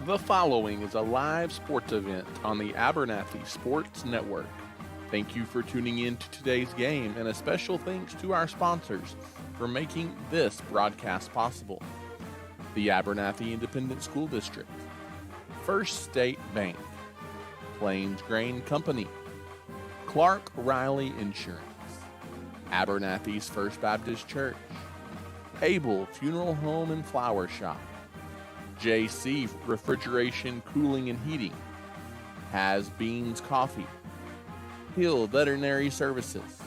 The following is a live sports event on the Abernathy Sports Network. Thank you for tuning in to today's game, and a special thanks to our sponsors for making this broadcast possible. The Abernathy Independent School District, First State Bank, Plains Grain Company, Clark Riley Insurance, Abernathy's First Baptist Church, Abel Funeral Home and Flower Shop, JC Refrigeration, Cooling and Heating, Has Beans Coffee, Hill Veterinary Services,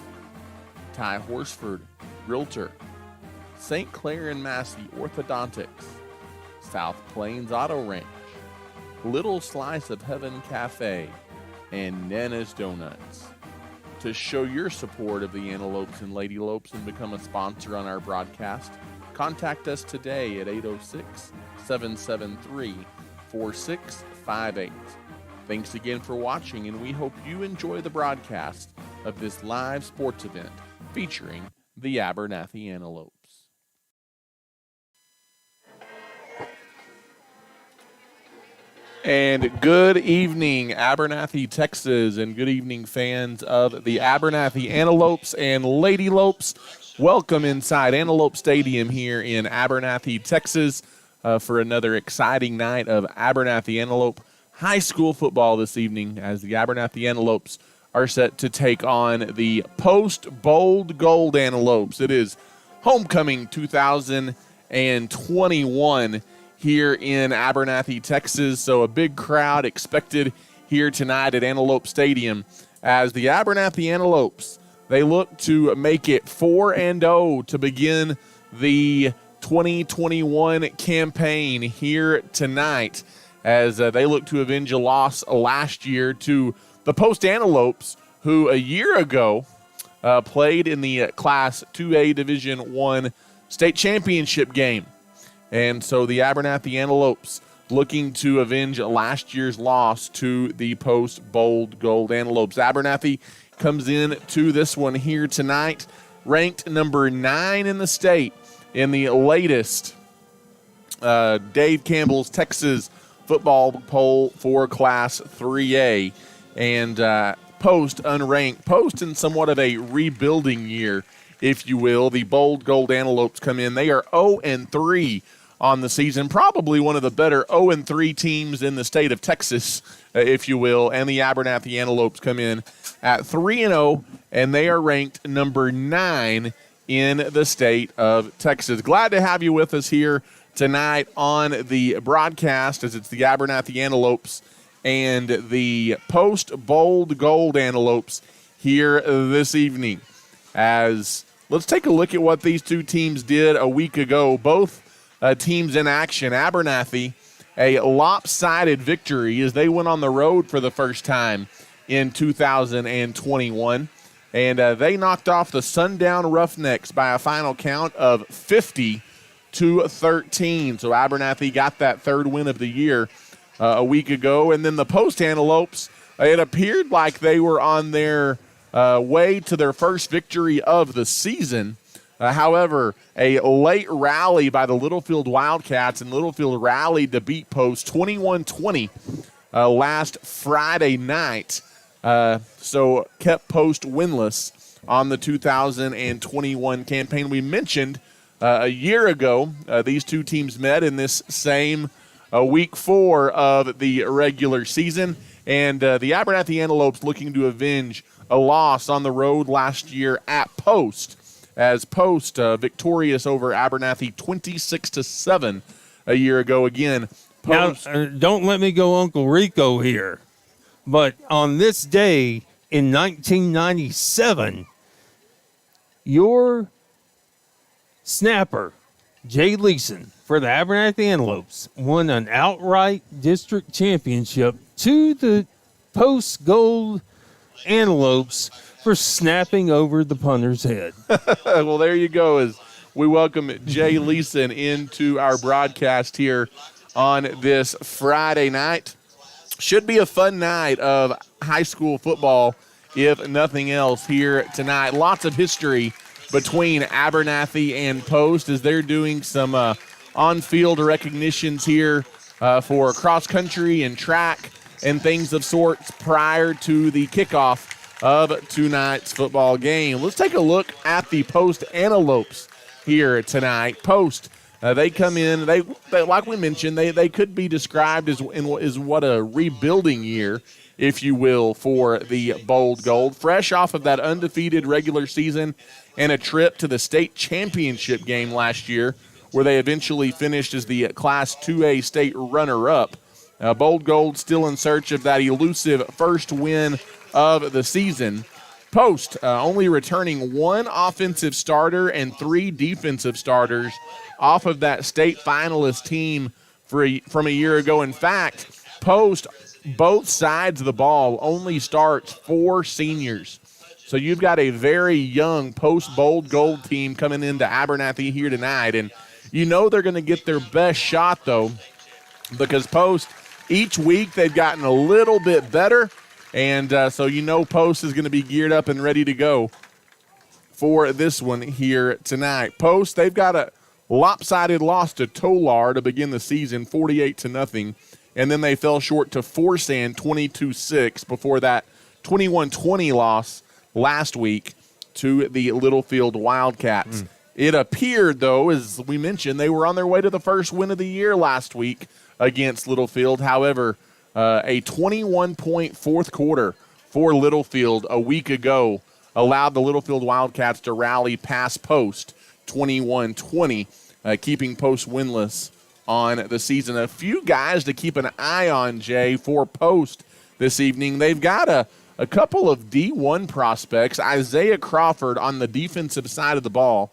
Ty Horsford, Realtor, St. Clair and Massey Orthodontics, South Plains Auto Ranch, Little Slice of Heaven Cafe, and Nana's Donuts. To show your support of the Antelopes and Ladylopes and become a sponsor on our broadcast, contact us today at 806-773-4658. Thanks again for watching, and we hope you enjoy the broadcast of this live sports event featuring the Abernathy Antelopes. And good evening, Abernathy, Texas, and good evening, fans of the Abernathy Antelopes and Ladylopes. Welcome inside Antelope Stadium here in Abernathy, Texas, for another exciting night of Abernathy Antelope high school football this evening, as the Abernathy Antelopes are set to take on the Post-Bold Gold Antelopes. It is homecoming 2021 here in Abernathy, Texas, so a big crowd expected here tonight at Antelope Stadium as the Abernathy Antelopes, they look to make it 4-0 to begin the 2021 campaign here tonight, as they look to avenge a loss last year to the Post Antelopes, who a year ago played in the Class 2A Division I state championship game. And so the Abernathy Antelopes looking to avenge last year's loss to the Post-Bold Gold Antelopes. Abernathy comes in to this one here tonight, ranked number 9 in the state in the latest Dave Campbell's Texas football poll for Class 3A. And Post unranked. Post in somewhat of a rebuilding year, if you will. The Bold Gold Antelopes come in. They are 0-3 on the season, probably one of the better 0-3 teams in the state of Texas, if you will. And the Abernathy Antelopes come in at 3-0, and they are ranked number 9 in the state of Texas. Glad to have you with us here tonight on the broadcast, as it's the Abernathy Antelopes and the Post-Bold Gold Antelopes here this evening. As let's take a look at what these two teams did a week ago. Both teams in action. Abernathy, a lopsided victory as they went on the road for the first time in 2021. And they knocked off the Sundown Roughnecks by a final count of 50-13. So Abernathy got that third win of the year a week ago. And then the Post Antelopes, it appeared like they were on their way to their first victory of the season. However, a late rally by the Littlefield Wildcats, and Littlefield rallied to beat Post 21-20 last Friday night. So kept Post winless on the 2021 campaign. We mentioned a year ago these two teams met in this same week 4 of the regular season, and the Abernathy Antelopes looking to avenge a loss on the road last year at Post, as Post victorious over Abernathy 26-7 a year ago. Again, Post. Now, don't let me go Uncle Rico here, but on this day in 1997, your snapper, Jay Leeson, for the Abernathy Antelopes, won an outright district championship to the Post Gold Antelopes for snapping over the punter's head. Well, there you go, as we welcome Jay Leeson into our broadcast here on this Friday night. Should be a fun night of high school football, if nothing else, here tonight. Lots of history between Abernathy and Post as they're doing some on-field recognitions here for cross country and track and things of sorts prior to the kickoff of tonight's football game. Let's take a look at the Post Antelopes here tonight. Post, they come in. They like we mentioned, they could be described as what a rebuilding year, if you will, for the Bold Gold. Fresh off of that undefeated regular season and a trip to the state championship game last year, where they eventually finished as the Class 2A state runner-up. Bold Gold still in search of that elusive first win of the season. Post only returning one offensive starter and three defensive starters off of that state finalist team from a year ago. In fact, Post, both sides of the ball, only starts 4 seniors. So you've got a very young Post Bold Gold team coming into Abernathy here tonight. And you know they're going to get their best shot, though, because Post, each week they've gotten a little bit better. And so you know Post is going to be geared up and ready to go for this one here tonight. Post, they've got a lopsided loss to Tolar to begin the season, 48-0. And then they fell short to Forsan, 22-6, before that 21-20 loss last week to the Littlefield Wildcats. It appeared, though, as we mentioned, they were on their way to the first win of the year last week against Littlefield. However, a 21-point fourth quarter for Littlefield a week ago allowed the Littlefield Wildcats to rally past Post 21-20, keeping Post winless on the season. A few guys to keep an eye on, Jay, for Post this evening. They've got a couple of D1 prospects. Isaiah Crawford on the defensive side of the ball.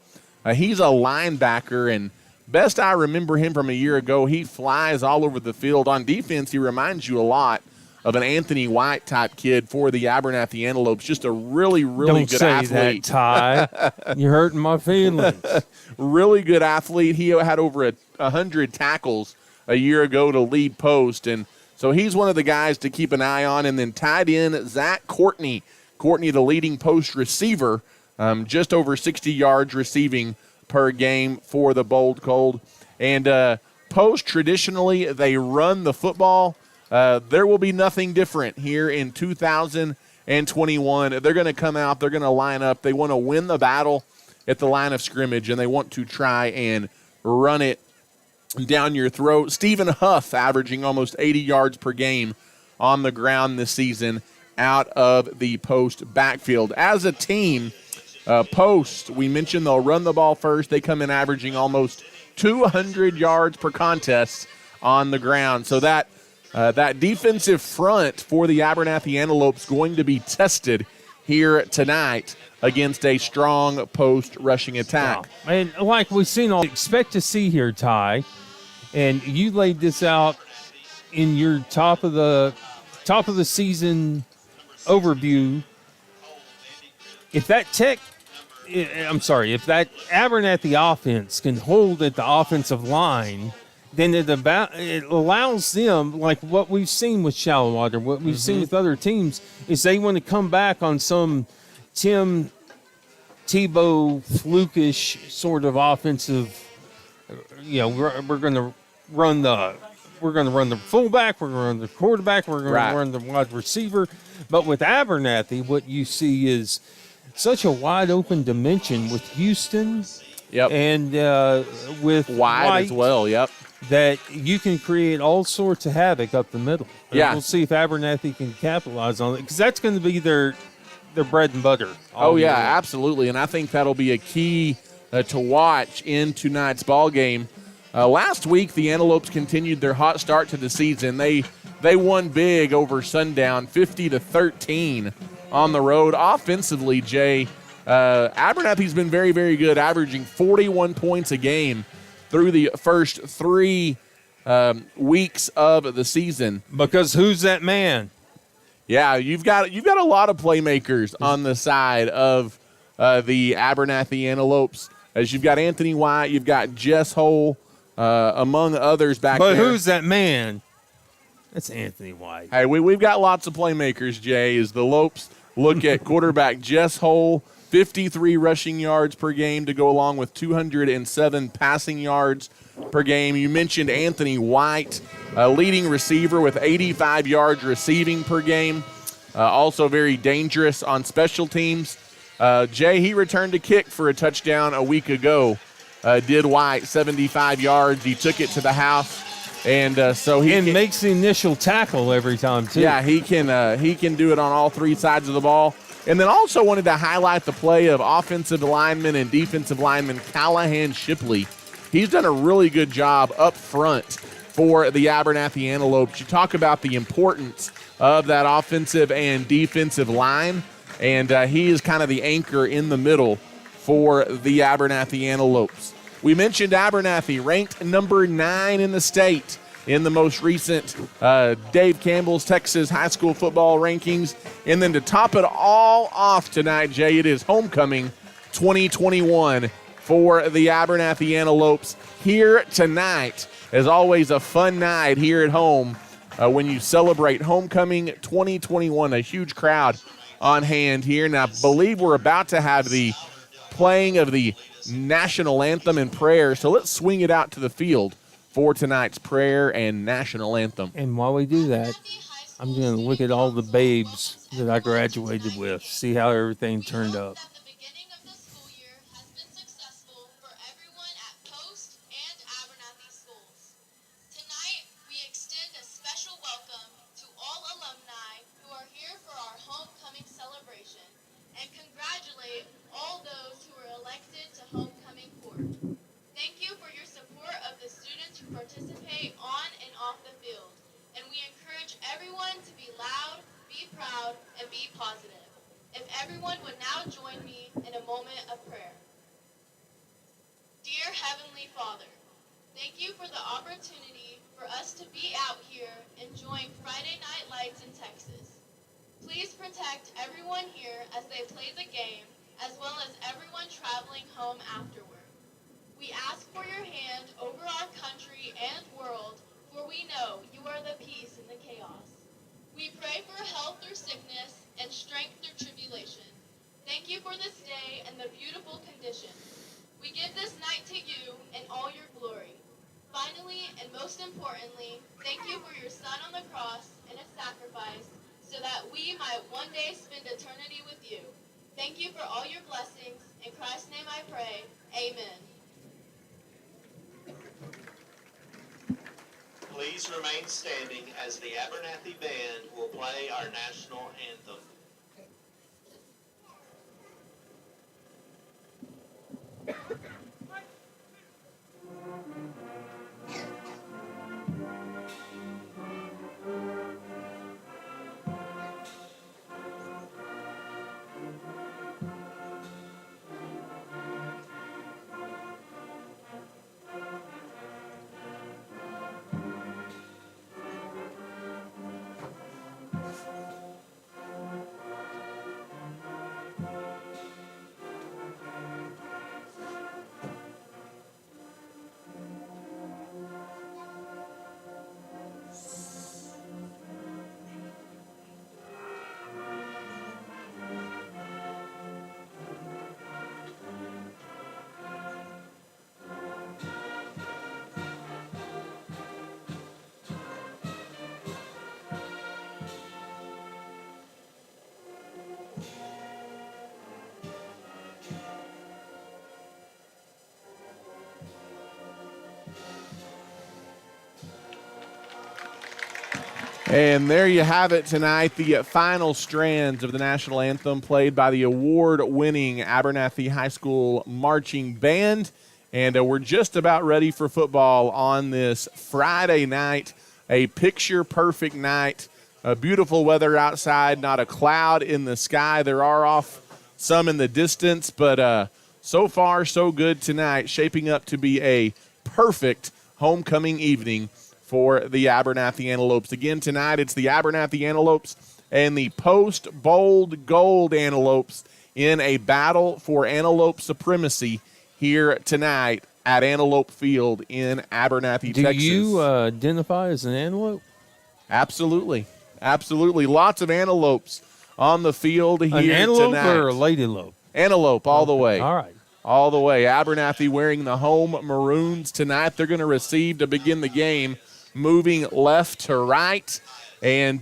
He's a linebacker, and best I remember him from a year ago, he flies all over the field. On defense, he reminds you a lot of an Anthony White-type kid for the Abernathy Antelopes. Just a really, really good athlete. Don't say that, Ty. You're hurting my feelings. Really good athlete. He had over 100 tackles a year ago to lead Post, and so he's one of the guys to keep an eye on. And then tied in Zach Courtney. Courtney, the leading Post receiver, just over 60 yards receiving per game for the Bold Gold. And Post, traditionally, they run the football. There will be nothing different here in 2021. They're going to come out. They're going to line up. They want to win the battle at the line of scrimmage, and they want to try and run it down your throat. Stephen Huff averaging almost 80 yards per game on the ground this season out of the Post backfield. As a team, Post, we mentioned they'll run the ball first. They come in averaging almost 200 yards per contest on the ground. So that defensive front for the Abernathy Antelopes going to be tested here tonight against a strong Post rushing attack. Wow. And like we've seen, all expect to see here, Ty, and you laid this out in your top of the season overview. If that Abernathy offense can hold at the offensive line, then it allows them, like what we've seen with Shallowater, what we've seen with other teams, is they want to come back on some Tim Tebow flukish sort of offensive. We're going to run the fullback, we're going to run the quarterback, we're going to run the wide receiver. But with Abernathy, what you see is such a wide open dimension with Houston, and with White as well, that you can create all sorts of havoc up the middle. And we'll see if Abernathy can capitalize on it, because that's going to be their bread and butter. Absolutely, and I think that'll be a key to watch in tonight's ball game. Last week, the Antelopes continued their hot start to the season. They won big over Sundown, 50-13 on the road. Offensively, Jay, Abernathy's been very, very good, averaging 41 points a game through the first 3 weeks of the season. Because who's that man? Yeah, you've got a lot of playmakers on the side of the Abernathy Antelopes. As you've got Anthony White, you've got Jess Hole, among others back there. But who's that man? That's Anthony White. Hey, we've got lots of playmakers, Jay, as the Lopes look at quarterback Jess Hole, 53 rushing yards per game to go along with 207 passing yards per game. You mentioned Anthony White, leading receiver with 85 yards receiving per game. Also very dangerous on special teams. Jay, he returned a kick for a touchdown a week ago. Did White, 75 yards. He took it to the house. And so he makes the initial tackle every time, too. Yeah, he can do it on all three sides of the ball. And then also wanted to highlight the play of offensive lineman and defensive lineman Callahan Shipley. He's done a really good job up front for the Abernathy Antelopes. You talk about the importance of that offensive and defensive line, and he is kind of the anchor in the middle for the Abernathy Antelopes. We mentioned Abernathy, ranked number 9 in the state in the most recent Dave Campbell's Texas high school football rankings. And then to top it all off tonight, Jay, it is homecoming 2021 for the Abernathy Antelopes here tonight. As always, a fun night here at home when you celebrate homecoming 2021, a huge crowd on hand here. And I believe we're about to have the playing of the national anthem and prayer. So let's swing it out to the field for tonight's prayer and national anthem. And while we do that, I'm going to look at all the babes that I graduated with, see how everything turned up. The beginning of the school year has been successful for everyone at Post and Abernathy schools. Tonight, we extend a special welcome to all alumni who are here for our homecoming celebration and congratulate all those who were elected to homecoming court. Thank you for your support of the students who participate on and off the field, and we encourage everyone to be loud, be proud, and be positive. If everyone would now join me in a moment of prayer. Dear Heavenly Father, thank you for the opportunity for us to be out here enjoying Friday Night Lights in Texas. Please protect everyone here as they play the game, as well as everyone traveling home afterward. We ask for your hand over our country and world, for we know you are the peace in the chaos. We pray for health through sickness and strength through tribulation. Thank you for this day and the beautiful conditions. We give this night to you in all your glory. Finally, and most importantly, thank you for your Son on the cross and a sacrifice so that we might one day spend eternity with you. Thank you for all your blessings. In Christ's name I pray. Amen. Please remain standing as the Abernathy Band will play our national anthem. And there you have it tonight, the final strands of the national anthem played by the award-winning Abernathy High School Marching Band. And we're just about ready for football on this Friday night, a picture-perfect night. Beautiful weather outside, not a cloud in the sky. There are off some in the distance, but so far so good tonight, shaping up to be a perfect homecoming evening for the Abernathy Antelopes. Again, tonight it's the Abernathy Antelopes and the Post Bold Gold Antelopes in a battle for Antelope supremacy here tonight at Antelope Field in Abernathy, Texas. Do you identify as an antelope? Absolutely. Absolutely. Lots of antelopes on the field here tonight. An antelope tonight. or a ladylope? Antelope all the way. All right. All the way. Abernathy wearing the home maroons tonight. They're going to receive to begin the game, moving left to right. And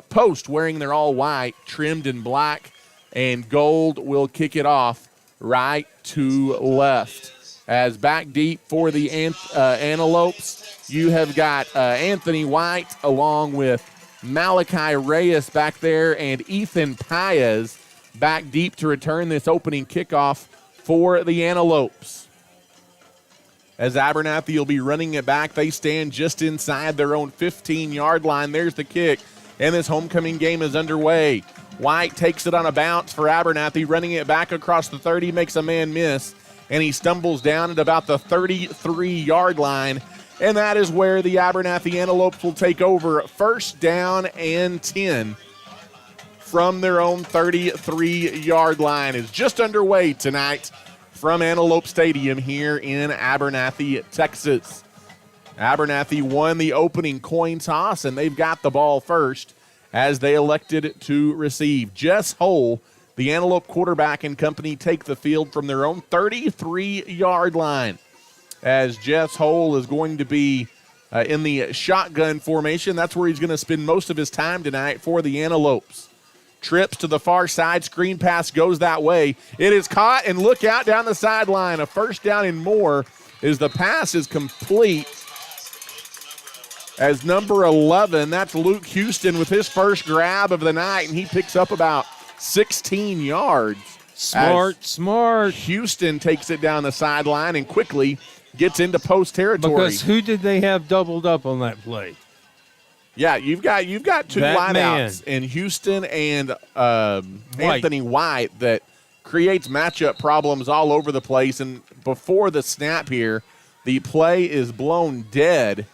Post wearing their all white, trimmed in black and gold, will kick it off right to left. As back deep for the Antelopes, you have got Anthony White along with Malachi Reyes back there and Ethan Paez back deep to return this opening kickoff for the Antelopes. As Abernathy will be running it back, they stand just inside their own 15-yard line. There's the kick, and this homecoming game is underway. White takes it on a bounce for Abernathy, running it back across the 30, makes a man miss, and he stumbles down at about the 33-yard line, and that is where the Abernathy Antelopes will take over. First down and 10 from their own 33-yard line is just underway tonight from Antelope Stadium here in Abernathy, Texas. Abernathy won the opening coin toss, and they've got the ball first as they elected to receive. Jess Hull, the Antelope quarterback and company, take the field from their own 33-yard line. As Jess Hull is going to be in the shotgun formation. That's where he's going to spend most of his time tonight for the Antelopes. Trips to the far side. Screen pass goes that way. It is caught, and look out down the sideline. A first down and more as the pass is complete. As number 11, that's Luke Houston with his first grab of the night, and he picks up about 16 yards. Smart. Houston takes it down the sideline and quickly gets into post territory. Because who did they have doubled up on that play? Yeah, you've got two lineouts in Houston and Anthony White that creates matchup problems all over the place. And before the snap here, the play is blown dead.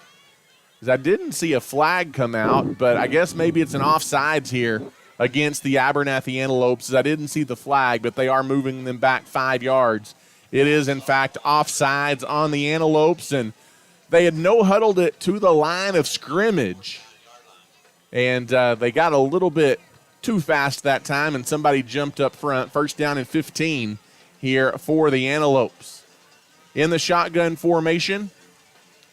I didn't see a flag come out, but I guess maybe it's an offsides here against the Abernathy Antelopes. I didn't see the flag, but they are moving them back 5 yards. It is, in fact, offsides on the Antelopes, and they had no-huddled it to the line of scrimmage. And they got a little bit too fast that time, and somebody jumped up front. First down and 15 here for the Antelopes. In the shotgun formation,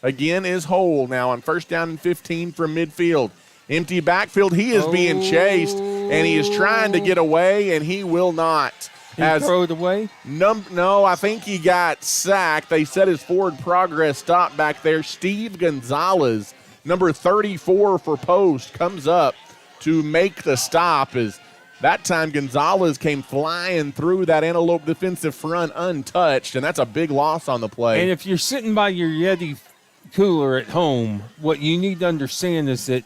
again is Hole now on first down and 15 from midfield. Empty backfield. He is being chased, and he is trying to get away, and he will not. He throw it away? No, I think he got sacked. They said his forward progress stopped back there. Steve Gonzalez, number 34 for Post, comes up to make the stop. As that time Gonzalez came flying through that Antelope defensive front untouched, and that's a big loss on the play. And if you're sitting by your Yeti cooler at home, what you need to understand is that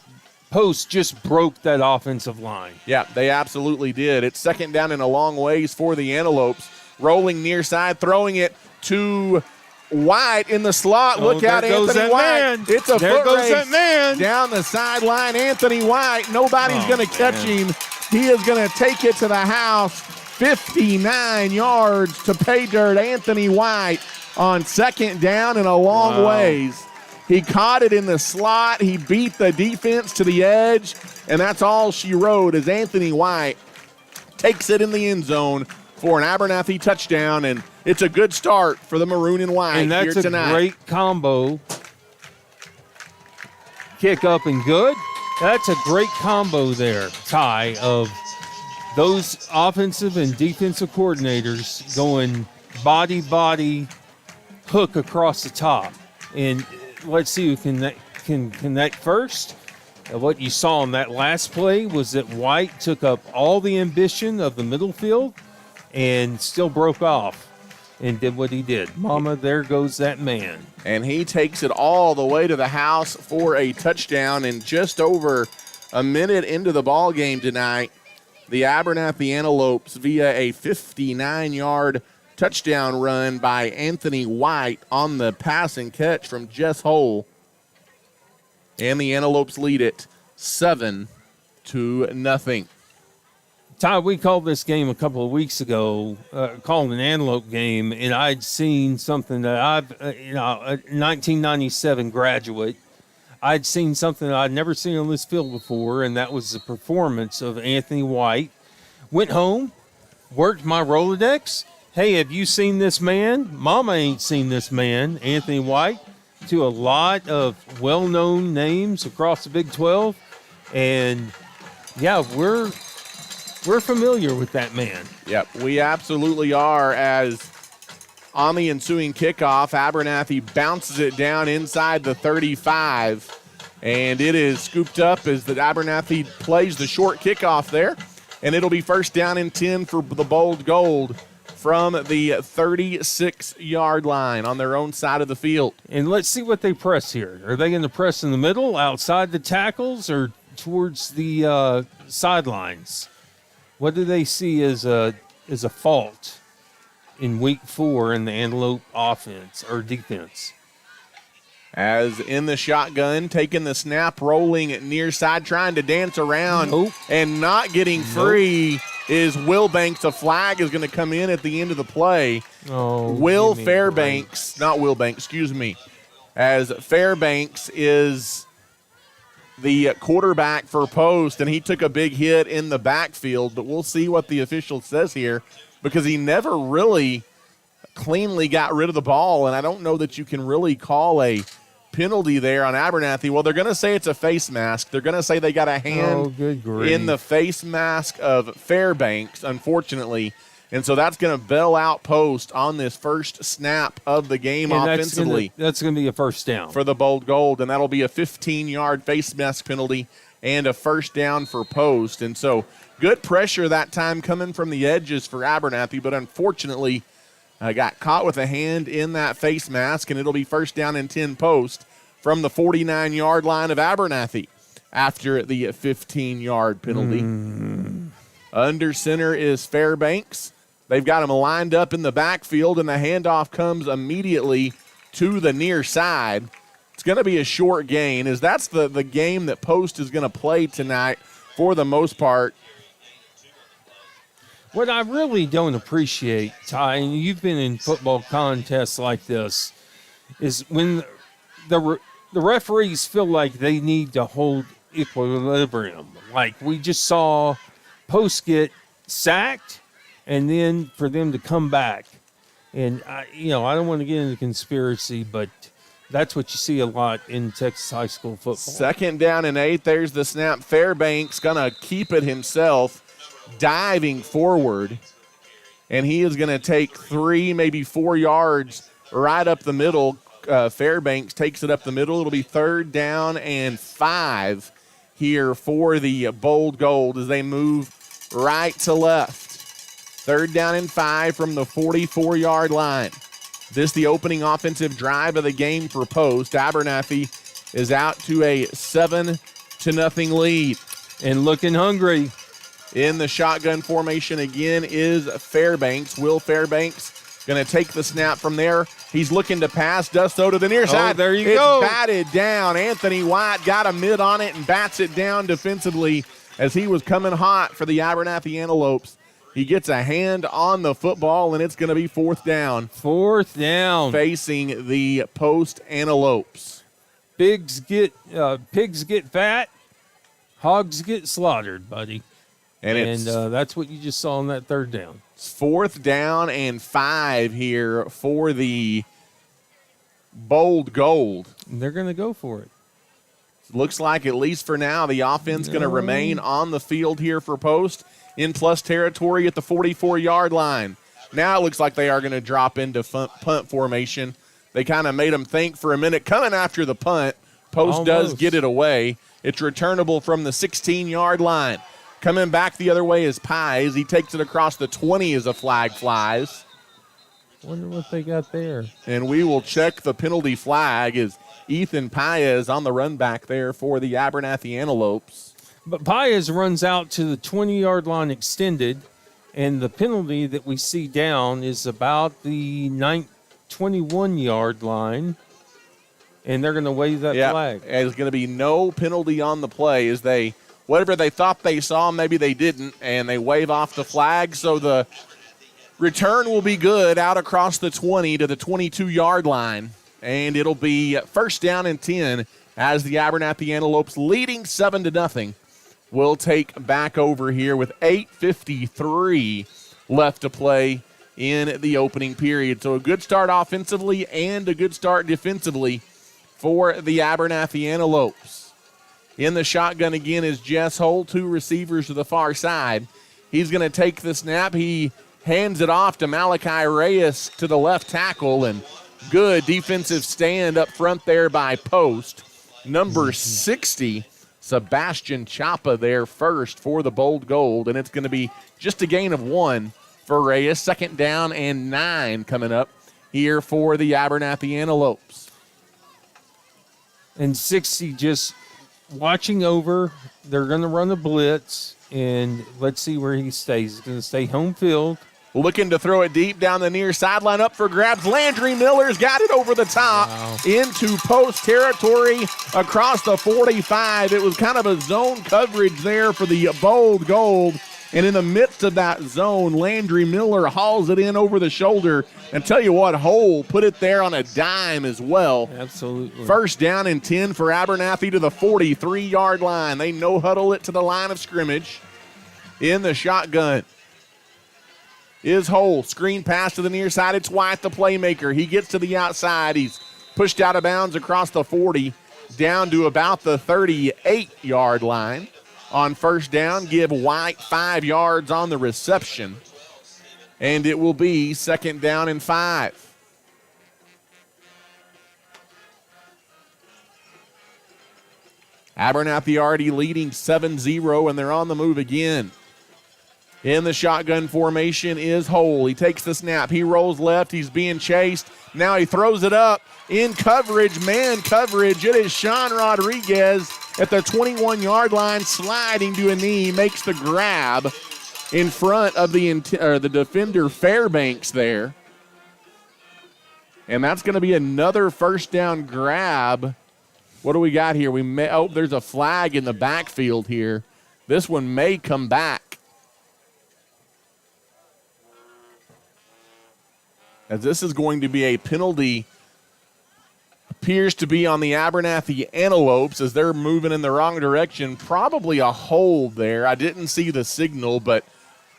Post just broke that offensive line. Yeah, they absolutely did. It's second down and a long ways for the Antelopes. Rolling near side, throwing it to White in the slot. Look out, Anthony White. Man. It's a there foot goes race that man. down the sideline. Anthony White. Nobody's going to catch him. He is going to take it to the house. 59 yards to pay dirt. Anthony White on second down and a long ways. He caught it in the slot. He beat the defense to the edge, and that's all she wrote as Anthony White takes it in the end zone for an Abernathy touchdown, and it's a good start for the Maroon and White and that's here tonight. A great combo. Kick up and good. That's a great combo there, Ty, of those offensive and defensive coordinators going body, hook across the top. And let's see who can connect first. What you saw in that last play was that White took up all the ambition of the middle field and still broke off and did what he did. Mama, there goes that man. And he takes it all the way to the house for a touchdown. And just over a minute into the ball game tonight, the Abernathy Antelopes via a 59-yard touchdown run by Anthony White on the pass and catch from Jess Hull. And the Antelopes lead it 7-0. Ty, we called this game a couple of weeks ago, called an Antelope game, and I'd seen something that I've, a 1997 graduate, I'd seen something that I'd never seen on this field before, and that was the performance of Anthony White. Went home, worked my Rolodex. Hey, have you seen this man? Mama ain't seen this man, Anthony White, to a lot of well-known names across the Big 12. And, yeah, we're familiar with that man. Yep, we absolutely are. As on the ensuing kickoff, Abernathy bounces it down inside the 35, and it is scooped up as the Abernathy plays the short kickoff there, and it'll be first down and 10 for the Bold Gold from the 36-yard line on their own side of the field. And let's see what they press here. Are they going to press in the middle, outside the tackles, or towards the sidelines? What do they see as a fault in week 4 in the Antelope offense or defense? As in the shotgun, taking the snap, rolling near side, trying to dance around and not getting free is Will Banks. A flag is going to come in at the end of the play. Will Fairbanks, not Will Banks, excuse me, as Fairbanks is the quarterback for Post, and he took a big hit in the backfield, but we'll see what the official says here because he never really cleanly got rid of the ball, and I don't know that you can really call a penalty there on Abernathy. Well, they're going to say it's a face mask. They're going to say they got a hand in the face mask of Fairbanks, unfortunately, and so that's going to bail out Post on this first snap of the game offensively. That's going to be a first down for the Bold Gold, and that'll be a 15-yard face mask penalty and a first down for Post. And so good pressure that time coming from the edges for Abernathy, but unfortunately got caught with a hand in that face mask, and it'll be first down and 10 Post from the 49-yard line of Abernathy after the 15-yard penalty. Under center is Fairbanks. They've got him lined up in the backfield, and the handoff comes immediately to the near side. It's going to be a short gain, as that's the game that Post is going to play tonight for the most part. What I really don't appreciate, Ty, and you've been in football contests like this, is when the referees feel like they need to hold equilibrium. Like we just saw Post get sacked, and then for them to come back. And, I don't want to get into conspiracy, but that's what you see a lot in Texas high school football. Second down and 8. There's the snap. Fairbanks going to keep it himself, diving forward. And he is going to take 3, maybe 4 yards right up the middle. Fairbanks takes it up the middle. It'll be third down and 5 here for the Bold Gold as they move right to left. Third down and 5 from the 44-yard line. This the opening offensive drive of the game for Post. Abernathy is out to a 7-0 lead. And looking hungry. In the shotgun formation again is Fairbanks. Will Fairbanks going to take the snap from there. He's looking to pass, does so to the near side. There you go. It's batted down. Anthony White got a mid on it and bats it down defensively as he was coming hot for the Abernathy Antelopes. He gets a hand on the football, and it's going to be fourth down. Fourth down. Facing the Post Antelopes. Pigs get fat. Hogs get slaughtered, buddy. And that's what you just saw on that third down. Fourth down and 5 here for the Bold Gold. And they're going to go for it. Looks like, at least for now, the offense going to remain on the field here for Post in plus territory at the 44-yard line. Now it looks like they are going to drop into punt formation. They kind of made them think for a minute. Coming after the punt, Post does get it away. It's returnable from the 16-yard line. Coming back the other way is Pies. He takes it across the 20 as a flag flies. Wonder what they got there. And we will check the penalty flag as Ethan Paez on the run back there for the Abernathy Antelopes. But Paez runs out to the 20-yard line extended, and the penalty that we see down is about the 21-yard line, and they're going to wave that flag. There's going to be no penalty on the play as whatever they thought they saw, maybe they didn't, and they wave off the flag. So the return will be good out across the 20 to the 22-yard line, and it'll be first down and 10 as the Abernathy Antelopes leading 7-0. Will take back over here with 8:53 left to play in the opening period. So a good start offensively and a good start defensively for the Abernathy Antelopes. In the shotgun again is Jess Hull, 2 receivers to the far side. He's going to take the snap. He hands it off to Malachi Reyes to the left tackle, and good defensive stand up front there by Post. Number 60, Sebastian Chapa there first for the Bold Gold, and it's going to be just a gain of 1 for Reyes. 2nd down and 9 coming up here for the Abernathy Antelopes. And 60 just watching over. They're going to run a blitz, and let's see where he stays. He's going to stay home field. Looking to throw it deep down the near sideline, up for grabs. Landry Miller's got it over the top into Post territory across the 45. It was kind of a zone coverage there for the Bold Gold. And in the midst of that zone, Landry Miller hauls it in over the shoulder. And tell you what, Hull put it there on a dime as well. Absolutely. 1st down and 10 for Abernathy to the 43-yard line. They no-huddle it to the line of scrimmage. In the shotgun is Hull. Screen pass to the near side. It's White, the playmaker. He gets to the outside. He's pushed out of bounds across the 40, down to about the 38-yard line. On 1st down, give White 5 yards on the reception. And it will be 2nd down and 5. Abernathy already leading 7-0, and they're on the move again. In the shotgun formation is Hull. He takes the snap. He rolls left. He's being chased. Now he throws it up in coverage, man coverage. It is Sean Rodriguez at the 21-yard line, sliding to a knee, makes the grab in front of the defender Fairbanks there. And that's going to be another 1st down grab. What do we got here? There's a flag in the backfield here. This one may come back, as this is going to be a penalty. Appears to be on the Abernathy Antelopes as they're moving in the wrong direction. Probably a hold there. I didn't see the signal, but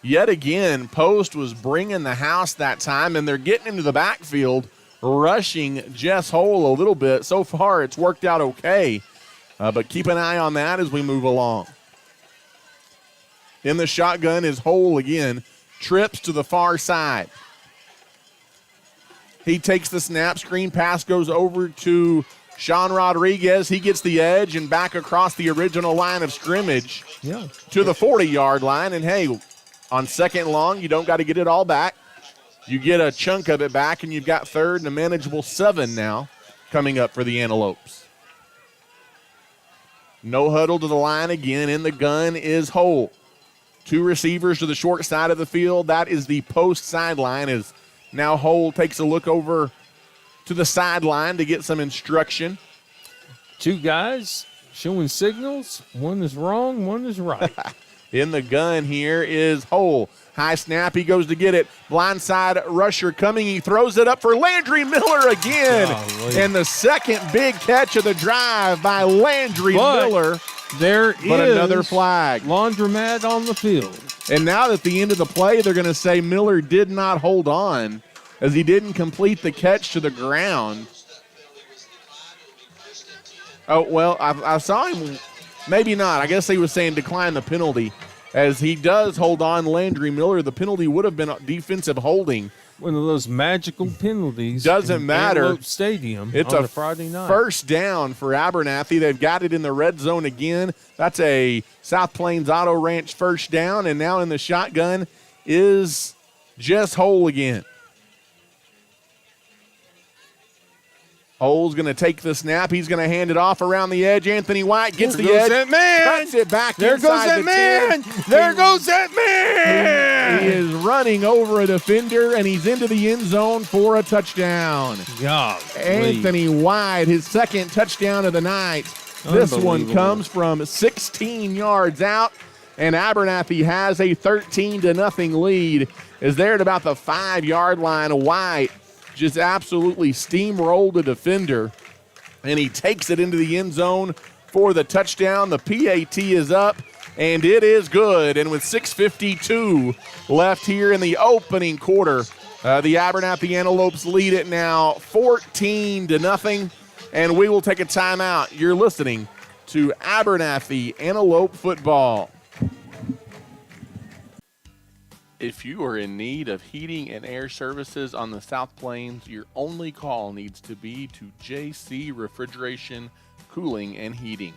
yet again, Post was bringing the house that time, and they're getting into the backfield, rushing Jess Hull a little bit. So far, it's worked out okay, but keep an eye on that as we move along. In the shotgun is Hull again. Trips to the far side. He takes the snap. Screen pass goes over to Sean Rodriguez. He gets the edge and back across the original line of scrimmage to the 40-yard line. And, hey, on 2nd long, you don't got to get it all back. You get a chunk of it back, and you've got 3rd and a manageable 7 now coming up for the Antelopes. No huddle to the line again. In the gun is Hull. 2 receivers to the short side of the field. That is the Post sideline, as now Hull takes a look over to the sideline to get some instruction. 2 guys showing signals. One is wrong, one is right. In the gun here is Hull. High snap, he goes to get it. Blindside rusher coming. He throws it up for Landry Miller again. And the 2nd big catch of the drive by Landry Miller. There is another flag. Laundromat on the field. And now at the end of the play, they're going to say Miller did not hold on as he didn't complete the catch to the ground. Oh, well, I saw him. Maybe not. I guess he was saying decline the penalty. As he does hold on Landry Miller, the penalty would have been defensive holding. One of those magical penalties. Doesn't matter. Antelope Stadium. It's on a a Friday night. 1st down for Abernathy. They've got it in the red zone again. That's a South Plains Auto Ranch 1st down. And now in the shotgun is Jess Hull again. Hull's going to take the snap. He's going to hand it off around the edge. Anthony White gets the edge. That man. Cuts it back There goes inside that man. 10. There goes that man. He is running over a defender, and he's into the end zone for a touchdown. God, Anthony White, his 2nd touchdown of the night. This one comes from 16 yards out, and Abernathy has a 13-0 lead. Is there at about the 5-yard line. White just absolutely steamrolled a defender, and he takes it into the end zone for the touchdown. The PAT is up, and it is good. And with 6:52 left here in the opening quarter, the Abernathy Antelopes lead it now 14-0, and we will take a timeout. You're listening to Abernathy Antelope football. If you are in need of heating and air services on the South Plains, your only call needs to be to JC Refrigeration, Cooling, and Heating.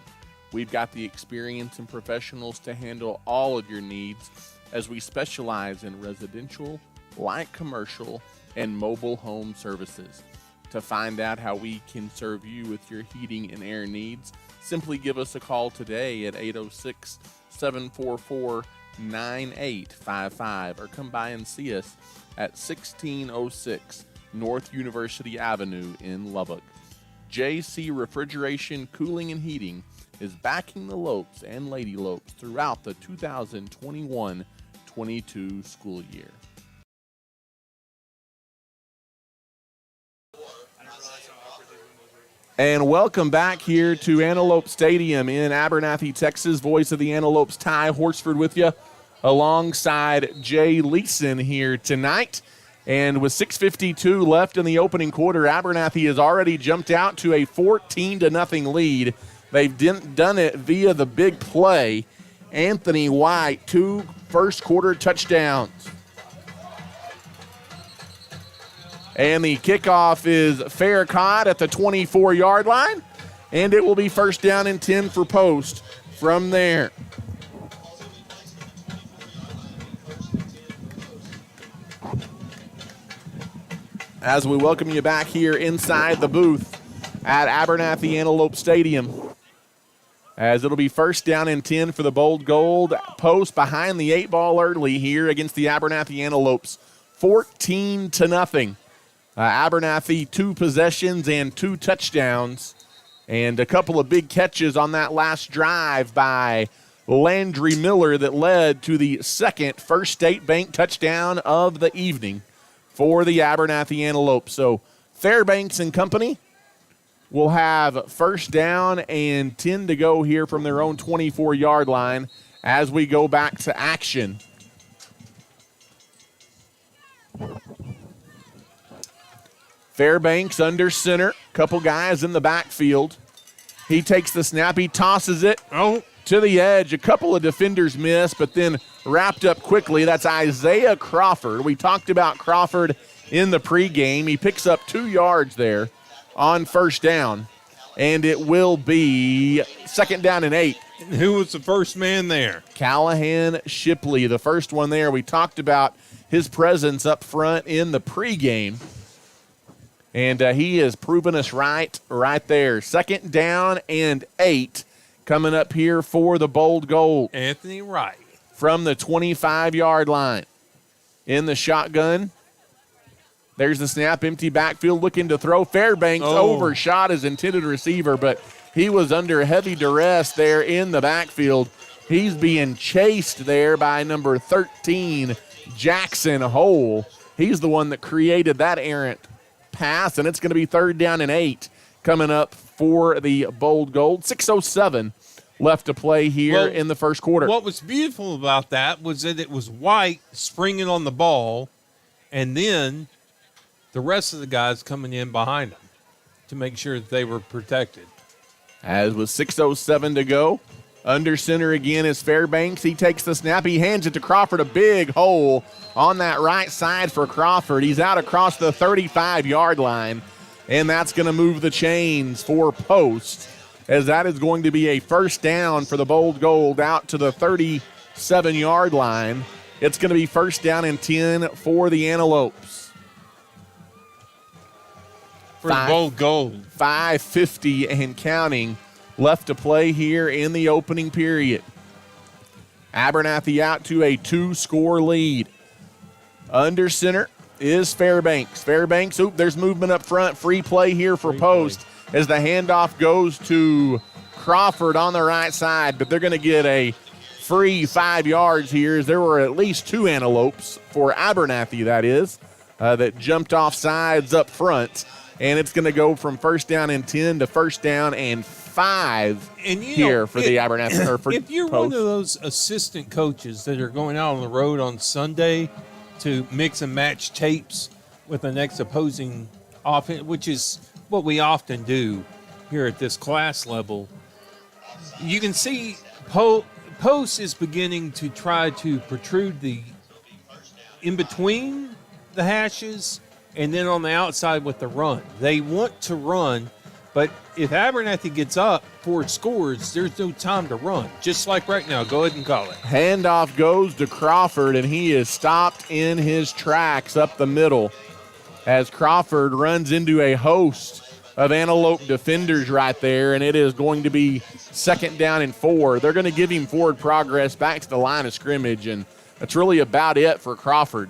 We've got the experience and professionals to handle all of your needs, as we specialize in residential, light commercial, and mobile home services. To find out how we can serve you with your heating and air needs, simply give us a call today at 806-744-9855 or come by and see us at 1606 North University Avenue in Lubbock. JC Refrigeration, Cooling, and Heating is backing the Lopes and Lady Lopes throughout the 2021-22 school year. And welcome back here to Antelope Stadium in Abernathy, Texas. Voice of the Antelopes, Ty Horsford with you, alongside Jay Leeson here tonight. And with 6:52 left in the opening quarter, Abernathy has already jumped out to a 14-0 lead. They've done it via the big play. Anthony White, 2 first-quarter touchdowns. And the kickoff is fair caught at the 24-yard line, and it will be first down and 10 for Post from there. As we welcome you back here inside the booth at Abernathy Antelope Stadium, as it'll be first down and 10 for the Bold Gold. Post behind the 8-ball early here against the Abernathy Antelopes, 14-0. Abernathy, 2 possessions and 2 touchdowns, and a couple of big catches on that last drive by Landry Miller that led to the second First State Bank touchdown of the evening for the Abernathy Antelopes. So Fairbanks and company will have first down and 10 to go here from their own 24-yard line as we go back to action. Fairbanks under center, couple guys in the backfield. He takes the snap, he tosses it to the edge. A couple of defenders miss, but then wrapped up quickly. That's Isaiah Crawford. We talked about Crawford in the pregame. He picks up 2 yards there on first down, and it will be second down and 8. And who was the first man there? Callahan Shipley, the first one there. We talked about his presence up front in the pregame. And he has proven us right there. Second down and 8 coming up here for the Bold Gold. Anthony Wright. From the 25-yard line. In the shotgun. There's the snap, empty backfield looking to throw. Fairbanks overshot his intended receiver, but he was under heavy duress there in the backfield. He's being chased there by number 13, Jackson Hole. He's the one that created that errant pass, and it's going to be third down and 8 coming up for the Bold Gold. 6:07 left to play here in the first quarter. What was beautiful about that was that it was White springing on the ball, and then the rest of the guys coming in behind him to make sure that they were protected. As with 6:07 to go, under center again is Fairbanks. He takes the snap. He hands it to Crawford. A big hole on that right side for Crawford. He's out across the 35-yard line, and that's going to move the chains for Post, as that is going to be a first down for the Bold Gold out to the 37-yard line. It's going to be first down and 10 for the Antelopes. For the Bold Gold. 5:50 and counting left to play here in the opening period. Abernathy out to a 2-score lead. Under center is Fairbanks. Fairbanks, there's movement up front. Free play here for Post as the handoff goes to Crawford on the right side, but they're going to get a free 5 yards here, as there were at least 2 Antelopes for Abernathy, that is, that jumped off sides up front. And it's going to go from first down and 10 to first down and 5 And here for the Abernathy. Or for if you're Post. one of those assistant coaches that are going out on the road on Sunday to mix and match tapes with the next opposing offense, which is what we often do here at this class level, you can see Post is beginning to try to protrude the in between the hashes and then on the outside with the run. They want to run, but if Abernathy gets up 4 scores, there's no time to run. Just like right now. Go ahead and call it. Handoff goes to Crawford, and he is stopped in his tracks up the middle as Crawford runs into a host of Antelope defenders right there, and it is going to be 2nd down and 4. They're going to give him forward progress back to the line of scrimmage, and that's really about it for Crawford.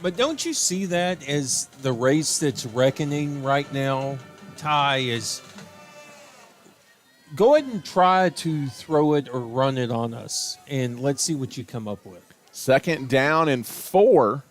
But don't you see that as the race that's reckoning right now? Ty is go ahead and try to throw it or run it on us, and let's see what you come up with. 2nd down and 4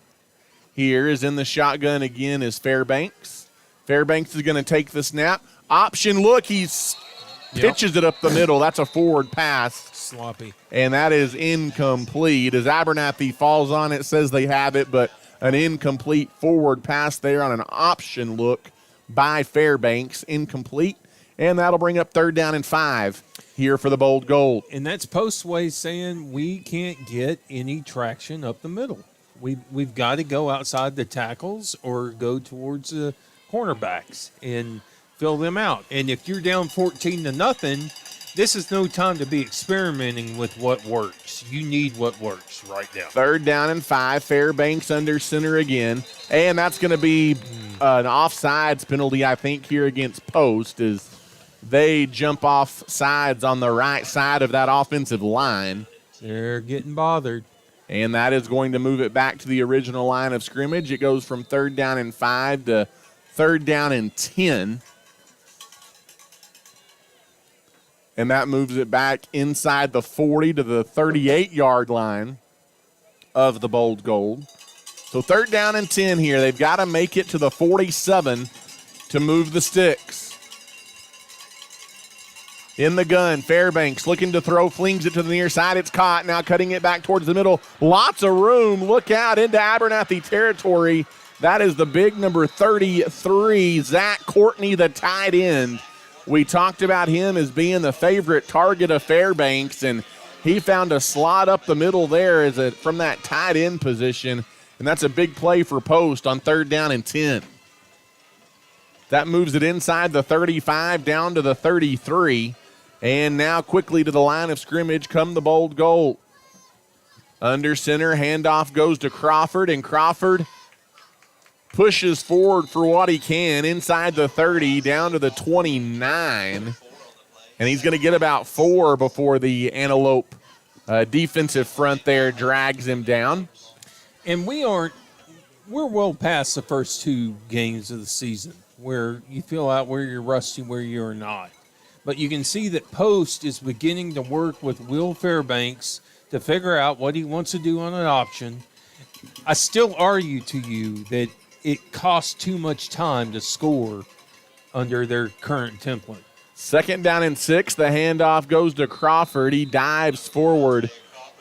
here is in the shotgun again is Fairbanks. Fairbanks is going to take the snap. Option look, pitches it up the middle. That's a forward pass. Sloppy. And that is incomplete. As Abernathy falls on it, says they have it, but an incomplete forward pass there on an option look by Fairbanks. Incomplete. And that'll bring up 3rd down and 5 here for the Bold Gold. And that's Postway saying we can't get any traction up the middle. We've got to go outside the tackles or go towards the cornerbacks and fill them out. And if you're down 14-0, this is no time to be experimenting with what works. You need what works right now. 3rd down and 5. Fairbanks under center again. And that's going to be an offsides penalty, I think, here against Post as they jump off sides on the right side of that offensive line. They're getting bothered. And that is going to move it back to the original line of scrimmage. It goes from 3rd down and 5 to 3rd down and 10. And that moves it back inside the 40 to the 38-yard line of the Bold Gold. So 3rd down and 10 here. They've got to make it to the 47 to move the sticks. In the gun, Fairbanks looking to throw, flings it to the near side. It's caught. Now cutting it back towards the middle. Lots of room. Look out into Abernathy territory. That is the big number 33, Zach Courtney, the tight end. We talked about him as being the favorite target of Fairbanks, and he found a slot up the middle there from that tight end position, and that's a big play for Post on 3rd down and 10. That moves it inside the 35 down to the 33. And now quickly to the line of scrimmage come the Bold Gold. Under center, handoff goes to Crawford, and Crawford pushes forward for what he can inside the 30 down to the 29. And he's going to get about 4 before the Antelope defensive front there drags him down. And we're well past the first 2 games of the season where you feel out where you're rusty, where you're not. But you can see that Post is beginning to work with Will Fairbanks to figure out what he wants to do on an option. I still argue to you that it costs too much time to score under their current template. 2nd down and 6. The handoff goes to Crawford. He dives forward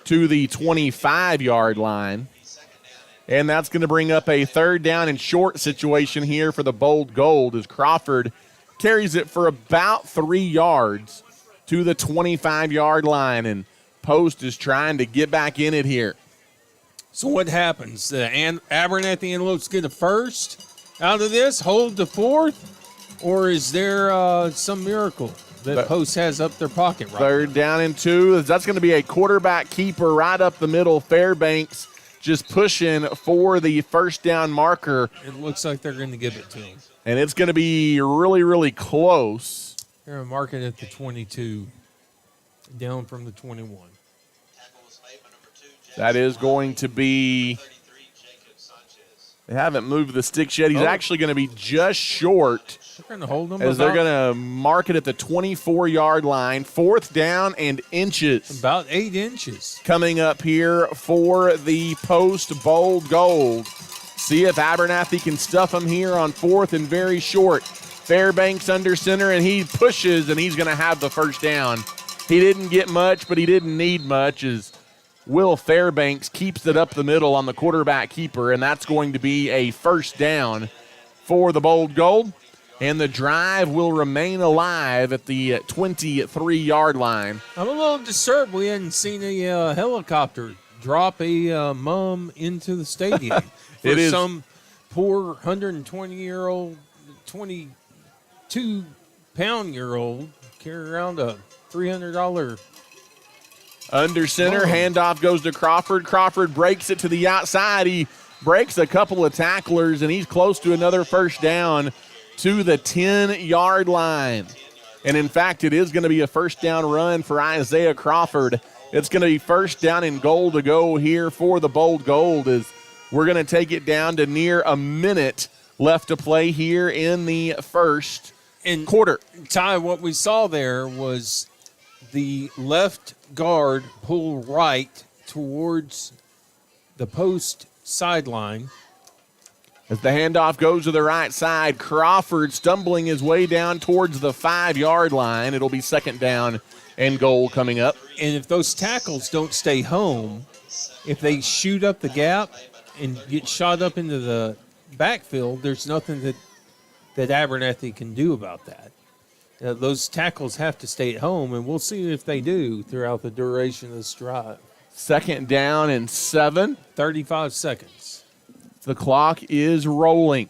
to the 25-yard line. And that's going to bring up a 3rd down and short situation here for the Bold Gold as Crawford carries it for about 3 yards to the 25-yard line, and Post is trying to get back in it here. So what happens? The Abernathy Antelopes get a first out of this, hold the 4th, or is there some miracle that Post has up their pocket right 3rd down and 2. That's going to be a quarterback keeper right up the middle. Fairbanks just pushing for the 1st down marker. It looks like they're going to give it to him. And it's going to be really, really close. They're going to mark it at the 22, down from the 21. That is going to be – they haven't moved the sticks yet. He's actually going to be just short. They're going to hold him. As they're going to mark it at the 24-yard line. 4th down and inches. About 8 inches. Coming up here for the Post Bold Gold. See if Abernathy can stuff them here on 4th and very short. Fairbanks under center, and he pushes, and he's going to have the first down. He didn't get much, but he didn't need much as Will Fairbanks keeps it up the middle on the quarterback keeper, and that's going to be a first down for the Bold Gold. And the drive will remain alive at the 23-yard line. I'm a little disturbed we hadn't seen a helicopter drop a mom into the stadium. It is some poor 120-year-old, 22-pound-year-old carry around a $300. Under center, handoff goes to Crawford. Crawford breaks it to the outside. He breaks a couple of tacklers, and he's close to another first down to the 10-yard line. And, in fact, it is going to be a first down run for Isaiah Crawford. It's going to be first down and goal to go here for the Bold Gold as we're going to take it down to near a minute left to play here in the first quarter. Ty, what we saw there was the left guard pull right towards the post sideline. As the handoff goes to the right side, Crawford stumbling his way down towards the 5-yard line. It'll be second down and goal coming up. And if those tackles don't stay home, if they shoot up the gap and get shot up into the backfield, there's nothing that Abernathy can do about that. Those tackles have to stay at home, and we'll see if they do throughout the duration of this drive. Second down and 7. 35 seconds. The clock is rolling.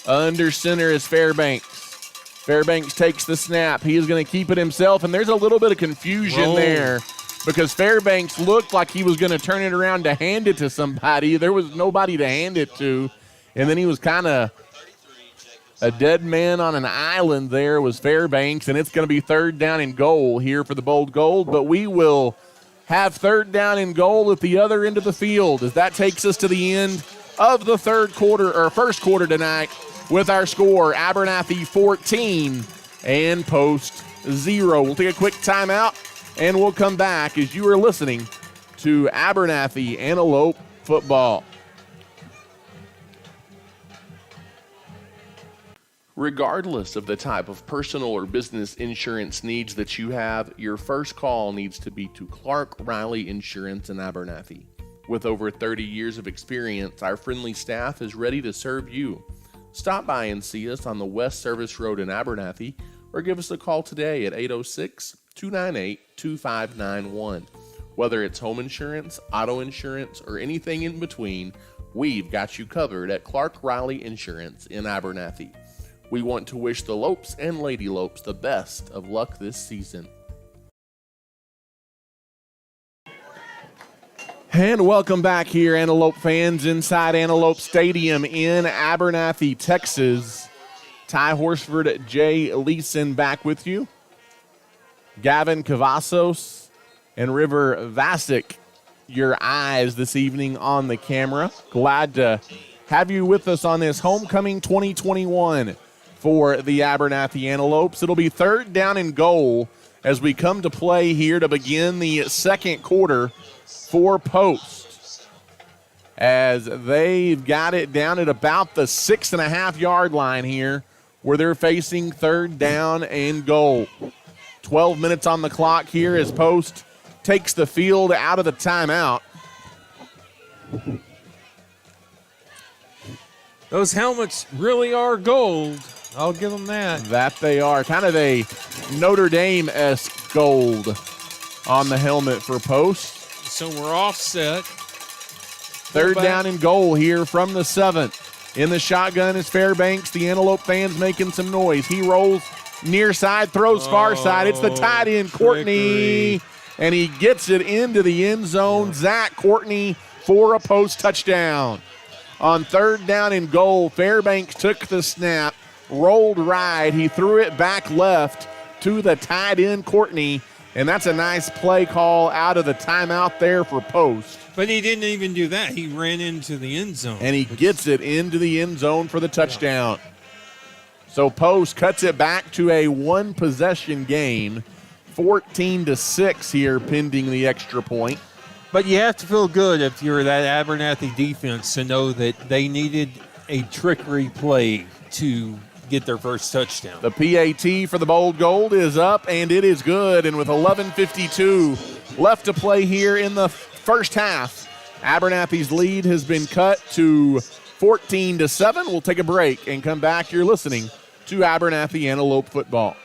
Under center is Fairbanks. Fairbanks takes the snap. He is going to keep it himself, and there's a little bit of confusion there because Fairbanks looked like he was going to turn it around to hand it to somebody. There was nobody to hand it to, and then he was kind of a dead man on an island there was Fairbanks, and it's going to be third down and goal here for the Bold Gold, but we will have third down and goal at the other end of the field as that takes us to the end of the first quarter tonight with our score, Abernathy 14 and Post 0. We'll take a quick timeout, and we'll come back as you are listening to Abernathy Antelope football. Regardless of the type of personal or business insurance needs that you have, your first call needs to be to Clark Riley Insurance in Abernathy. With over 30 years of experience, our friendly staff is ready to serve you. Stop by and see us on the West Service Road in Abernathy, or give us a call today at 806-298-2591. Whether it's home insurance, auto insurance, or anything in between, we've got you covered at Clark Riley Insurance in Abernathy. We want to wish the Lopes and Lady Lopes the best of luck this season. And welcome back here, Antelope fans, inside Antelope Stadium in Abernathy, Texas. Ty Horsford, Jay Leeson back with you. Gavin Cavazos and River Vasic, your eyes this evening on the camera. Glad to have you with us on this homecoming 2021 for the Abernathy Antelopes. It'll be third down and goal as we come to play here to begin the second quarter for Post, as they've got it down at about the 6.5-yard line here where they're facing third down and goal. 12 minutes on the clock here as Post takes the field out of the timeout. Those helmets really are gold. I'll give them that. That they are. Kind of a Notre Dame-esque gold on the helmet for Post. So we're offset. Third down and goal here from the 7th. In the shotgun is Fairbanks. The Antelope fans making some noise. He rolls near side, throws far side. It's the tight end, Courtney. And he gets it into the end zone. Zach Courtney for a Post touchdown. On third down and goal, Fairbanks took the snap, rolled right. He threw it back left to the tight end, Courtney. And that's a nice play call out of the timeout there for Post. But he didn't even do that. He ran into the end zone. And he gets it into the end zone for the touchdown. So Post cuts it back to a one-possession game, 14-6 here pending the extra point. But you have to feel good if you're that Abernathy defense to know that they needed a trickery play to get their first touchdown. The PAT for the Bold Gold is up, and it is good. And with 11:52 left to play here in the first half, Abernathy's lead has been cut to 14-7. We'll take a break and come back. You're listening to Abernathy Antelope football.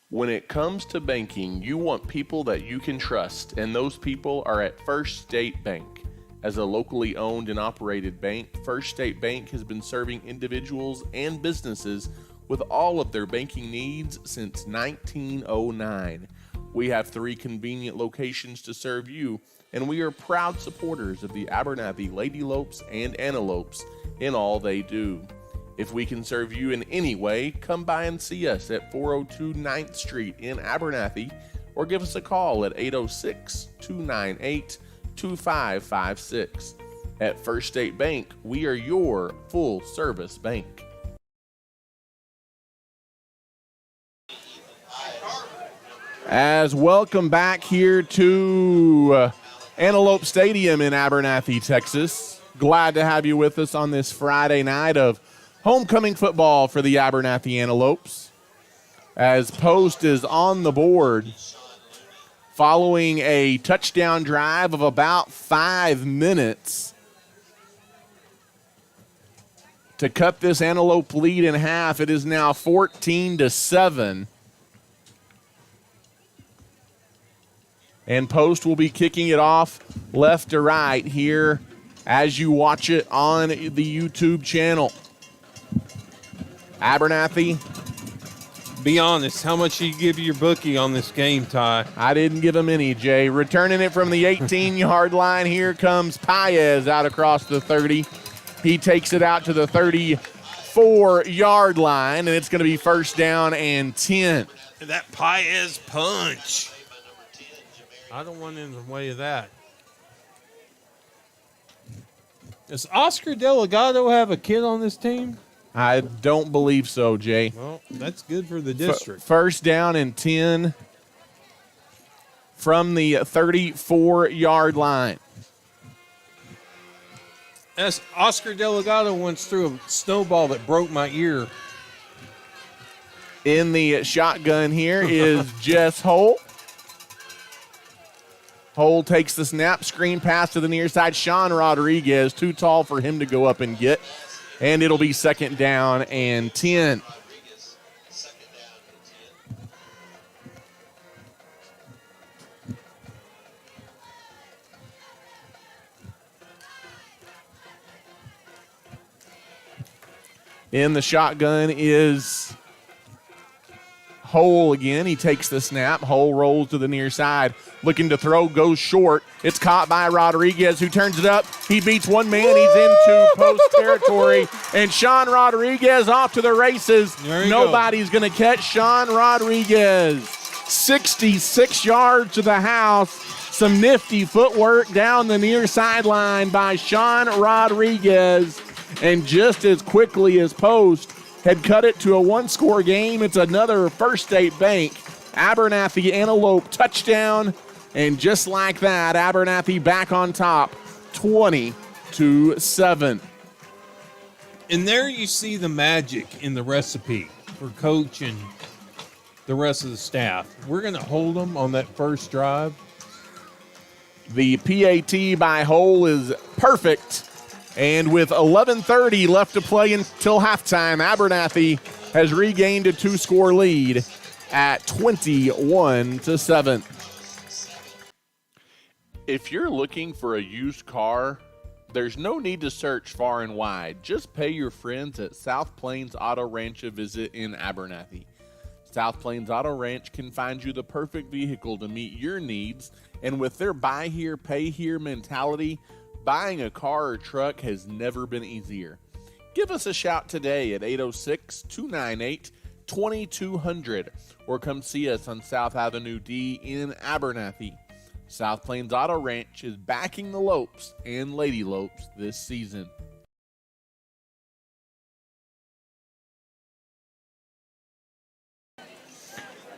When it comes to banking, you want people that you can trust, and those people are at First State Bank. As a locally owned and operated bank, First State Bank has been serving individuals and businesses with all of their banking needs since 1909. We have 3 convenient locations to serve you, and we are proud supporters of the Abernathy Ladylopes and Antelopes in all they do. If we can serve you in any way, come by and see us at 402 9th Street in Abernathy, or give us a call at 806-298-2556. At First State Bank, we are your full-service bank. As welcome back here to Antelope Stadium in Abernathy, Texas. Glad to have you with us on this Friday night of homecoming football for the Abernathy Antelopes. As Post is on the board following a touchdown drive of about 5 minutes to cut this Antelope lead in half. It is now 14-7. And Post will be kicking it off left to right here as you watch it on the YouTube channel. Abernathy. Be honest, how much you give your bookie on this game, Ty? I didn't give him any, Jay. Returning it from the 18-yard line. Here comes Paez out across the 30. He takes it out to the 34-yard line, and it's going to be first down and 10. That Paez punch. I don't want in the way of that. Does Oscar Delgado have a kid on this team? I don't believe so, Jay. Well, that's good for the district. First down and 10 from the 34-yard line. As Oscar Delgado once threw a snowball that broke my ear. In the shotgun here is Jess Holt. Holt takes the snap, screen pass to the near side. Sean Rodriguez, too tall for him to go up and get. And it'll be second down and 10. In the shotgun is Hole again. He takes the snap. Hole rolls to the near side. Looking to throw, goes short. It's caught by Rodriguez, who turns it up. He beats one man. He's into Post territory. And Sean Rodriguez off to the races. Nobody's going to catch Sean Rodriguez. 66 yards to the house. Some nifty footwork down the near sideline by Sean Rodriguez. And just as quickly as Post had cut it to a one-score game, it's another First State Bank Abernathy Antelope touchdown. And just like that, Abernathy back on top, 20-7. And there you see the magic in the recipe for Coach and the rest of the staff. We're going to hold them on that first drive. The PAT by Hole is perfect. And with 11:30 left to play until halftime, Abernathy has regained a 2-score lead at 21-7. If you're looking for a used car, there's no need to search far and wide. Just pay your friends at South Plains Auto Ranch a visit in Abernathy. South Plains Auto Ranch can find you the perfect vehicle to meet your needs, and with their buy here, pay here mentality, buying a car or truck has never been easier. Give us a shout today at 806-298-2200 or come see us on South Avenue D in Abernathy. South Plains Auto Ranch is backing the Lopes and Lady Lopes this season.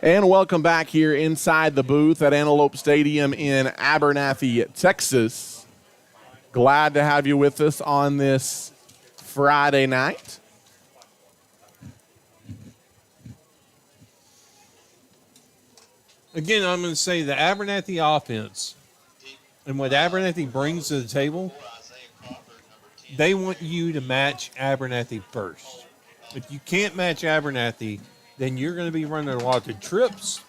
And welcome back here inside the booth at Antelope Stadium in Abernathy, Texas. Glad to have you with us on this Friday night. Again, I'm going to say the Abernathy offense and what Abernathy brings to the table, they want you to match Abernathy first. If you can't match Abernathy, then you're going to be running a lot of trips,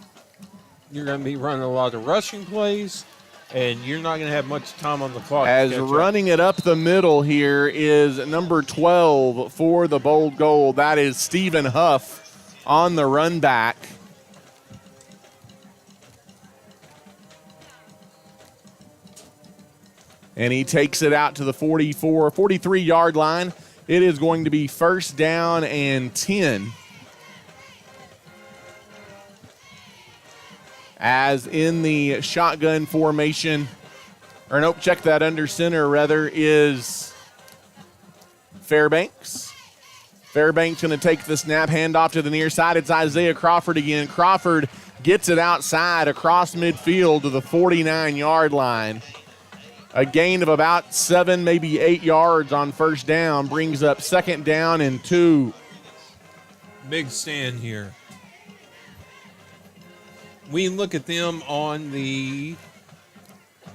you're going to be running a lot of rushing plays, and you're not going to have much time on the clock. As running it up the middle here is number 12 for the Bold Gold. That is Stephen Huff on the run back. And he takes it out to the 43-yard line. It is going to be first down and 10. As in the shotgun formation, or nope, check that under center rather, is Fairbanks. Fairbanks going to take the snap, hand off to the near side. It's Isaiah Crawford again. Crawford gets it outside across midfield to the 49-yard line. A gain of about 7, maybe 8 yards on first down brings up second down and 2. Big stand here. We look at them on the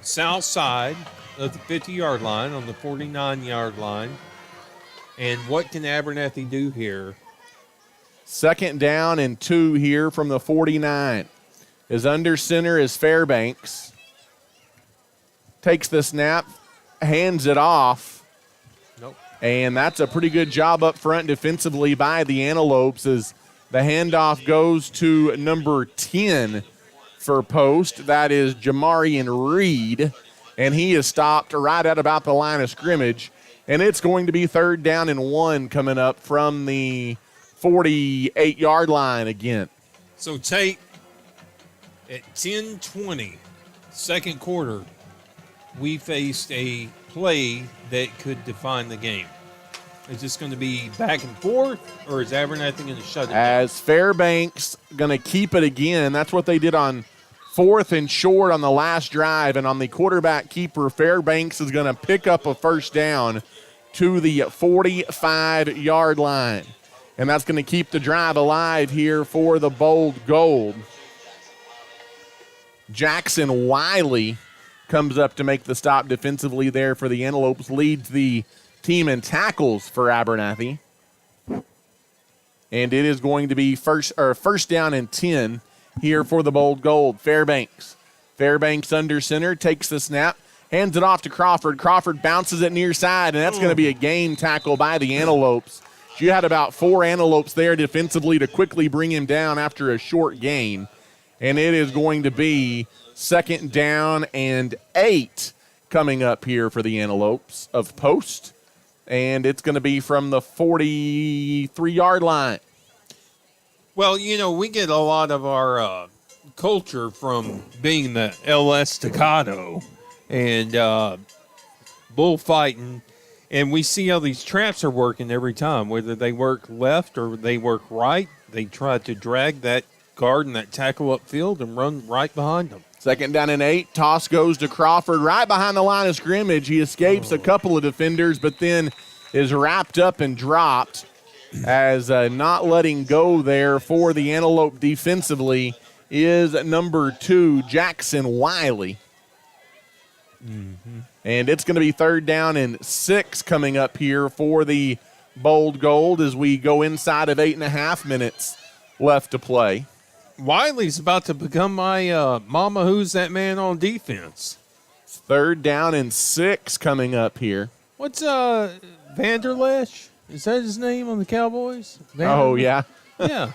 south side of the 50-yard line, on the 49-yard line. And what can Abernathy do here? Second down and 2 here from the 49. His under center is Fairbanks. Takes the snap, hands it off. Nope. And that's a pretty good job up front defensively by the Antelopes as the handoff goes to number 10 for post. That is Jamarian Reed, and he is stopped right at about the line of scrimmage. And it's going to be third down and 1 coming up from the 48-yard line again. So Tate, at 10:20, second quarter, we faced a play that could define the game. Is this going to be back and forth, or is Abernathy going to shut it down? As Fairbanks going to keep it again. That's what they did on 4th and short on the last drive. And on the quarterback keeper, Fairbanks is going to pick up a first down to the 45-yard line. And that's going to keep the drive alive here for the Bold Gold. Jackson Wiley comes up to make the stop defensively there for the Antelopes, leads the team in tackles for Abernathy. And it is going to be first down and 10 here for the Bold Gold. Fairbanks under center, takes the snap, hands it off to Crawford. Crawford bounces it near side, and that's going to be a game tackle by the Antelopes. You had about 4 Antelopes there defensively to quickly bring him down after a short gain. And it is going to be second down and 8 coming up here for the Antelopes of post. And it's going to be from the 43-yard line. Well, you know, we get a lot of our culture from being the LS staccato and bullfighting. And we see how these traps are working every time, whether they work left or they work right. They try to drag that guard and that tackle upfield and run right behind them. Second down and 8. Toss goes to Crawford right behind the line of scrimmage. He escapes a couple of defenders, but then is wrapped up and dropped as not letting go there for the Antelope defensively is number 2, Jackson Wiley. And it's going to be third down and 6 coming up here for the Bold Gold as we go inside of 8.5 minutes left to play. Wiley's about to become my mama who's that man on defense. Third down and 6 coming up here. What's Vanderlesh? Is that his name on the Cowboys? Oh, yeah. Yeah.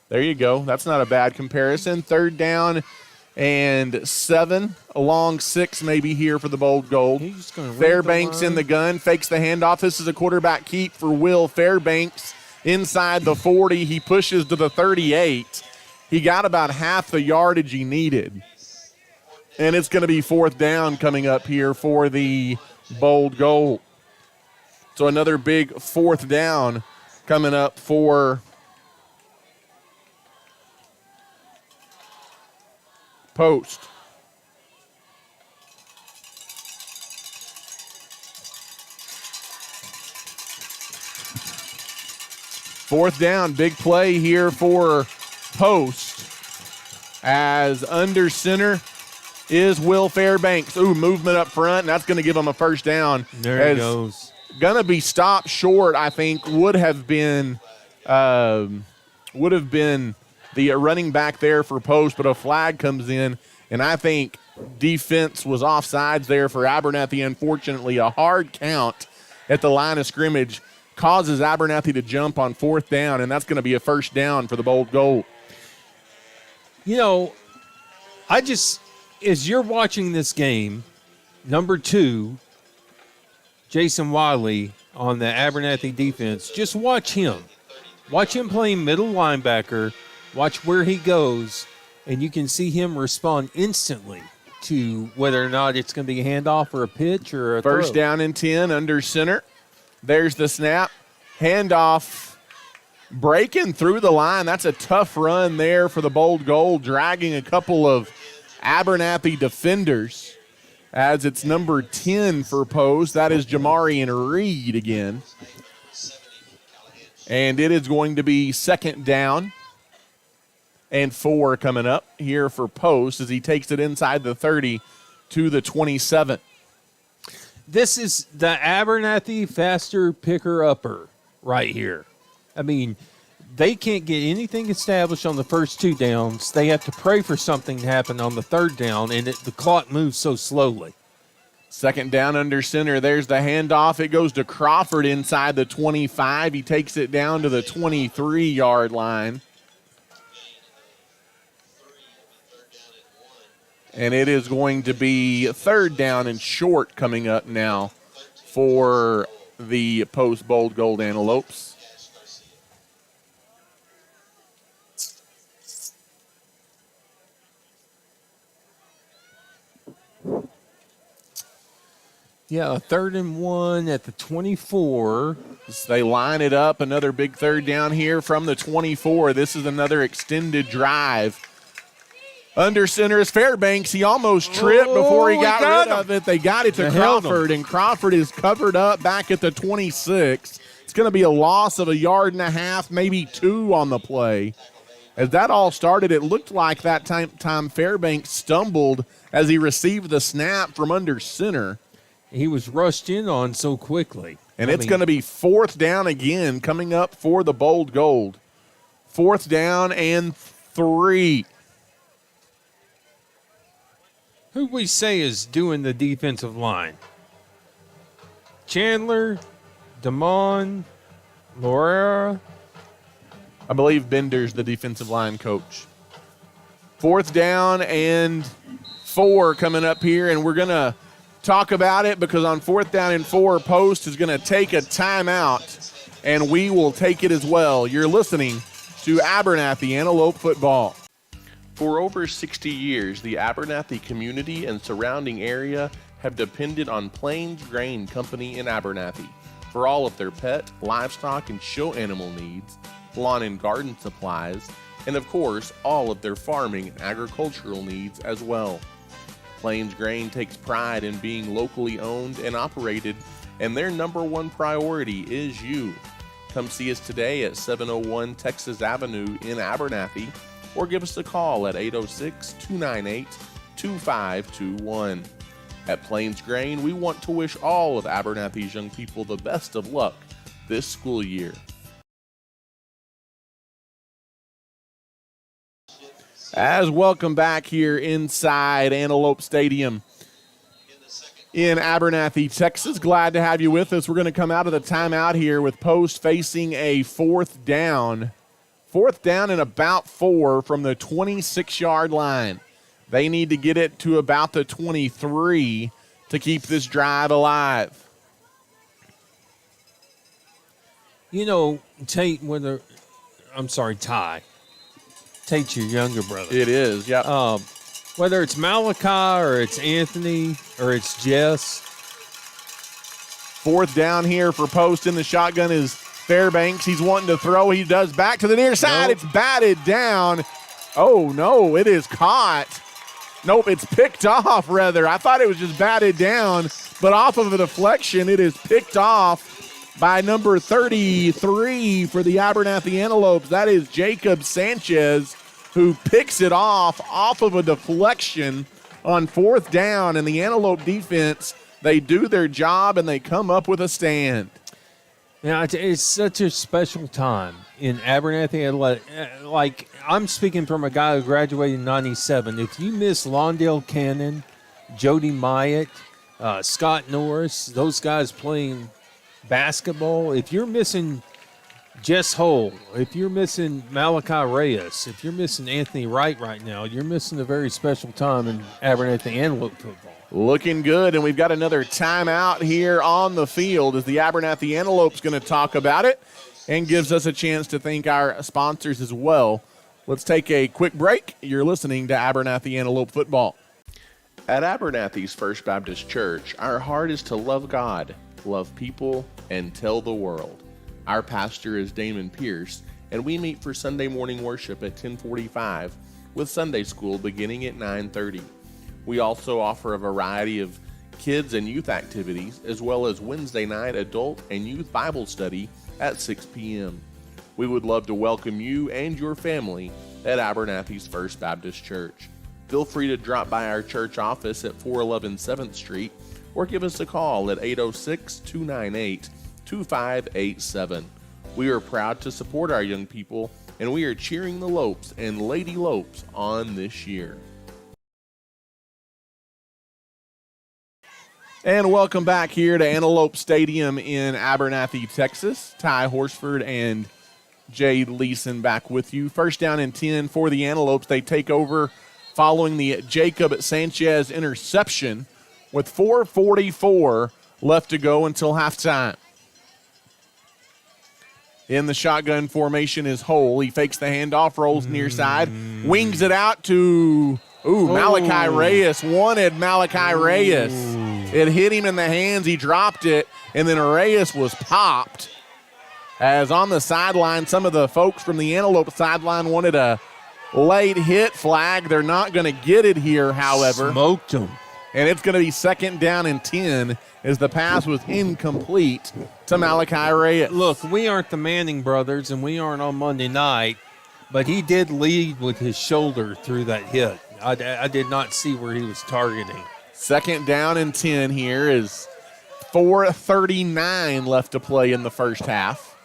There you go. That's not a bad comparison. Third down and 7, along 6 maybe here for the Bold Gold. He's gonna Fairbanks in the gun, fakes the handoff. This is a quarterback keep for Will Fairbanks inside the 40. He pushes to the 38. He got about half the yardage he needed. And it's going to be fourth down coming up here for the Bold Gold. So another big fourth down coming up for Post. Fourth down, big play here for Post. As under center is Will Fairbanks. Ooh, movement up front, and that's going to give him a first down. There it goes. Going to be stopped short, I think, would have been the running back there for Post, but a flag comes in, and I think defense was offsides there for Abernathy. Unfortunately, a hard count at the line of scrimmage causes Abernathy to jump on fourth down, and that's going to be a first down for the Bold Gold. You know, as you're watching this game, number 2, Jason Wiley on the Abernathy defense, just watch him. Watch him playing middle linebacker. Watch where he goes, and you can see him respond instantly to whether or not it's going to be a handoff or a pitch or a First throw. down and 10 under center. There's the snap. Handoff. Breaking through the line. That's a tough run there for the Bold Gold, dragging a couple of Abernathy defenders as it's number 10 for Post. That is Jamarian Reed again. And it is going to be second down and 4 coming up here for Post as he takes it inside the 30 to the 27. This is the Abernathy faster picker-upper right here. I mean, they can't get anything established on the first 2 downs. They have to pray for something to happen on the third down, and the clock moves so slowly. Second down under center. There's the handoff. It goes to Crawford inside the 25. He takes it down to the 23-yard line. And it is going to be third down and short coming up now for the Post Bold Gold Antelopes. Yeah, a 3rd and 1 at the 24. They line it up. Another big third down here from the 24. This is another extended drive. Under center is Fairbanks. He almost tripped before he got rid of it. They got it to Crawford, and Crawford is covered up back at the 26. It's going to be a loss of 1.5 yards, maybe 2 on the play. As that all started, it looked like that time Fairbanks stumbled as he received the snap from under center. He was rushed in on so quickly. And it's going to be fourth down again coming up for the Bold Gold. Fourth down and 3. Who we say is doing the defensive line? Chandler, Damon, Laura. I believe Bender's the defensive line coach. Fourth down and 4 coming up here, and we're going to talk about it because on fourth down and 4, Post is going to take a timeout, and we will take it as well. You're listening to Abernathy Antelope Football. For over 60 years, the Abernathy community and surrounding area have depended on Plains Grain Company in Abernathy for all of their pet, livestock, and show animal needs, lawn and garden supplies, and of course, all of their farming and agricultural needs as well. Plains Grain takes pride in being locally owned and operated, and their number one priority is you. Come see us today at 701 Texas Avenue in Abernathy, or give us a call at 806-298-2521. At Plains Grain, we want to wish all of Abernathy's young people the best of luck this school year. As welcome back here inside Antelope Stadium in Abernathy, Texas. Glad to have you with us. We're going to come out of the timeout here with Post facing a fourth down. Fourth down and about 4 from the 26-yard line. They need to get it to about the 23 to keep this drive alive. You know, Ty. Tate's your younger brother. It is, yeah. Whether it's Malachi or it's Anthony or it's Jess. Fourth down here for Post in the shotgun is Fairbanks. He's wanting to throw. He does back to the near side. Nope. It's batted down. Oh, no, it is caught. Nope, it's picked off, rather. I thought it was just batted down, but off of a deflection, it is picked off by number 33 for the Abernathy Antelopes. That is Jacob Sanchez, who picks it off of a deflection on 4th down. And the Antelope defense, they do their job, and they come up with a stand. Yeah, it's such a special time in Abernathy. Like, I'm speaking from a guy who graduated in 97. If you miss Lawndale Cannon, Jody Myatt, Scott Norris, those guys playing basketball, if you're missing Jess Hull, if you're missing Malachi Reyes, if you're missing Anthony Wright right now, you're missing a very special time in Abernathy Antelope football. Looking good, and we've got another timeout here on the field as the Abernathy Antelope's going to talk about it and gives us a chance to thank our sponsors as well. Let's take a quick break. You're listening to Abernathy Antelope Football. At Abernathy's First Baptist Church, our heart is to love God, love people, and tell the world. Our pastor is Damon Pierce, and we meet for Sunday morning worship at 10:45 with Sunday school beginning at 9:30. We also offer a variety of kids and youth activities, as well as Wednesday night adult and youth Bible study at 6 p.m. We would love to welcome you and your family at Abernathy's First Baptist Church. Feel free to drop by our church office at 411 7th Street or give us a call at 806-298-2587. We are proud to support our young people, and we are cheering the Lopes and Lady Lopes on this year. And welcome back here to Antelope Stadium in Abernathy, Texas. Ty Horsford and Jay Leeson back with you. First down and 10 for the Antelopes. They take over following the Jacob Sanchez interception with 4:44 left to go until halftime. In the shotgun formation is Hole. He fakes the handoff, rolls near side, wings it out to Malachi Reyes. Wanted Malachi Reyes. It hit him in the hands. He dropped it, and then Reyes was popped. As on the sideline, some of the folks from the Antelope sideline wanted a late hit flag. They're not going to get it here, however. Smoked him. And it's going to be 2nd down and 10 as the pass was incomplete to Malachi Reyes. Look, we aren't the Manning brothers, and we aren't on Monday night, but he did lead with his shoulder through that hit. I did not see where he was targeting. 2nd down and 10 here is 4:39 left to play in the first half.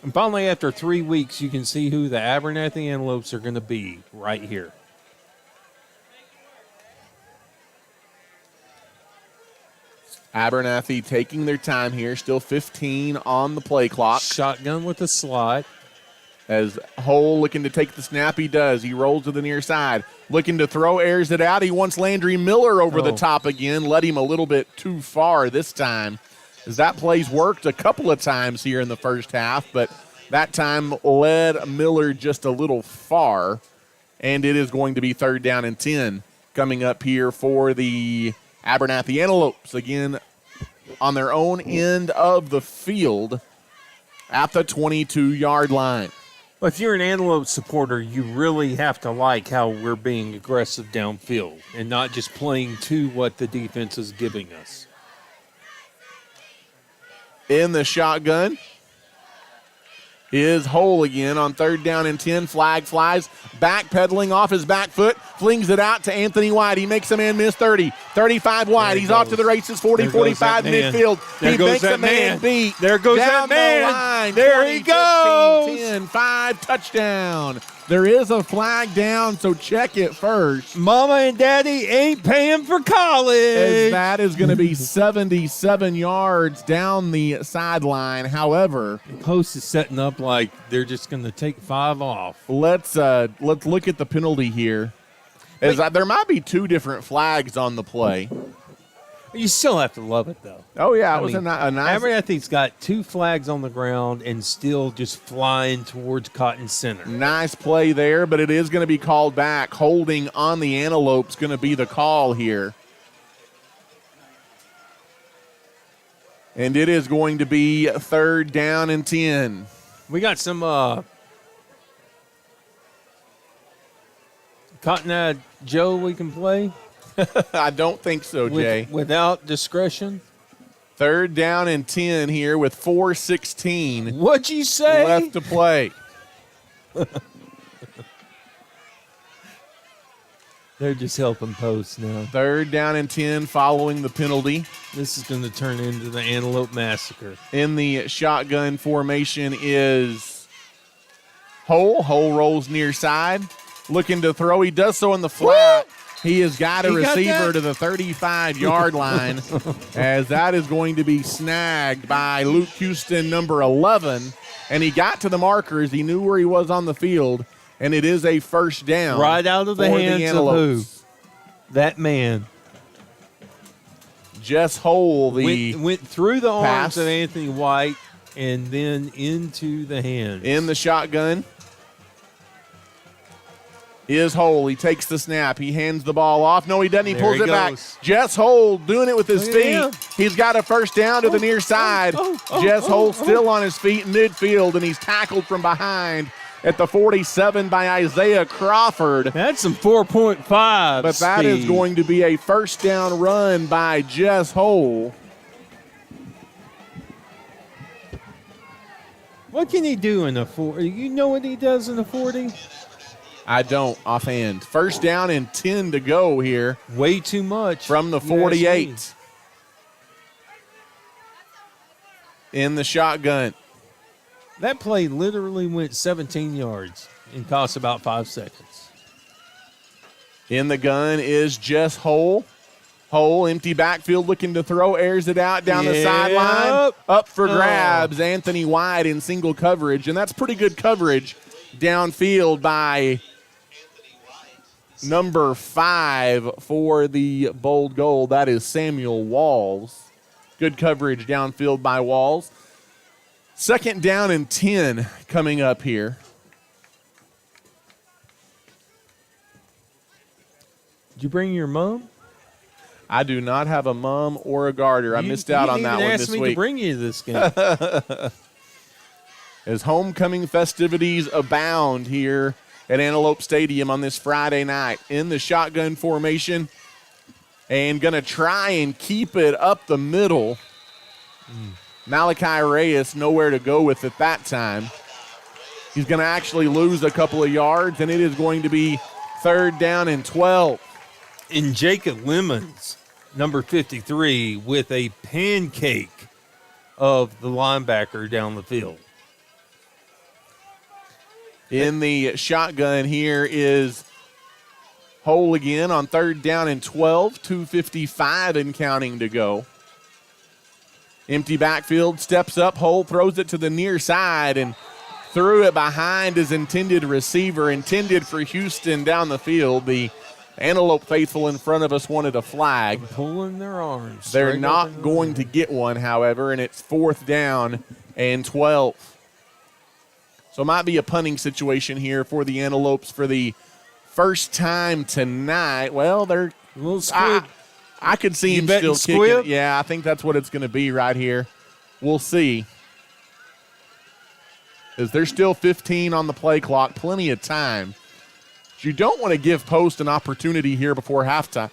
And finally, after 3 weeks, you can see who the Abernathy Antelopes are going to be right here. Abernathy taking their time here, still 15 on the play clock. Shotgun with a slot. As Hole looking to take the snap, he does. He rolls to the near side. Looking to throw, airs it out. He wants Landry Miller over the top again. Led him a little bit too far this time, as that play's worked a couple of times here in the first half, but that time led Miller just a little far, and it is going to be 3rd down and 10 coming up here for the Abernathy Antelopes, again on their own end of the field at the 22-yard line. Well, if you're an Antelope supporter, you really have to like how we're being aggressive downfield and not just playing to what the defense is giving us. In the shotgun is Hole again on 3rd down and 10. Flag flies, backpedaling off his back foot, flings it out to Anthony White. He makes a man miss 30, 35 wide. He's off to the races, 40, 45 midfield. He makes a man beat. There goes down that man. The line. There 20, he goes. 15, 10, 5, touchdown. There is a flag down, so check it first. Mama and Daddy ain't paying for college. As that is going to be 77 yards down the sideline. However, the post is setting up like they're just going to take 5 off. Let's look at the penalty here. As there might be 2 different flags on the play. You still have to love it, though. Oh, yeah, it was a nice. Abernathy's got 2 flags on the ground and still just flying towards Cotton Center. Nice play there, but it is going to be called back. Holding on the Antelope's going to be the call here. And it is going to be 3rd down and 10. We got some Cotton Eye Joe we can play I don't think so, Jay. without discretion? 3rd down and 10 here with 4:16 What'd you say? left to play. They're just helping post now. 3rd down and 10 following the penalty. This is going to turn into the Antelope Massacre. In the shotgun formation is Hole. Hole rolls near side. Looking to throw. He does so in the flat. He has got a receiver to the 35-yard line as that is going to be snagged by Luke Houston, number 11. And he got to the markers. He knew where he was on the field. And it is a 1st down. Right out of the hands of who? That man. Jess Hole, went through the pass. arms of Anthony White and then into the hands. In the shotgun is Hole. He takes the snap. He hands the ball off. No, he doesn't. He pulls it back. Jess Hole doing it with his feet. He's got a 1st down to the near side. Jess Hole still on his feet in midfield, and he's tackled from behind at the 47 by Isaiah Crawford. That's some 4.5 But that is going to be a 1st down run by Jess Hole. What can he do in a 40? You know what he does in a 40? I don't offhand. 1st down and 10 to go here. Way too much. From the 48. In the shotgun. That play literally went 17 yards and cost about 5 seconds. In the gun is Jess Hole. Hole, empty backfield, looking to throw, airs it out down the sideline. Up for grabs, Anthony White in single coverage, and that's pretty good coverage downfield by number 5 for the bold goal. That is Samuel Walls. Good coverage downfield by Walls. 2nd down and 10 coming up here. Did you bring your mom? I do not have a mom or a garter. I missed out on that one this week. You didn't ask me to bring you this game. As homecoming festivities abound here at Antelope Stadium on this Friday night. In the shotgun formation and going to try and keep it up the middle. Malachi Reyes nowhere to go with it that time. He's going to actually lose a couple of yards, and it is going to be 3rd down and 12. And Jacob Lemons, number 53, with a pancake of the linebacker down the field. In the shotgun here is Hole again on 3rd down and 12, 2:55 and counting to go. Empty backfield, steps up, Hole throws it to the near side and threw it behind his intended receiver, intended for Houston down the field. The Antelope faithful in front of us wanted a flag. Pulling their arms. They're not going to get one, however, and it's 4th down and 12. So it might be a punting situation here for the Antelopes for the first time tonight. Well, they're a little squib. I could see him still kicking it. Yeah, I think that's what it's going to be right here. We'll see. As there's still 15 on the play clock, plenty of time. You don't want to give Post an opportunity here before halftime.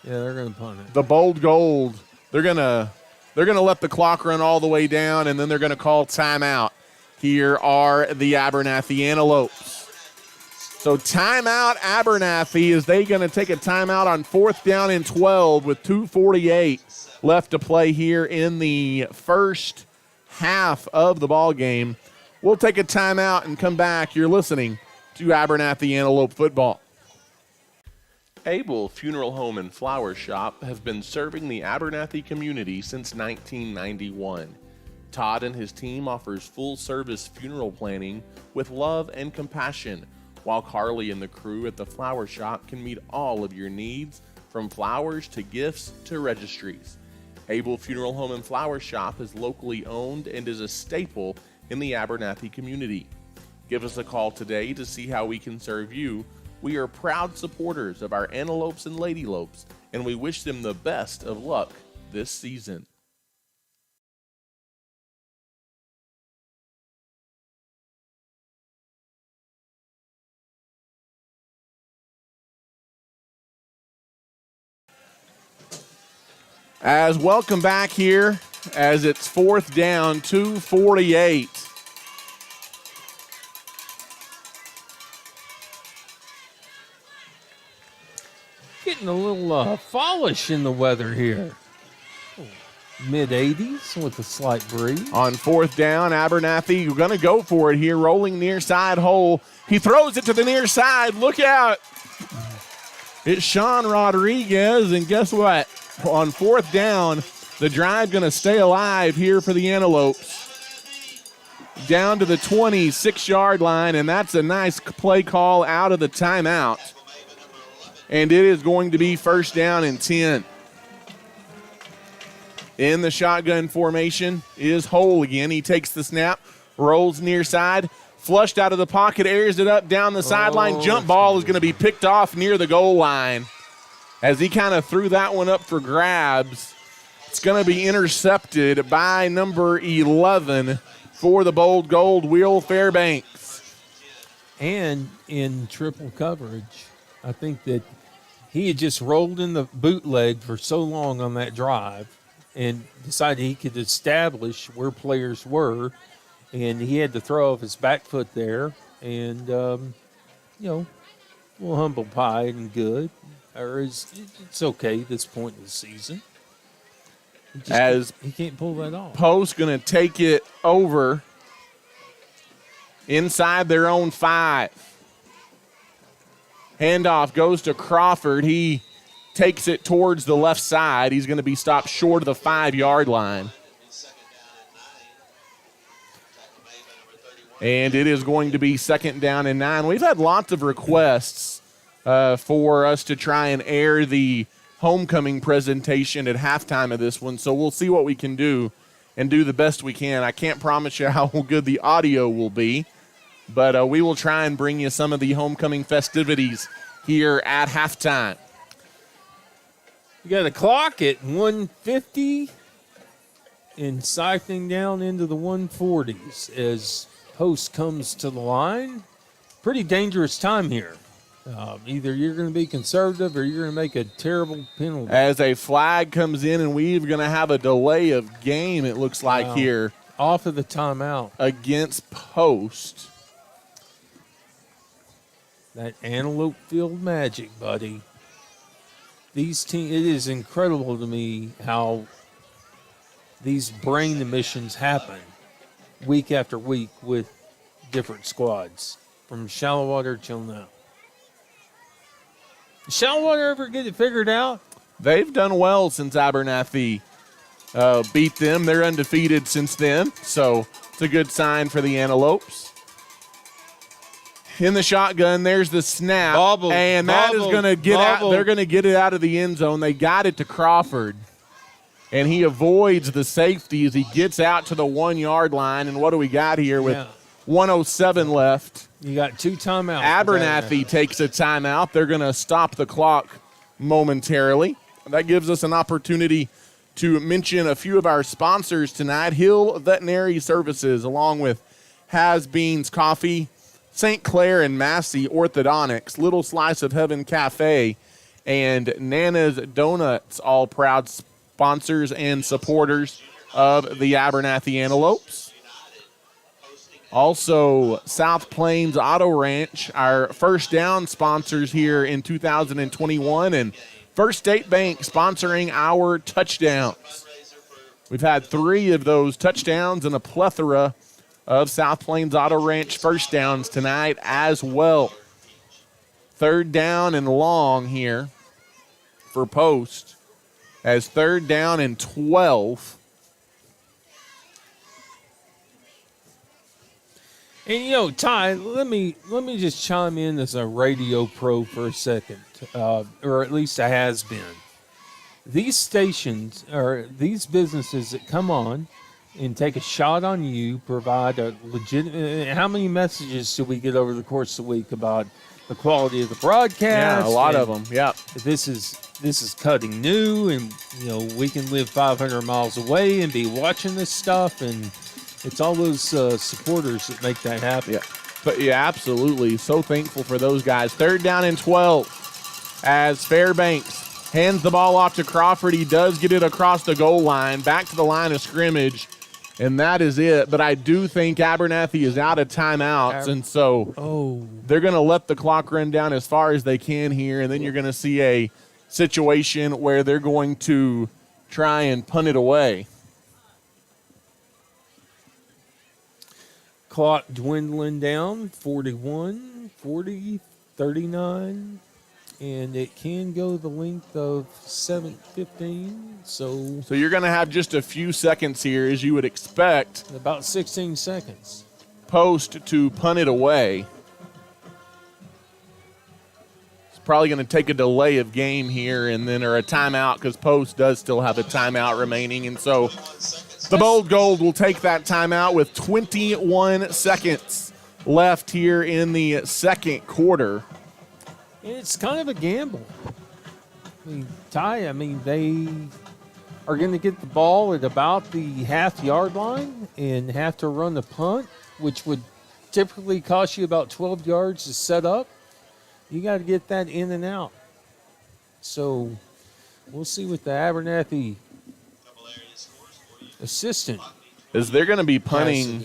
Yeah, they're going to punt it. The bold gold, they're going to let the clock run all the way down, and then they're going to call timeout. Here are the Abernathy Antelopes. So timeout Abernathy. Is they going to take a timeout on 4th down and 12 with 2:48 left to play here in the first half of the ball game. We'll take a timeout and come back. You're listening to Abernathy Antelope football. Abel Funeral Home and Flower Shop has been serving the Abernathy community since 1991. Todd and his team offers full-service funeral planning with love and compassion, while Carly and the crew at the Flower Shop can meet all of your needs, from flowers to gifts to registries. Abel Funeral Home and Flower Shop is locally owned and is a staple in the Abernathy community. Give us a call today to see how we can serve you. We are proud supporters of our Antelopes and Ladylopes, and we wish them the best of luck this season. As welcome back here as it's 4th down, 2:48. Getting a little fallish in the weather here. Mid-80s with a slight breeze. On 4th down, Abernathy going to go for it here, rolling near side hole. He throws it to the near side. Look out. It's Sean Rodriguez, and guess what? On 4th down, the drive going to stay alive here for the Antelopes. Down to the 26-yard line, and that's a nice play call out of the timeout. And it is going to be 1st down and 10. In the shotgun formation is Hole again. He takes the snap, rolls near side, flushed out of the pocket, airs it up down the sideline. Jump ball is going to be picked off near the goal line. As he kind of threw that one up for grabs, it's going to be intercepted by number 11 for the Bold Gold, Will Fairbanks. And in triple coverage, I think that he had just rolled in the bootleg for so long on that drive and decided he could establish where players were, and he had to throw off his back foot there, and, a little humble pie and good. It's okay at this point in the season. He can't pull that off. Post going to take it over inside their own 5. Handoff goes to Crawford. He takes it towards the left side. He's going to be stopped short of the 5-yard line. And it is going to be 2nd down and 9. We've had lots of requests for us to try and air the homecoming presentation at halftime of this one, so we'll see what we can do and do the best we can. I can't promise you how good the audio will be, but we will try and bring you some of the homecoming festivities here at halftime. You got a clock at 1:50 and cycling down into the 140s as Post comes to the line. Pretty dangerous time here. Either you're going to be conservative or you're going to make a terrible penalty. As a flag comes in, and we're going to have a delay of game, it looks like here. Off of the timeout. Against Post. That Antelope Field magic, buddy. These teams, it is incredible to me how these brain emissions happen week after week with different squads from shallow water till now. Did shallow water ever get it figured out? They've done well since Abernathy beat them. They're undefeated since then, so it's a good sign for the Antelopes. In the shotgun, there's the snap, and that is going to get out. They're going to get it out of the end zone. They got it to Crawford, and he avoids the safety as he gets out to the 1-yard line. And what do we got here with 1:07 left? You got 2 timeouts. Abernathy takes a timeout. They're going to stop the clock momentarily. That gives us an opportunity to mention a few of our sponsors tonight. Hill Veterinary Services, along with Has Beans Coffee, St. Clair and Massey Orthodontics, Little Slice of Heaven Cafe, and Nana's Donuts, all proud sponsors and supporters of the Abernathy Antelopes. Also, South Plains Auto Ranch, our first down sponsors here in 2021, and First State Bank sponsoring our touchdowns. We've had 3 of those touchdowns and a plethora of South Plains Auto Ranch first downs tonight as well. 3rd down and long here for Post as 3rd down and 12. And, Ty, let me just chime in as a radio pro for a second, or at least I has been. These stations, or these businesses that come on and take a shot on you, provide a legitimate. How many messages do we get over the course of the week about the quality of the broadcast? Yeah, a lot of them. Yep. This is cutting new, and we can live 500 miles away and be watching this stuff, and it's all those supporters that make that happen. Yeah, but absolutely. So thankful for those guys. 3rd down and 12 as Fairbanks hands the ball off to Crawford. He does get it across the goal line, back to the line of scrimmage, and that is it. But I do think Abernathy is out of timeouts, and so they're going to let the clock run down as far as they can here, and then you're going to see a situation where they're going to try and punt it away. Clock dwindling down, 41, 40, 39, and it can go the length of 7:15. So you're going to have just a few seconds here, as you would expect. About 16 seconds. Post to punt it away. It's probably going to take a delay of game here or a timeout, because Post does still have a timeout remaining. And so the Bold Gold will take that timeout with 21 seconds left here in the second quarter. It's kind of a gamble. Ty, they are going to get the ball at about the half-yard line and have to run the punt, which would typically cost you about 12 yards to set up. You got to get that in and out. So we'll see what the Abernathy assistant is. They're going to be punting.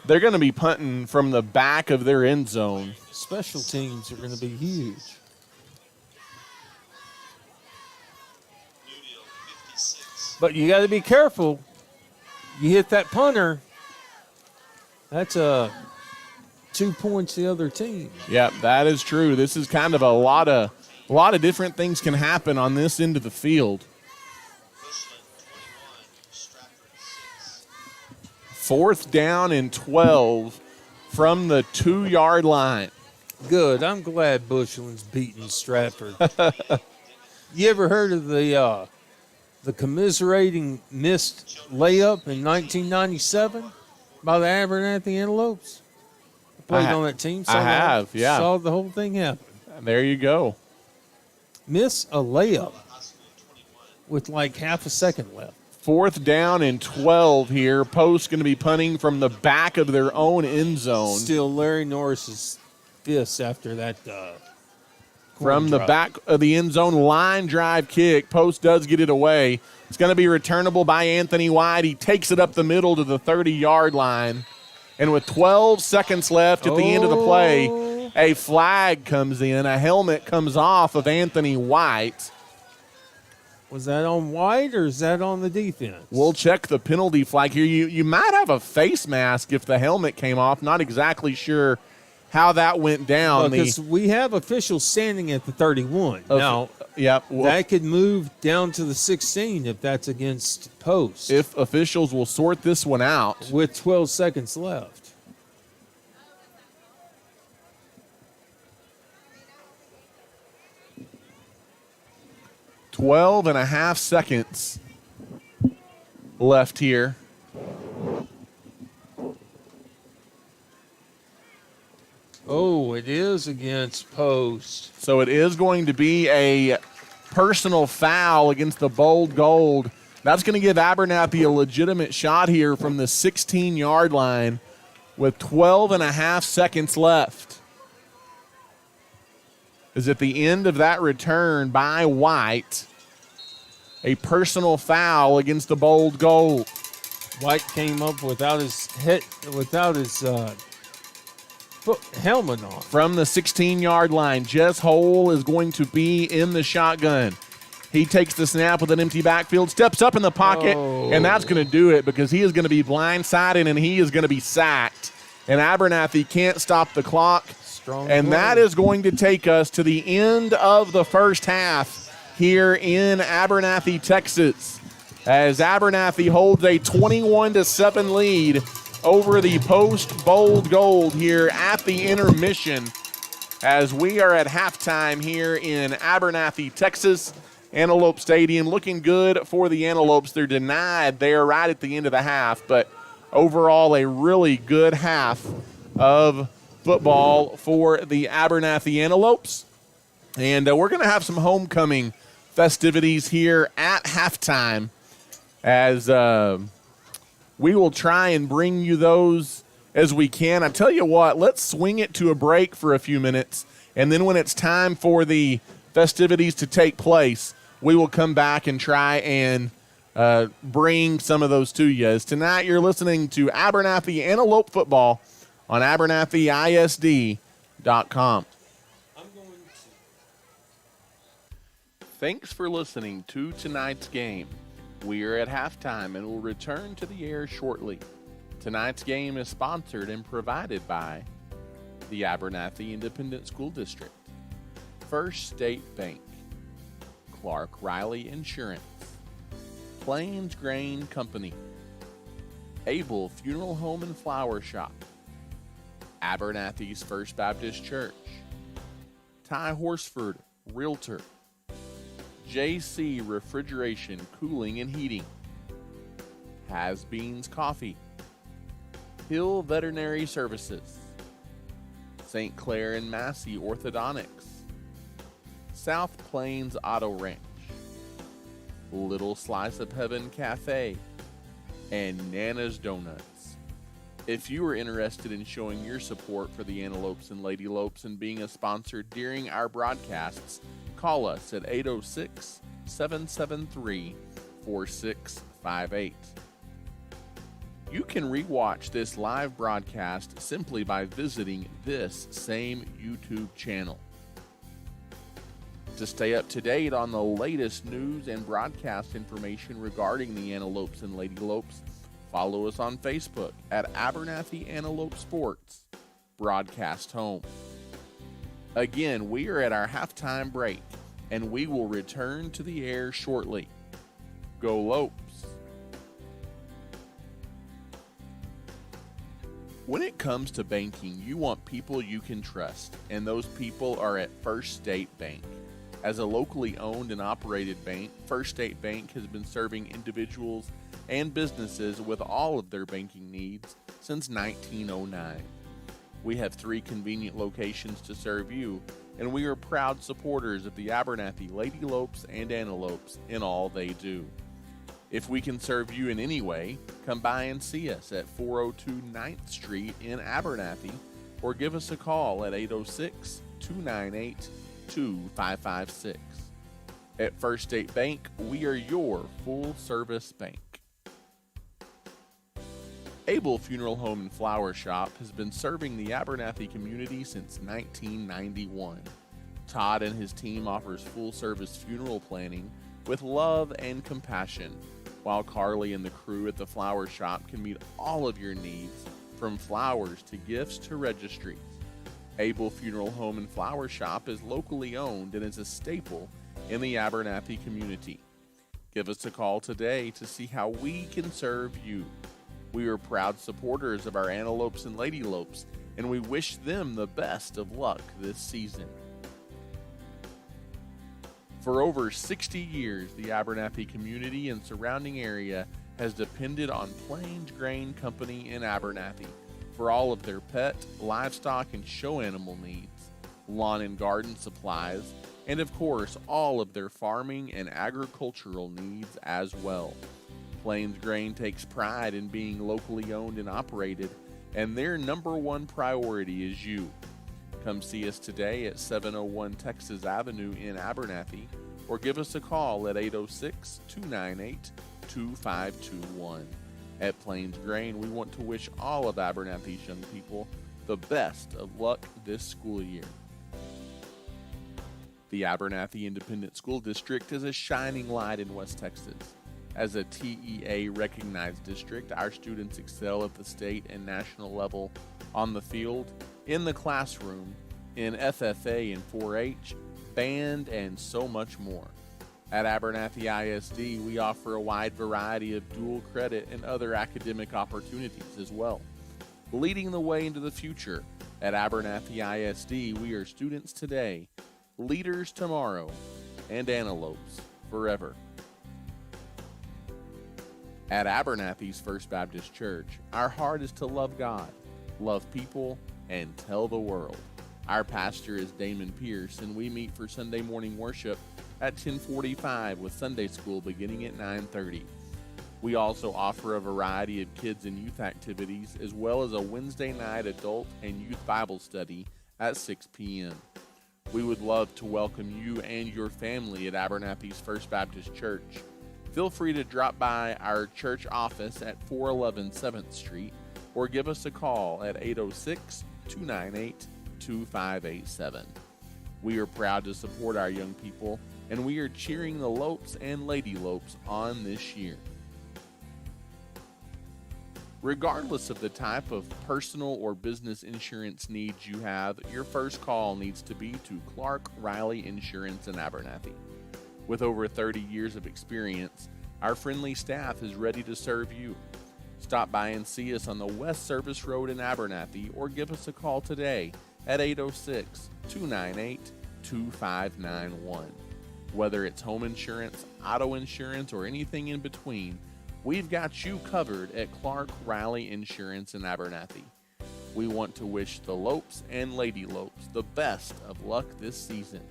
They're going to be punting from the back of their end zone. Special teams are going to be huge. But you got to be careful. You hit that punter, that's 2 points the other team. Yeah, that is true. This is kind of a lot of different things can happen on this end of the field. 4th down and 12 from the 2-yard line. Good. I'm glad Bushland's beating Stratford. You ever heard of the commiserating missed layup in 1997 by the Abernathy Antelopes? I played on that team. Saw the whole thing happen. There you go. Miss a layup with like half a second left. 4th down and 12 here. Post going to be punting from the back of their own end zone. Still Larry Norris's fists after that. From the back of the end zone, line drive kick. Post does get it away. It's going to be returnable by Anthony White. He takes it up the middle to the 30-yard line. And with 12 seconds left at the end of the play, a flag comes in. A helmet comes off of Anthony White. Was that on White or is that on the defense? We'll check the penalty flag here. You might have a face mask if the helmet came off. Not exactly sure how that went down. Because we have officials standing at the 31. Now, yep, that could move down to the 16 if that's against Post. If officials will sort this one out. With 12 seconds left. Twelve and a half seconds left here. Oh, it is against Post. So it is going to be a personal foul against the Bold Gold. That's going to give Abernathy a legitimate shot here from the 16-yard line with 12 and a half seconds left. Is at the end of that return by White, a personal foul against the Bold Gold. White came up without his helmet on. From the 16-yard line, Jess Hole is going to be in the shotgun. He takes the snap with an empty backfield, steps up in the pocket, and that's going to do it because he is going to be blindsided and he is going to be sacked. And Abernathy can't stop the clock. That is going to take us to the end of the first half here in Abernathy, Texas, as Abernathy holds a 21-7 lead over the Post Bold Gold here at the intermission as we are at halftime here in Abernathy, Texas. Antelope Stadium looking good for the Antelopes. They're denied there right at the end of the half, but overall a really good half of football for the Abernathy Antelopes. And we're going to have some homecoming festivities here at halftime as we will try and bring you those as we can. I tell you what, let's swing it to a break for a few minutes, and then when it's time for the festivities to take place, we will come back and try and bring some of those to you. As tonight you're listening to Abernathy Antelope football on AbernathyISD.com. Thanks for listening to tonight's game. We are at halftime and will return to the air shortly. Tonight's game is sponsored and provided by the Abernathy Independent School District, First State Bank, Clark Riley Insurance, Plains Grain Company, Abel Funeral Home and Flower Shop, Abernathy's First Baptist Church, Ty Horsford Realtor, JC Refrigeration, Cooling and Heating, Has Beans Coffee, Hill Veterinary Services, St. Clair and Massey Orthodontics, South Plains Auto Ranch, Little Slice of Heaven Cafe, and Nana's Donuts. If you are interested in showing your support for the Antelopes and Lady Lopes and being a sponsor during our broadcasts, call us at 806-773-4658. You can rewatch this live broadcast simply by visiting this same YouTube channel. To stay up to date on the latest news and broadcast information regarding the Antelopes and Lady Lopes, follow us on Facebook at Abernathy Antelope Sports Broadcast Home. Again, we are at our halftime break, and we will return to the air shortly. Go Lopes! When it comes to banking, you want people you can trust, and those people are at First State Bank. As a locally owned and operated bank, First State Bank has been serving individuals and businesses with all of their banking needs since 1909. We have 3 convenient locations to serve you, and we are proud supporters of the Abernathy Lady Lopes and Antelopes in all they do. If we can serve you in any way, come by and see us at 402 9th Street in Abernathy, or give us a call at 806-298-2556. At First State Bank, we are your full-service bank. Abel Funeral Home and Flower Shop has been serving the Abernathy community since 1991. Todd and his team offers full-service funeral planning with love and compassion, while Carly and the crew at the flower shop can meet all of your needs, from flowers to gifts to registries. Abel Funeral Home and Flower Shop is locally owned and is a staple in the Abernathy community. Give us a call today to see how we can serve you. We are proud supporters of our Antelopes and Lady Lopes, and we wish them the best of luck this season. For over 60 years, the Abernathy community and surrounding area has depended on Plains Grain Company in Abernathy for all of their pet, livestock, and show animal needs, lawn and garden supplies, and of course, all of their farming and agricultural needs as well. Plains Grain takes pride in being locally owned and operated, and their number one priority is you. Come see us today at 701 Texas Avenue in Abernathy, or give us a call at 806-298-2521. At Plains Grain, we want to wish all of Abernathy's young people the best of luck this school year. The Abernathy Independent School District is a shining light in West Texas. As a TEA-recognized district, our students excel at the state and national level on the field, in the classroom, in FFA and 4-H, band, and so much more. At Abernathy ISD, we offer a wide variety of dual credit and other academic opportunities as well. Leading the way into the future, at Abernathy ISD, we are students today, leaders tomorrow, and antelopes forever. At Abernathy's First Baptist Church, our heart is to love God, love people, and tell the world. Our pastor is Damon Pierce, and we meet for Sunday morning worship at 10:45 with Sunday school beginning at 9:30. We also offer a variety of kids and youth activities, as well as a Wednesday night adult and youth Bible study at 6 p.m. We would love to welcome you and your family at Abernathy's First Baptist Church. Feel free to drop by our church office at 411 7th Street or give us a call at 806-298-2587. We are proud to support our young people, and we are cheering the Lopes and Lady Lopes on this year. Regardless of the type of personal or business insurance needs you have, your first call needs to be to Clark Riley Insurance in Abernathy. With over 30 years of experience, our friendly staff is ready to serve you. Stop by and see us on the West Service Road in Abernathy or give us a call today at 806-298-2591. Whether it's home insurance, auto insurance, or anything in between, we've got you covered at Clark Riley Insurance in Abernathy. We want to wish the Lopes and Lady Lopes the best of luck this season.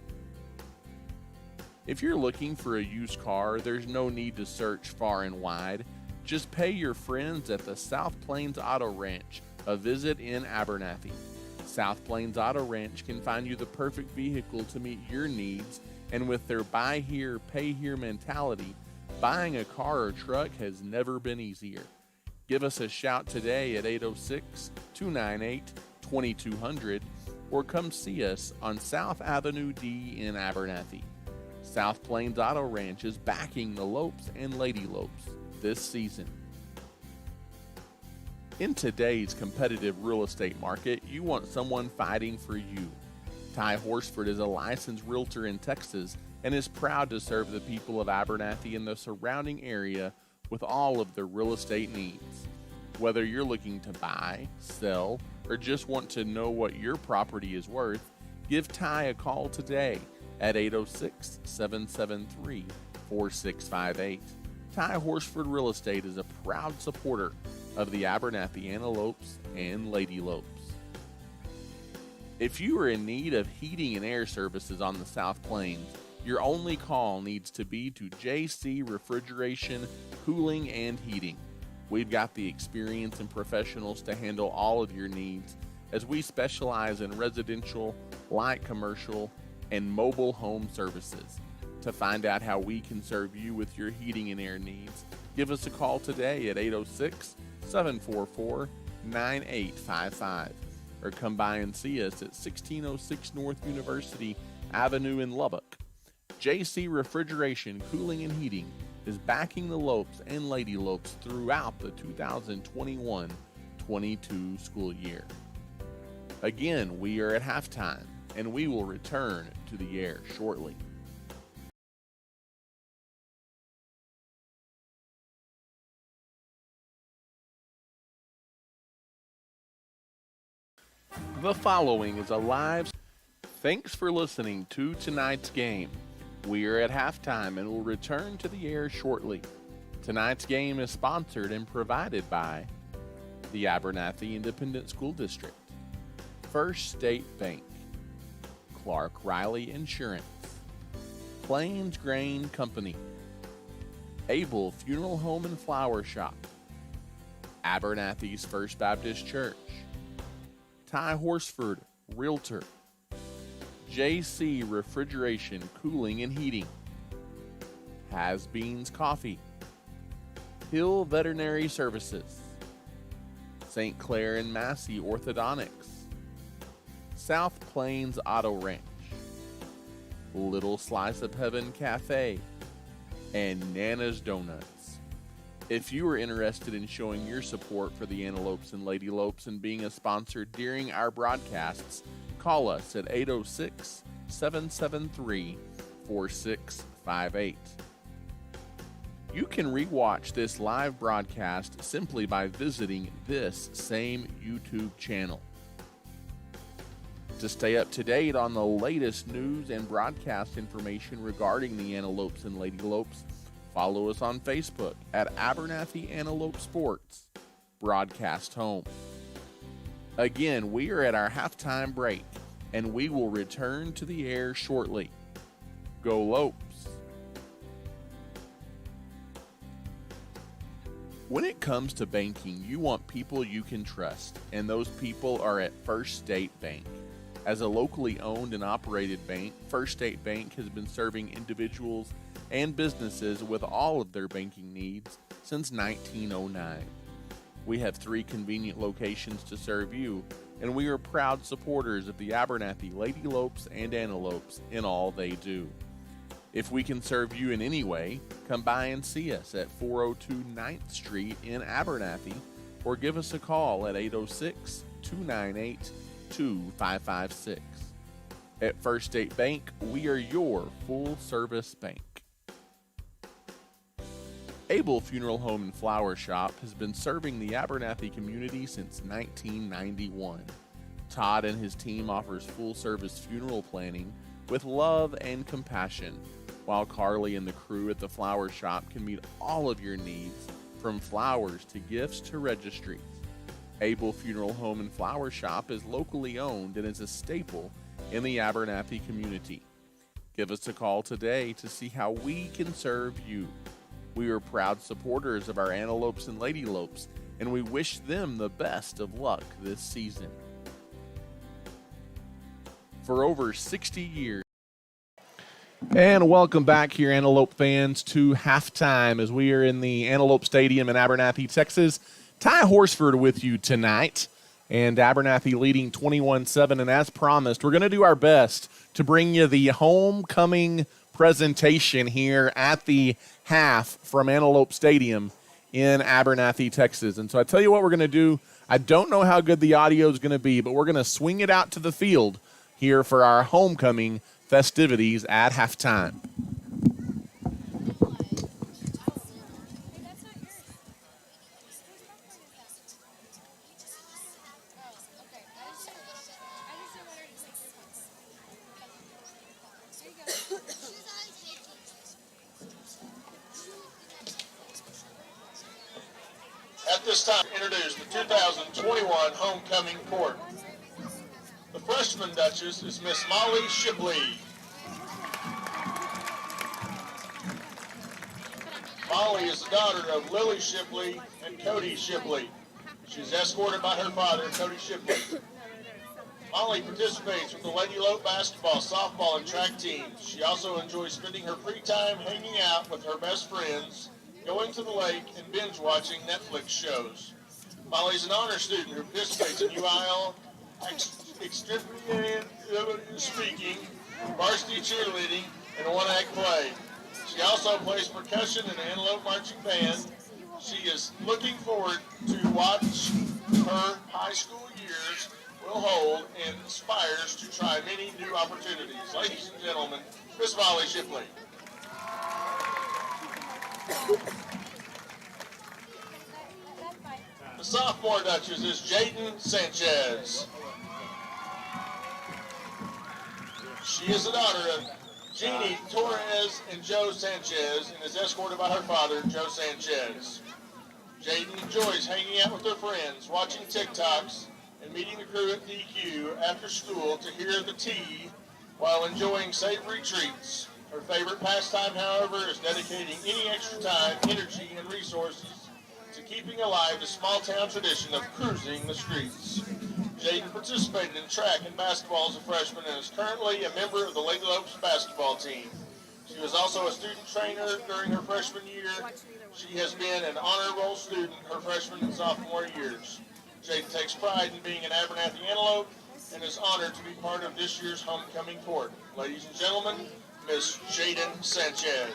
If you're looking for a used car, there's no need to search far and wide. Just pay your friends at the South Plains Auto Ranch a visit in Abernathy. South Plains Auto Ranch can find you the perfect vehicle to meet your needs, and with their buy here, pay here mentality, buying a car or truck has never been easier. Give us a shout today at 806-298-2200 or come see us on South Avenue D in Abernathy. South Plains Auto Ranch is backing the Lopes and Lady Lopes this season. In today's competitive real estate market, you want someone fighting for you. Ty Horsford is a licensed realtor in Texas and is proud to serve the people of Abernathy and the surrounding area with all of their real estate needs. Whether you're looking to buy, sell, or just want to know what your property is worth, give Ty a call today at 806-773-4658. Ty Horsford Real Estate is a proud supporter of the Abernathy Antelopes and Lady Lopes. If you are in need of heating and air services on the South Plains, your only call needs to be to JC Refrigeration, Cooling, and Heating. We've got the experience and professionals to handle all of your needs, as we specialize in residential, light commercial, and mobile home services. To find out how we can serve you with your heating and air needs, give us a call today at 806-744-9855 or come by and see us at 1606 North University Avenue in Lubbock. JC Refrigeration, Cooling, and Heating is backing the Lopes and Lady Lopes throughout the 2021-22 school year. Again, we are at halftime, and we will return to the air shortly. The following is a live. Thanks for listening to tonight's game. We are at halftime and will return to the air shortly. Tonight's game is sponsored and provided by the Abernathy Independent School District, First State Bank, Clark Riley Insurance, Plains Grain Company, Abel Funeral Home and Flower Shop, Abernathy's First Baptist Church, Ty Horsford Realtor, JC Refrigeration, Cooling, and Heating, Has Beans Coffee, Hill Veterinary Services, St. Clair and Massey Orthodontics, South Plains Auto Ranch, Little Slice of Heaven Cafe, and Nana's Donuts. If you are interested in showing your support for the Antelopes and Lady Lopes and being a sponsor during our broadcasts, call us at 806-773-4658. You can rewatch this live broadcast simply by visiting this same YouTube channel. To stay up to date on the latest news and broadcast information regarding the Antelopes and Lady Lopes, follow us on Facebook at Abernathy Antelope Sports, Broadcast Home. Again, we are at our halftime break, and we will return to the air shortly. Go Lopes! When it comes to banking, you want people you can trust, and those people are at First State Bank. As a locally owned and operated bank, First State Bank has been serving individuals and businesses with all of their banking needs since 1909. We have 3 convenient locations to serve you, and we are proud supporters of the Abernathy Ladylopes and Antelopes in all they do. If we can serve you in any way, come by and see us at 402 9th Street in Abernathy, or give us a call at 806-298-2556. At First State Bank, we are your full-service bank. Abel Funeral Home and Flower Shop has been serving the Abernathy community since 1991. Todd and his team offers full-service funeral planning with love and compassion, while Carly and the crew at the flower shop can meet all of your needs, from flowers to gifts to registries. Abel Funeral Home and Flower Shop is locally owned and is a staple in the Abernathy community. Give us a call today to see how we can serve you. We are proud supporters of our Antelopes and Ladylopes, and we wish them the best of luck this season. For over 60 years. And welcome back here, Antelope fans, to halftime as we are in the Antelope Stadium in Abernathy, Texas. Ty Horsford with you tonight, and Abernathy leading 21-7. And as promised, we're going to do our best to bring you the homecoming presentation here at the half from Antelope Stadium in Abernathy, Texas. And so I tell you what we're going to do. I don't know how good the audio is going to be, but we're going to swing it out to the field here for our homecoming festivities at halftime. At this time, introduce the 2021 homecoming court. The freshman Duchess is Miss Molly Shipley. Molly is the daughter of Lily Shipley and Cody Shipley. She's escorted by her father, Cody Shipley. Molly participates with the Ladylope basketball, softball, and track teams. She also enjoys spending her free time hanging out with her best friends, going to the lake, and binge watching Netflix shows. Molly's an honor student who participates in UIL extremely speaking, varsity cheerleading, and a one-act play. She also plays percussion in the Antelope marching band. She is looking forward to what her high school years will hold and aspires to try many new opportunities. Ladies and gentlemen, Miss Molly Shipley. The sophomore Duchess is Jaden Sanchez. She is the daughter of Jeannie Torres and Joe Sanchez and is escorted by her father, Joe Sanchez. Jaden enjoys hanging out with her friends, watching TikToks, and meeting the crew at DQ after school to hear the tea while enjoying savory treats. Her favorite pastime, however, is dedicating any extra time, energy, and resources to keeping alive the small-town tradition of cruising the streets. Jaden participated in track and basketball as a freshman and is currently a member of the Ladylopes basketball team. She was also a student trainer during her freshman year. She has been an honor roll student her freshman and sophomore years. Jaden takes pride in being an Abernathy Antelope and is honored to be part of this year's homecoming court. Ladies and gentlemen, Miss Jaden Sanchez.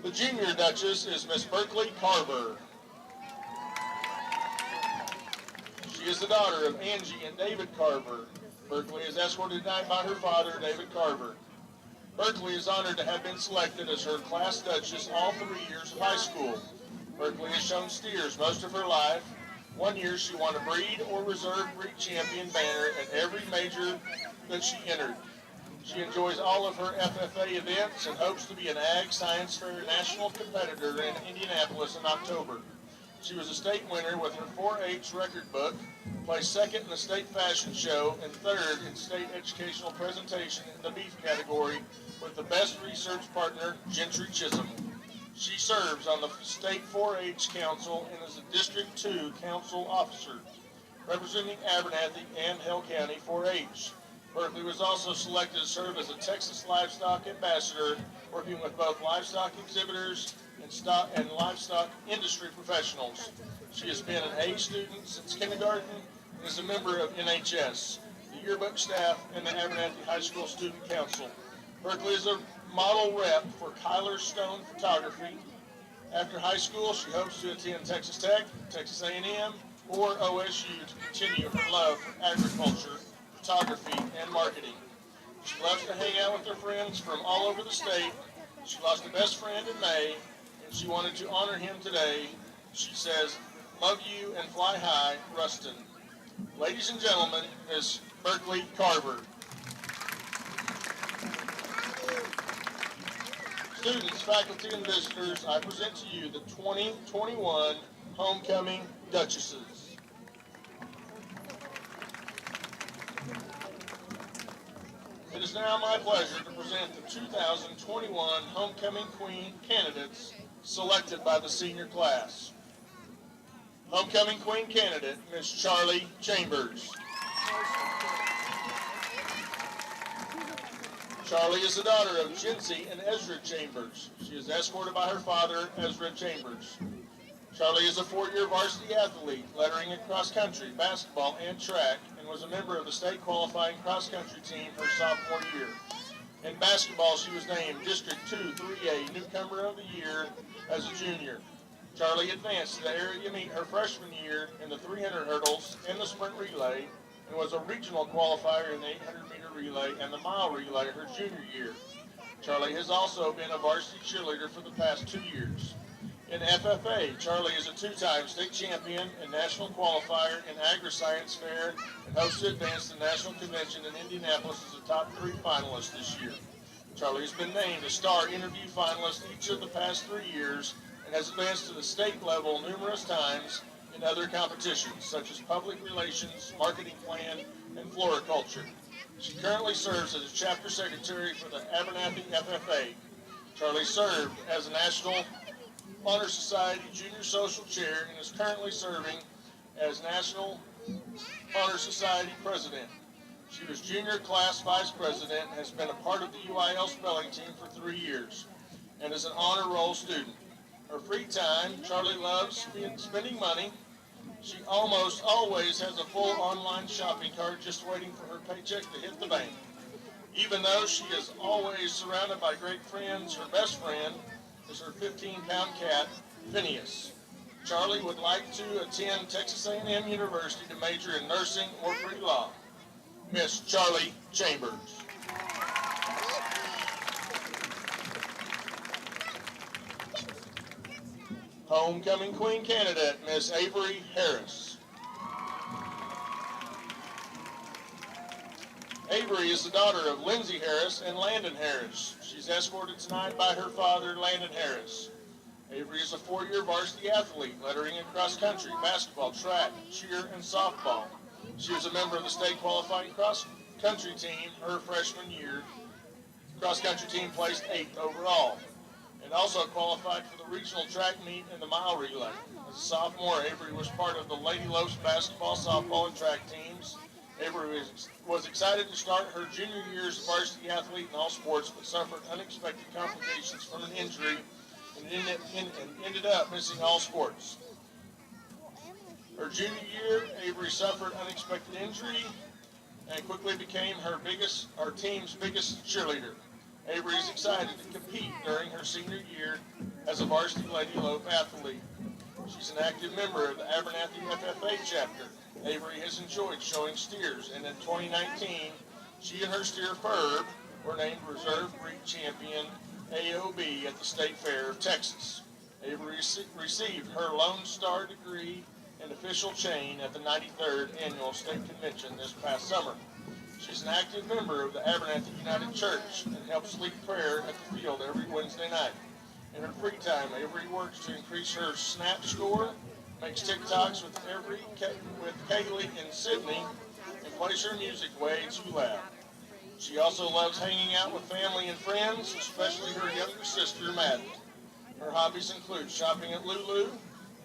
The junior Duchess is Miss Berkeley Carver. She is the daughter of Angie and David Carver. Berkeley is escorted tonight by her father, David Carver. Berkeley is honored to have been selected as her class Duchess all 3 years of high school. Berkeley has shown steers most of her life. One year she won a breed or reserve breed champion banner at every major that she entered. She enjoys all of her FFA events and hopes to be an Ag Science Fair national competitor in Indianapolis in October. She was a state winner with her 4-H record book, placed second in the state fashion show, and third in state educational presentation in the beef category with the best research partner, Gentry Chisholm. She serves on the State 4-H Council and is a District 2 Council Officer, representing Abernathy and Hill County 4-H. Berkeley was also selected to serve as a Texas Livestock Ambassador, working with both livestock exhibitors and livestock industry professionals. She has been an A student since kindergarten and is a member of NHS, the yearbook staff, and the Abernathy High School Student Council. Berkeley is a model rep for Kyler Stone Photography. After high school, she hopes to attend Texas Tech, Texas A&M, or OSU to continue her love for agriculture, photography, and marketing. She loves to hang out with her friends from all over the state. She lost a best friend in May, and she wanted to honor him today. She says, "Love you and fly high, Ruston." Ladies and gentlemen, Ms. Berkeley Carver. Students, faculty, and visitors, I present to you the 2021 Homecoming Duchesses. It is now my pleasure to present the 2021 Homecoming Queen candidates selected by the senior class. Homecoming Queen candidate, Ms. Charlie Chambers. Charlie is the daughter of Jinsey and Ezra Chambers. She is escorted by her father, Ezra Chambers. Charlie is a 4-year varsity athlete, lettering in cross country, basketball, and track, and was a member of the state qualifying cross country team her sophomore year. In basketball, she was named District 2 3A Newcomer of the Year as a junior. Charlie advanced to the area meet her freshman year in the 300 hurdles and the sprint relay, and was a regional qualifier in the 800-meter relay and the mile relay her junior year. Charlie has also been a varsity cheerleader for the past 2 years. In FFA, Charlie is a 2-time state champion and national qualifier in Agri-Science Fair and hopes to advance the national convention in Indianapolis as a top 3 finalist this year. Charlie has been named a star interview finalist each of the past 3 years and has advanced to the state level numerous times in other competitions, such as public relations, marketing plan, and floriculture. She currently serves as a chapter secretary for the Abernathy FFA. Charlie served as a National Honor Society Junior Social Chair and is currently serving as National Honor Society President. She was Junior Class Vice President and has been a part of the UIL spelling team for 3 years and is an honor roll student. Her free time, Charlie loves spending money. She almost always has a full online shopping cart just waiting for her paycheck to hit the bank. Even though she is always surrounded by great friends, her best friend is her 15-pound cat, Phineas. Charlie would like to attend Texas A&M University to major in nursing or pre-law. Miss Charlie Chambers. Homecoming Queen candidate, Miss Avery Harris. Avery is the daughter of Lindsay Harris and Landon Harris. She's escorted tonight by her father, Landon Harris. Avery is a 4-year varsity athlete, lettering in cross country, basketball, track, cheer, and softball. She was a member of the state qualifying cross country team her freshman year. Cross country team placed 8th overall, and also qualified for the regional track meet and the mile relay. As a sophomore, Avery was part of the Lady Lopes basketball, softball, and track teams. Avery was excited to start her junior year as a varsity athlete in all sports, but suffered unexpected complications from an injury and ended up missing all sports. Her junior year, Avery suffered unexpected injury and quickly became our team's biggest cheerleader. Avery is excited to compete during her senior year as a varsity Lady Lope athlete. She's an active member of the Abernathy FFA chapter. Avery has enjoyed showing steers, and in 2019, she and her steer Ferb were named Reserve Breed Champion AOB at the State Fair of Texas. Avery received her Lone Star degree and official chain at the 93rd Annual State Convention this past summer. She's an active member of the Abernathy United Church and helps lead prayer at the field every Wednesday night. In her free time, Avery works to increase her snap score, makes TikToks with Kaylee and Sydney, and plays her music way too loud. She also loves hanging out with family and friends, especially her younger sister, Maddie. Her hobbies include shopping at Lulu,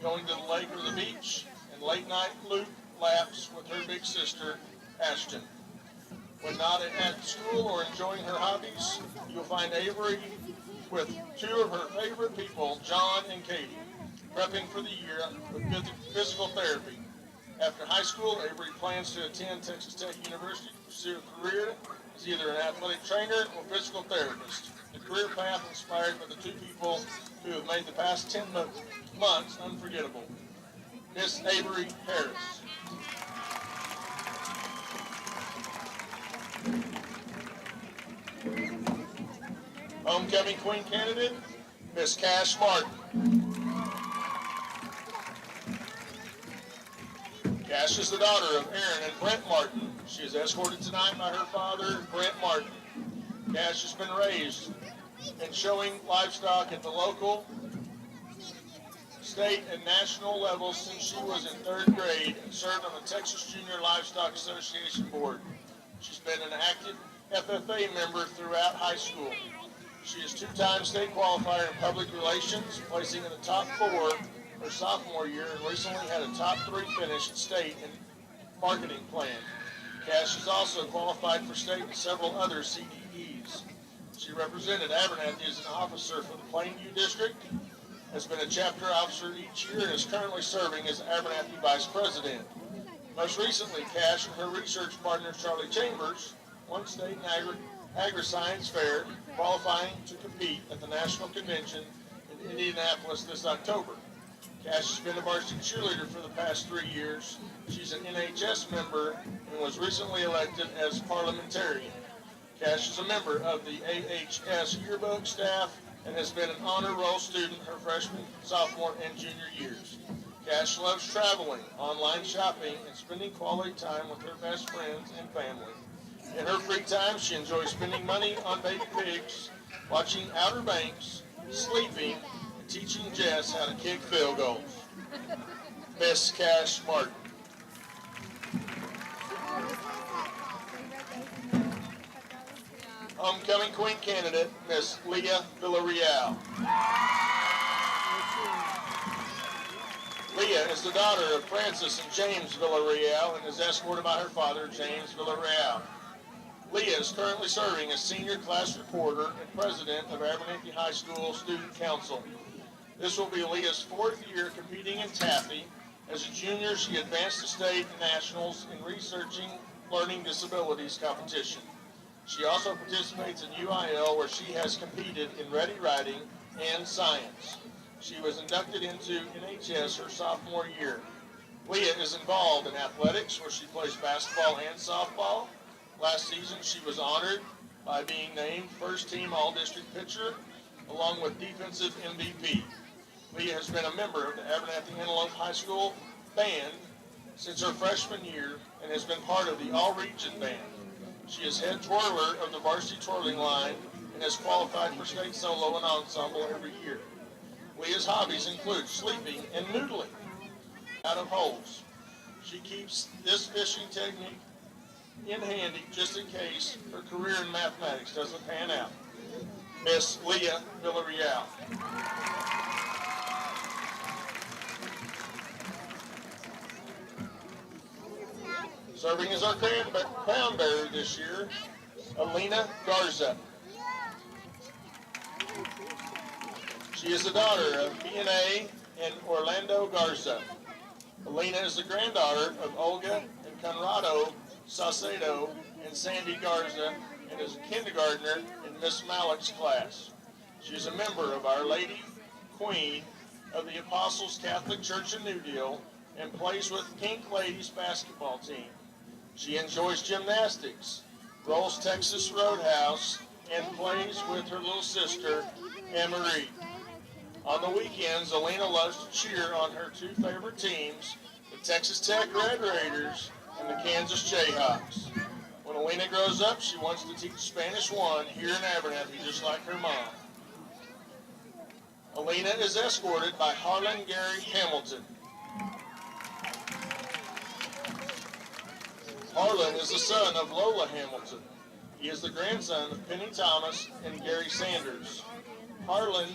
going to the lake or the beach, and late night loop laps with her big sister, Ashton. When not at school or enjoying her hobbies, you'll find Avery with two of her favorite people, John and Katie, prepping for the year with physical therapy. After high school, Avery plans to attend Texas Tech University to pursue a career as either an athletic trainer or physical therapist. The career path inspired by the two people who have made the past 10 months unforgettable. Miss Avery Harris. Homecoming Queen candidate, Miss Cash Martin. Cash is the daughter of Aaron and Brent Martin. She is escorted tonight by her father, Brent Martin. Cash has been raised in showing livestock at the local, state, and national levels since she was in 3rd grade and served on the Texas Junior Livestock Association Board. She's been an active FFA member throughout high school. She is 2-time state qualifier in public relations, placing in the top 4 her sophomore year, and recently had a top 3 finish at state in marketing plan. Cash is also qualified for state and several other CDEs. She represented Abernathy as an officer for the Plainview District, has been a chapter officer each year, and is currently serving as Abernathy Vice President. Most recently, Cash and her research partner, Charlie Chambers, won state and agri-science fair, qualifying to compete at the National Convention in Indianapolis this October. Cash has been a varsity cheerleader for the past 3 years. She's an NHS member and was recently elected as parliamentarian. Cash is a member of the AHS yearbook staff and has been an honor roll student her freshman, sophomore, and junior years. Cash loves traveling, online shopping, and spending quality time with her best friends and family. In her free time, she enjoys spending money on baby pigs, watching Outer Banks, sleeping, and teaching Jess how to kick field goals. Miss Cash Martin. Homecoming Queen candidate, Miss Leah Villarreal. Leah is the daughter of Francis and James Villarreal and is escorted by her father, James Villarreal. Leah is currently serving as senior class reporter and president of Abernathy High School Student Council. This will be Leah's 4th year competing in Taffy. As a junior, she advanced to state and nationals in researching learning disabilities competition. She also participates in UIL, where she has competed in ready writing and science. She was inducted into NHS her sophomore year. Leah is involved in athletics, where she plays basketball and softball. Last season, she was honored by being named first-team All-District pitcher, along with defensive MVP. Leah has been a member of the Abernathy Antelope High School band since her freshman year and has been part of the All-Region band. She is head twirler of the varsity twirling line and has qualified for state solo and ensemble every year. Leah's hobbies include sleeping and noodling out of holes. She keeps this fishing technique in handy just in case her career in mathematics doesn't pan out. Miss Leah Villarreal. Serving as our crown bearer this year, Alina Garza. She is the daughter of B&A and Orlando Garza. Alina is the granddaughter of Olga and Conrado Saucedo and Sandy Garza, and is a kindergartner in Miss Malek's class. She is a member of Our Lady Queen of the Apostles Catholic Church in New Deal and plays with Pink Ladies basketball team. She enjoys gymnastics, rolls Texas Roadhouse, and plays with her little sister, Anne-Marie. On the weekends, Alina loves to cheer on her 2 favorite teams, the Texas Tech Red Raiders and the Kansas Jayhawks. When Alina grows up, she wants to teach Spanish 1 here in Abernathy, just like her mom. Alina is escorted by Harlan Gary Hamilton. Harlan is the son of Lola Hamilton. He is the grandson of Penny Thomas and Gary Sanders. Harlan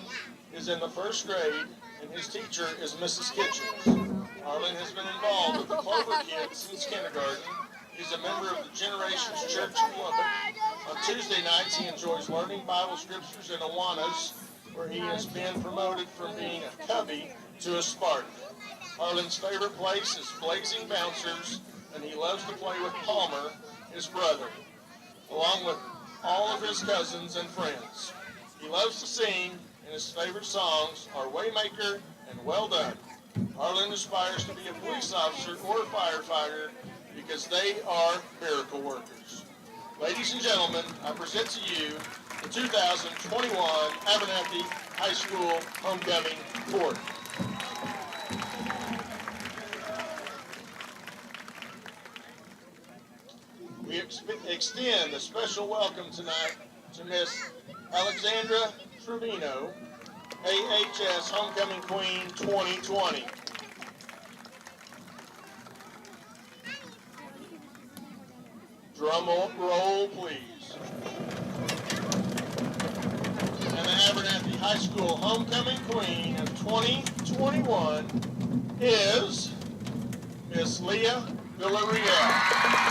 is in the first grade, and his teacher is Mrs. Kitchens. Harlan has been involved with the Clover Kids since kindergarten. He's a member of the Generations Church in Lubbock. On Tuesday nights, he enjoys learning Bible scriptures in Awanas, where he has been promoted from being a cubby to a Spartan. Harlan's favorite place is Blazing Bouncers, and he loves to play with Palmer, his brother, along with all of his cousins and friends. He loves to sing, and his favorite songs are Waymaker and Well Done. Harlan aspires to be a police officer or a firefighter because they are miracle workers. Ladies and gentlemen, I present to you the 2021 Abernathy High School Homecoming Court. We extend a special welcome tonight to Miss Alexandra Trevino, AHS Homecoming Queen 2020. Drum roll, please. And the Abernathy High School Homecoming Queen of 2021 is Miss Leah Villarreal.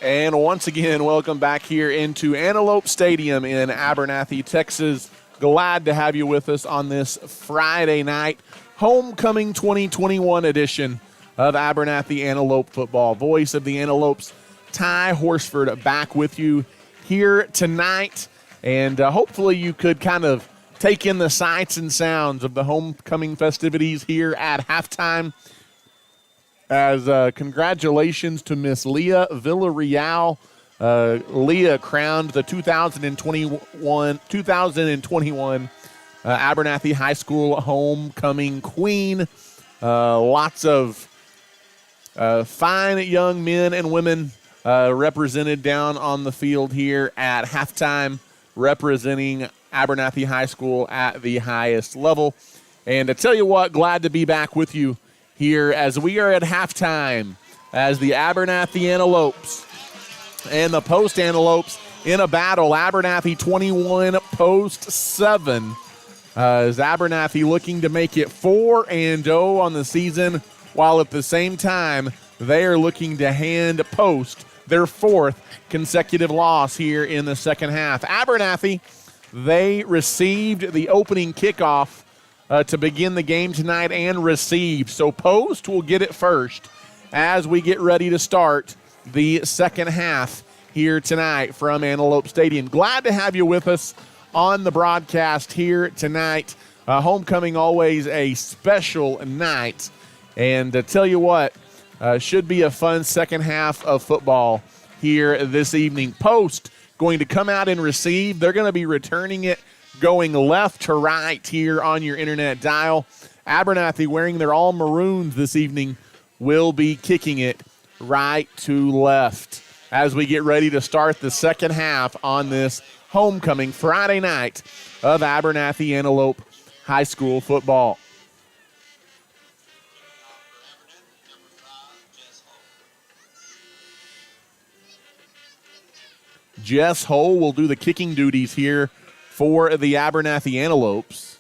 And once again, welcome back here into Antelope Stadium in Abernathy, Texas. Glad to have you with us on this Friday night Homecoming 2021 edition of Abernathy Antelope football. Voice of the Antelopes, Ty Horsford, back with you here tonight. And hopefully you could kind of take in the sights and sounds of the homecoming festivities here at halftime. As congratulations to Miss Leah Villarreal. Leah crowned the 2021 Abernathy High School Homecoming Queen. Lots of fine young men and women represented down on the field here at halftime, representing Abernathy High School at the highest level. And to tell you what, glad to be back with you here as we are at halftime as the Abernathy Antelopes and the Post Antelopes in a battle. Abernathy 21, Post 7. As Abernathy looking to make it 4-0 on the season, while at the same time they are looking to hand Post their 4th consecutive loss here in the second half. Abernathy, they received the opening kickoff to begin the game tonight and received. So Post will get it first as we get ready to start the second half here tonight from Antelope Stadium. Glad to have you with us on the broadcast here tonight. Homecoming always a special night. And to tell you what, should be a fun second half of football here this evening. Post going to come out and receive. They're going to be returning it going left to right here on your internet dial. Abernathy, wearing their all maroons this evening, will be kicking it right to left as we get ready to start the second half on this homecoming Friday night of Abernathy Antelope High School football. Jess Hull will do the kicking duties here for the Abernathy Antelopes.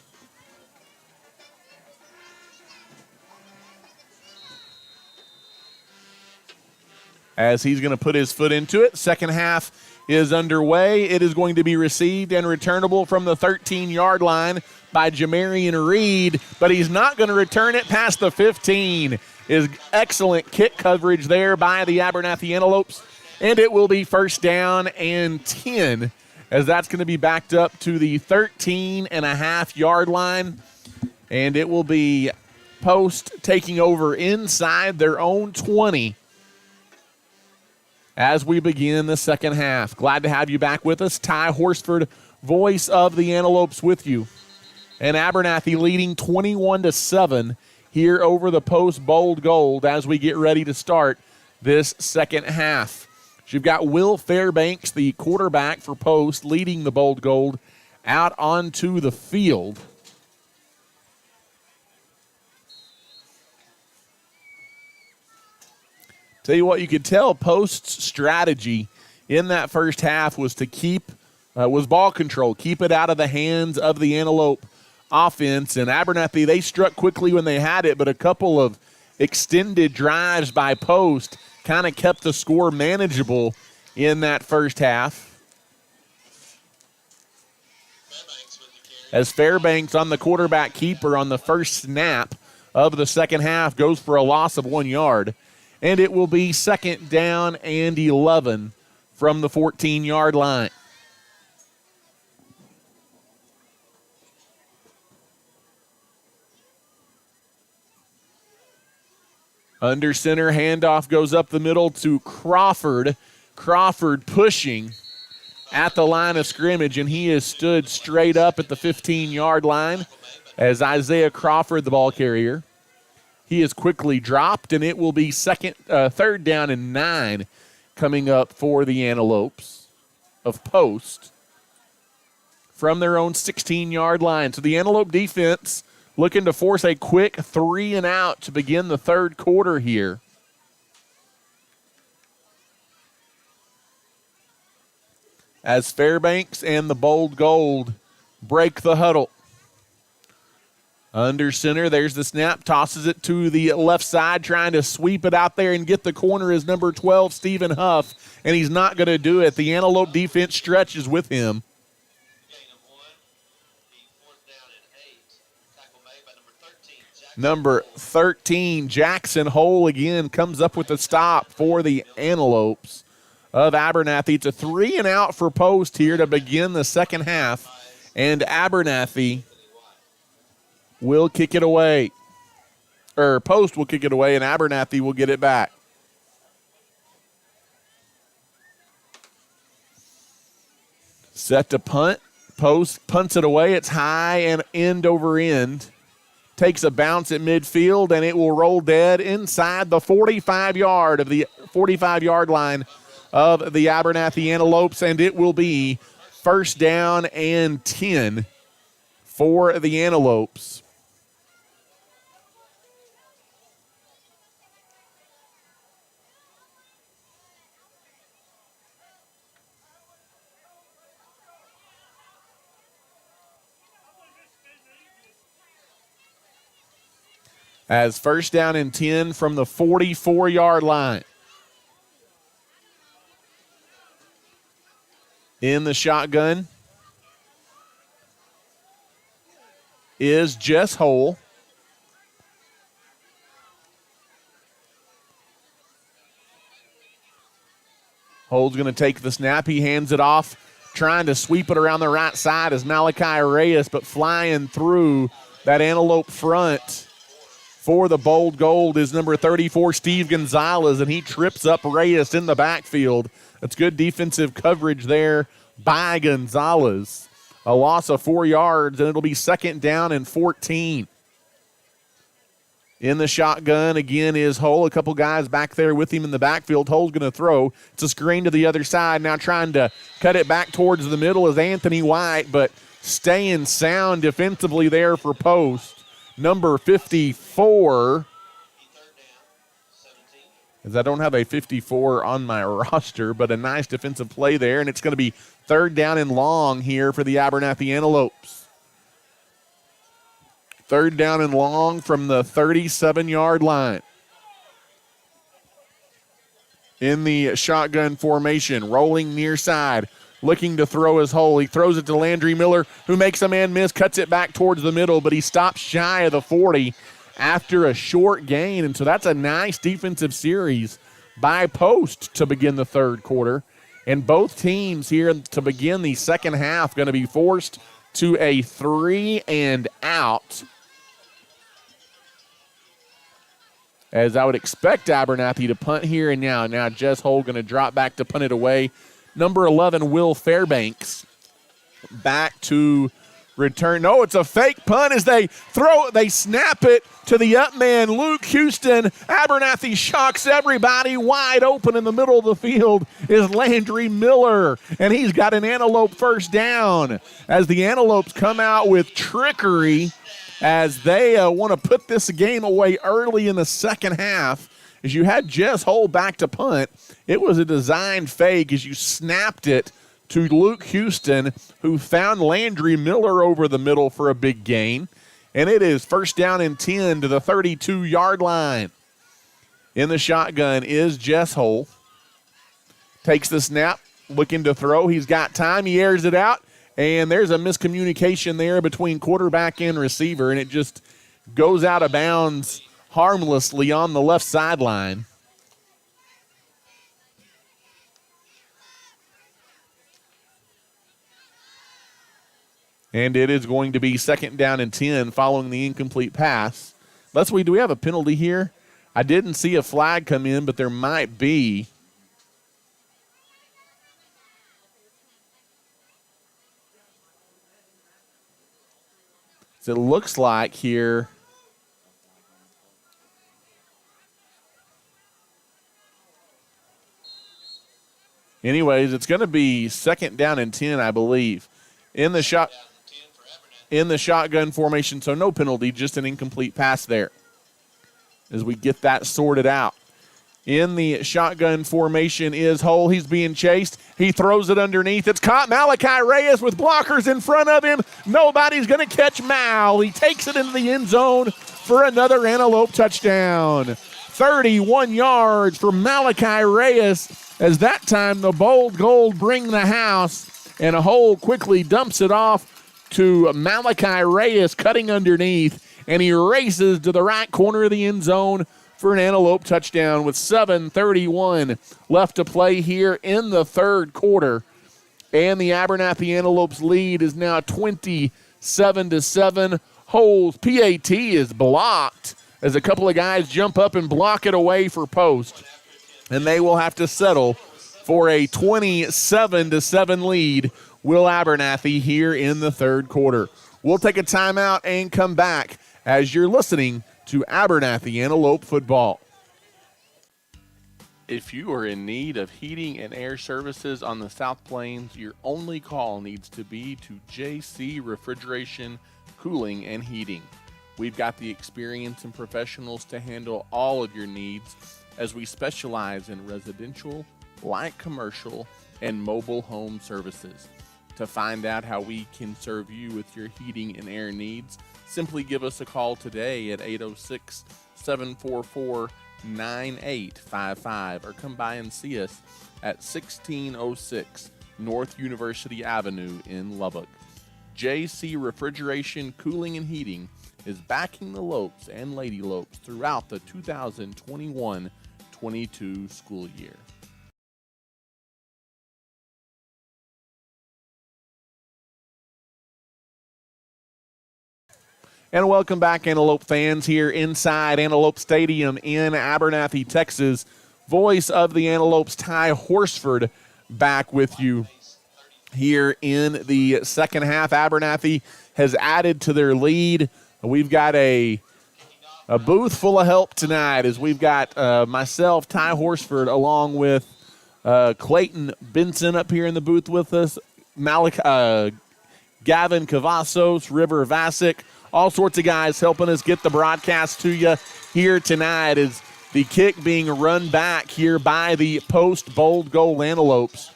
As he's going to put his foot into it. Second half is underway. It is going to be received and returnable from the 13-yard line by Jamarian Reed, but he's not going to return it past the 15. is excellent kick coverage there by the Abernathy Antelopes. And it will be first down and 10, as that's going to be backed up to the 13.5-yard line. And it will be Post taking over inside their own 20 as we begin the second half. Glad to have you back with us. Ty Horsford, voice of the Antelopes, with you. And Abernathy leading 21-7 here over the Post Bold Gold as we get ready to start this second half. So you've got Will Fairbanks, the quarterback for Post, leading the Bold Gold out onto the field. Tell you what, you could tell Post's strategy in that first half was to was ball control, keep it out of the hands of the Antelope offense. And Abernathy, they struck quickly when they had it, but a couple of extended drives by Post kind of kept the score manageable in that first half. As Fairbanks on the quarterback keeper on the first snap of the second half goes for a loss of 1 yard. And it will be second down and 11 from the 14-yard line. Under center, handoff goes up the middle to Crawford. Crawford pushing at the line of scrimmage, and he has stood straight up at the 15-yard line as Isaiah Crawford, the ball carrier. He is quickly dropped, and it will be third down and 9 coming up for the Antelopes of Post from their own 16-yard line. So the Antelope defense looking to force a quick 3-and-out to begin the third quarter here. As Fairbanks and the Bold Gold break the huddle. Under center, there's the snap, tosses it to the left side, trying to sweep it out there and get the corner is number 12, Stephen Huff, and he's not going to do it. The Antelope defense stretches with him. Number 13, Jackson Hole again comes up with a stop for the Antelopes of Abernathy. It's a 3-and-out for Post here to begin the second half, and Abernathy will kick it away. Post will kick it away, and Abernathy will get it back. Set to punt. Post punts it away. It's high and end over end. Takes a bounce at midfield, and it will roll dead inside the 45-yard line of the Abernathy Antelopes, and it will be first down and 10 for the Antelopes. As first down and 10 from the 44-yard line. In the shotgun is Jess Hole. Hole's going to take the snap. He hands it off, trying to sweep it around the right side as Malachi Reyes, but flying through that Antelope front for the Bold Gold is number 34, Steve Gonzalez, and he trips up Reyes in the backfield. That's good defensive coverage there by Gonzalez. A loss of 4 yards, and it'll be second down and 14. In the shotgun again is Hull. A couple guys back there with him in the backfield. Hull's going to throw. It's a screen to the other side. Now trying to cut it back towards the middle is Anthony White, but staying sound defensively there for Post. Number 54, as I don't have a 54 on my roster, but a nice defensive play there, and it's going to be third down and long here for the Abernathy Antelopes. Third down and long from the 37-yard line. In the shotgun formation, rolling near side. Looking to throw his hole. He throws it to Landry Miller, who makes a man miss, cuts it back towards the middle, but he stops shy of the 40 after a short gain. And so that's a nice defensive series by Post to begin the third quarter. And both teams here to begin the second half going to be forced to a 3-and-out. As I would expect Abernathy to punt here and now. Now Jess Hull going to drop back to punt it away. Number 11, Will Fairbanks, back to return. No, it's a fake punt as they snap it to the up man, Luke Houston. Abernathy shocks everybody. Wide open in the middle of the field is Landry Miller, and he's got an Antelope first down as the Antelopes come out with trickery as they want to put this game away early in the second half. As you had Jess Hull back to punt, it was a designed fake as you snapped it to Luke Houston, who found Landry Miller over the middle for a big gain. And it is first down and 10 to the 32-yard line. In the shotgun is Jess Hull. Takes the snap, looking to throw. He's got time. He airs it out. And there's a miscommunication there between quarterback and receiver, and it just goes out of bounds harmlessly on the left sideline. And it is going to be second down and 10 following the incomplete pass. Leslie, do we have a penalty here? I didn't see a flag come in, but there might be. So it looks like here. Anyways, it's going to be second down and 10, I believe. In the shotgun formation, so no penalty, just an incomplete pass there as we get that sorted out. In the shotgun formation is Hull. He's being chased. He throws it underneath. It's caught. Malachi Reyes with blockers in front of him. Nobody's going to catch Mal. He takes it into the end zone for another Antelope touchdown. 31 yards for Malachi Reyes, as that time the Bold Gold bring the house, and Hull quickly dumps it off to Malachi Reyes cutting underneath, and he races to the right corner of the end zone for an Antelope touchdown with 7:31 left to play here in the third quarter. And the Abernathy Antelopes lead is now 27-7. Hull's PAT is blocked as a couple of guys jump up and block it away for Post. And they will have to settle for a 27-7 lead, Will Abernathy, here in the third quarter. We'll take a timeout and come back as you're listening to Abernathy Antelope football. If you are in need of heating and air services on the South Plains, your only call needs to be to JC Refrigeration, Cooling, and Heating. We've got the experience and professionals to handle all of your needs, as we specialize in residential, light commercial, and mobile home services. To find out how we can serve you with your heating and air needs, simply give us a call today at 806-744-9855 or come by and see us at 1606 North University Avenue in Lubbock. JC Refrigeration, Cooling, and Heating is backing the Lopes and Lady Lopes throughout the 2021-22 school year. And welcome back, Antelope fans, here inside Antelope Stadium in Abernathy, Texas. Voice of the Antelopes, Ty Horsford, back with you here in the second half. Abernathy has added to their lead. We've got a booth full of help tonight, as we've got myself, Ty Horsford, along with Clayton Benson up here in the booth with us, Gavin Cavazos, River Vasic, all sorts of guys helping us get the broadcast to you here tonight, as the kick being run back here by the Post Bold Gold Antelopes.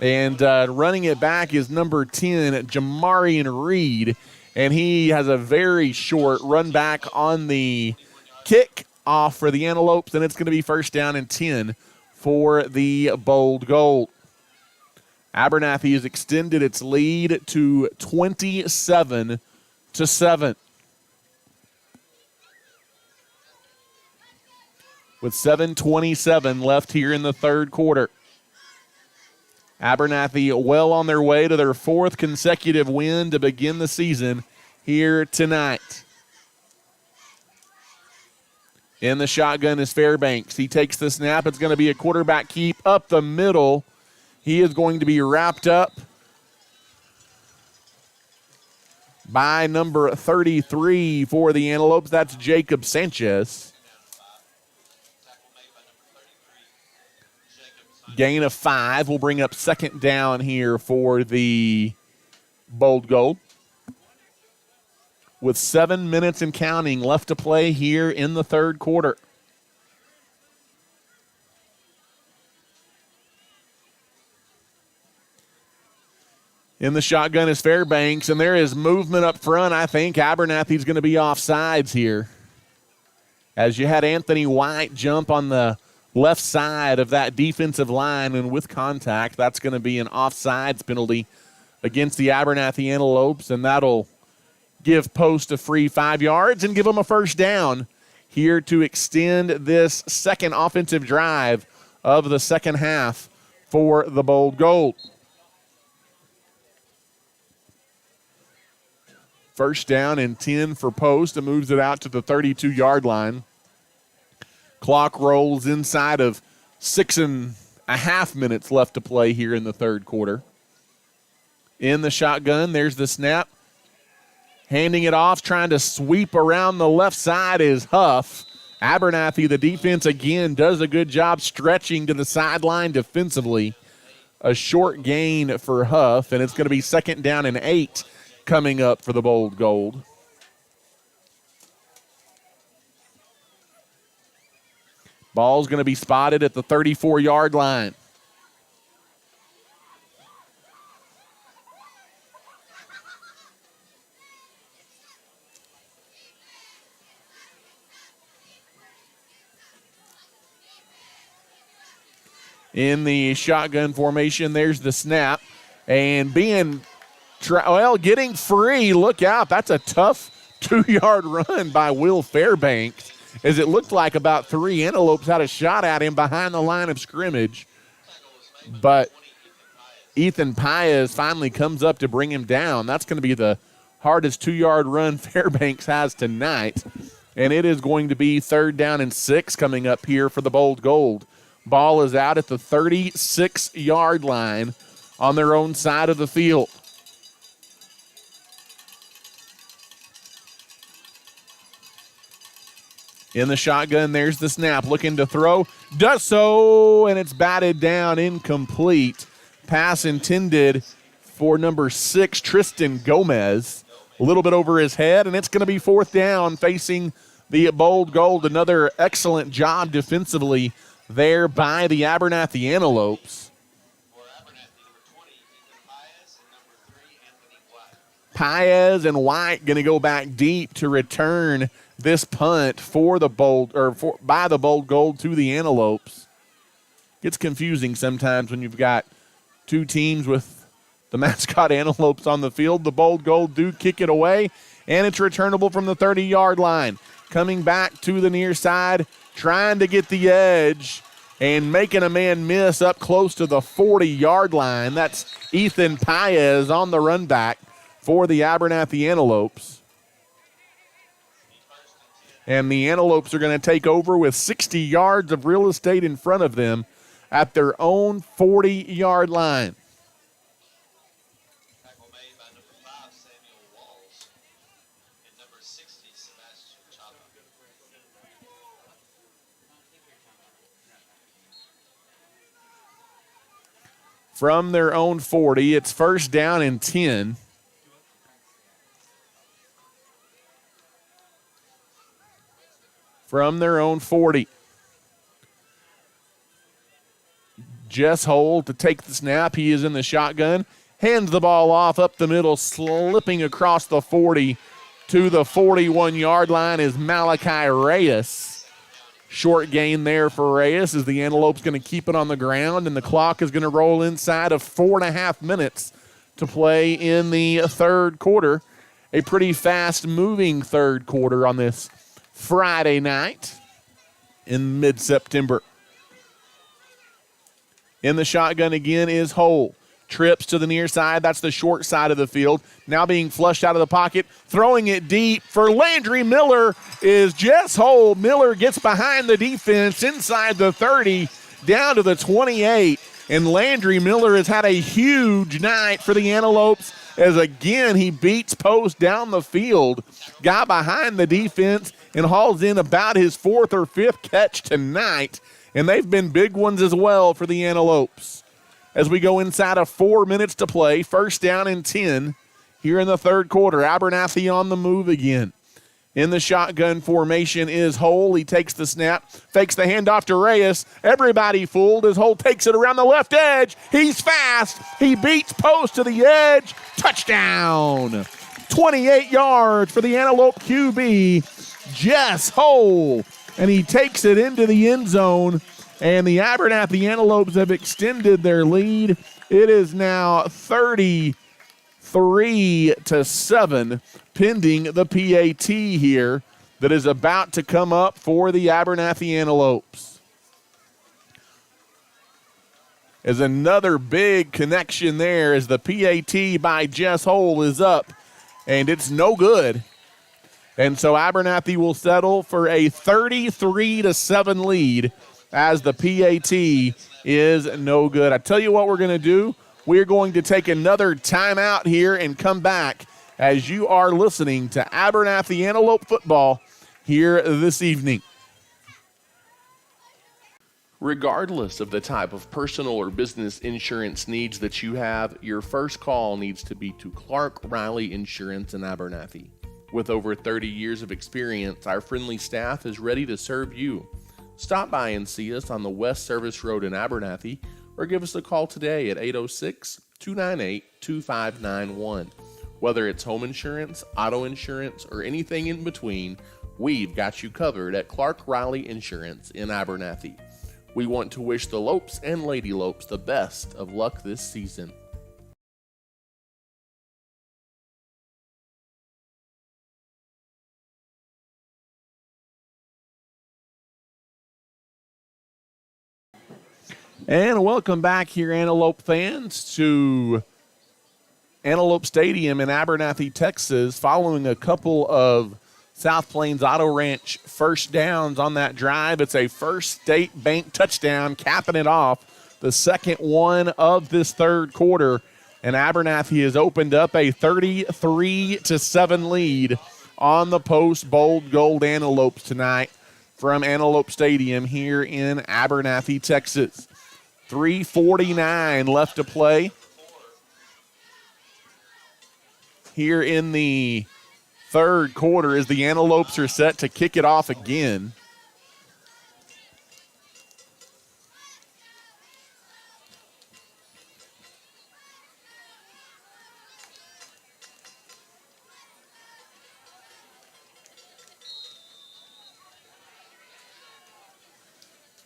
And running it back is number 10, Jamarian Reed. And he has a very short run back on the kick off for the Antelopes. And it's going to be first down and 10 for the Bold Gold. Abernathy has extended its lead to 27-7. with 7:27 left here in the third quarter. Abernathy well on their way to their fourth consecutive win to begin the season here tonight. In the shotgun is Fairbanks. He takes the snap. It's going to be a quarterback keep up the middle. He is going to be wrapped up by number 33 for the Antelopes. That's Jacob Sanchez. Gain of 5 will bring up second down here for the Bold Gold. With 7 minutes and counting left to play here in the third quarter. In the shotgun is Fairbanks, and there is movement up front. I think Abernathy's going to be offsides here. As you had Anthony White jump on the left side of that defensive line, and with contact, that's going to be an offsides penalty against the Abernathy Antelopes, and that'll give Post a free 5 yards and give them a first down here to extend this second offensive drive of the second half for the Bold Gold. First down and 10 for Post. It moves it out to the 32-yard line. Clock rolls inside of 6.5 minutes left to play here in the third quarter. In the shotgun, there's the snap. Handing it off, trying to sweep around the left side is Huff. Abernathy, the defense, again, does a good job stretching to the sideline defensively. A short gain for Huff, and it's going to be second down and 8 coming up for the Bold Gold. Ball's going to be spotted at the 34-yard line. In the shotgun formation, there's the snap. And getting free. Look out. That's a tough 2-yard run by Will Fairbanks, as it looked like about 3 Antelopes had a shot at him behind the line of scrimmage. But Ethan Paez finally comes up to bring him down. That's going to be the hardest 2-yard run Fairbanks has tonight. And it is going to be third down and 6 coming up here for the Bold Gold. Ball is out at the 36-yard line on their own side of the field. In the shotgun, there's the snap. Looking to throw. Does so, and it's batted down, incomplete. Pass intended for number 6, Tristan Gomez. A little bit over his head, and it's going to be fourth down facing the Bold Gold. Another excellent job defensively there by the Abernathy Antelopes. Paez and White going to go back deep to return this punt for the by the Bold Gold to the Antelopes. Gets confusing sometimes when you've got two teams with the mascot Antelopes on the field. The Bold Gold do kick it away, and it's returnable from the 30-yard line. Coming back to the near side, trying to get the edge and making a man miss up close to the 40-yard line. That's Ethan Paez on the run back for the Abernathy Antelopes. And the Antelopes are going to take over with 60 yards of real estate in front of them at their own 40-yard line. From their own 40, it's first down and 10. From their own 40. Jess Holt to take the snap. He is in the shotgun. Hands the ball off up the middle, slipping across the 40 to the 41-yard line is Malachi Reyes. Short gain there for Reyes as the Antelope's going to keep it on the ground, and the clock is going to roll inside of 4.5 minutes to play in the third quarter. A pretty fast-moving third quarter on this Friday night. in mid-September. In the shotgun again is Hole. Trips to the near side. That's the short side of the field. Now being flushed out of the pocket. Throwing it deep for Landry Miller is Jess Hole. Miller gets behind the defense inside the 30, down to the 28. And Landry Miller has had a huge night for the Antelopes as, again, he beats post down the field. Got behind the defense and hauls in about his 4th or 5th catch tonight. And they've been big ones as well for the Antelopes. As we go inside of 4 minutes to play, 1st down and 10 here in the third quarter. Abernathy on the move again. In the shotgun formation is Hole. He takes the snap, fakes the handoff to Reyes. Everybody fooled as Hole takes it around the left edge. He's fast. He beats post to the edge. Touchdown. 28 yards for the Antelope QB, Jess Hole. And he takes it into the end zone. And the Abernathy Antelopes have extended their lead. It is now 33-7, pending the PAT here that is about to come up for the Abernathy Antelopes. As another big connection there as the PAT by Jess Hole is up, and it's no good. And so Abernathy will settle for a 33-7 lead as the PAT is no good. I tell you what we're going to do. We're going to take another timeout here and come back as you are listening to Abernathy Antelope football here this evening. Regardless of the type of personal or business insurance needs that you have, your first call needs to be to Clark Riley Insurance in Abernathy. With over 30 years of experience, our friendly staff is ready to serve you. Stop by and see us on the West Service Road in Abernathy, or give us a call today at 806-298-2591. Whether it's home insurance, auto insurance, or anything in between, we've got you covered at Clark Riley Insurance in Abernathy. We want to wish the Lopes and Lady Lopes the best of luck this season. And welcome back here, Antelope fans, to Antelope Stadium in Abernathy, Texas, following a couple of South Plains Auto Ranch first downs on that drive. It's a First State Bank touchdown, capping it off, the second one of this third quarter. And Abernathy has opened up a 33-7 lead on the Post Bold Gold Antelopes tonight from Antelope Stadium here in Abernathy, Texas. 3:49 left to play here in the third quarter as the Antelopes are set to kick it off again.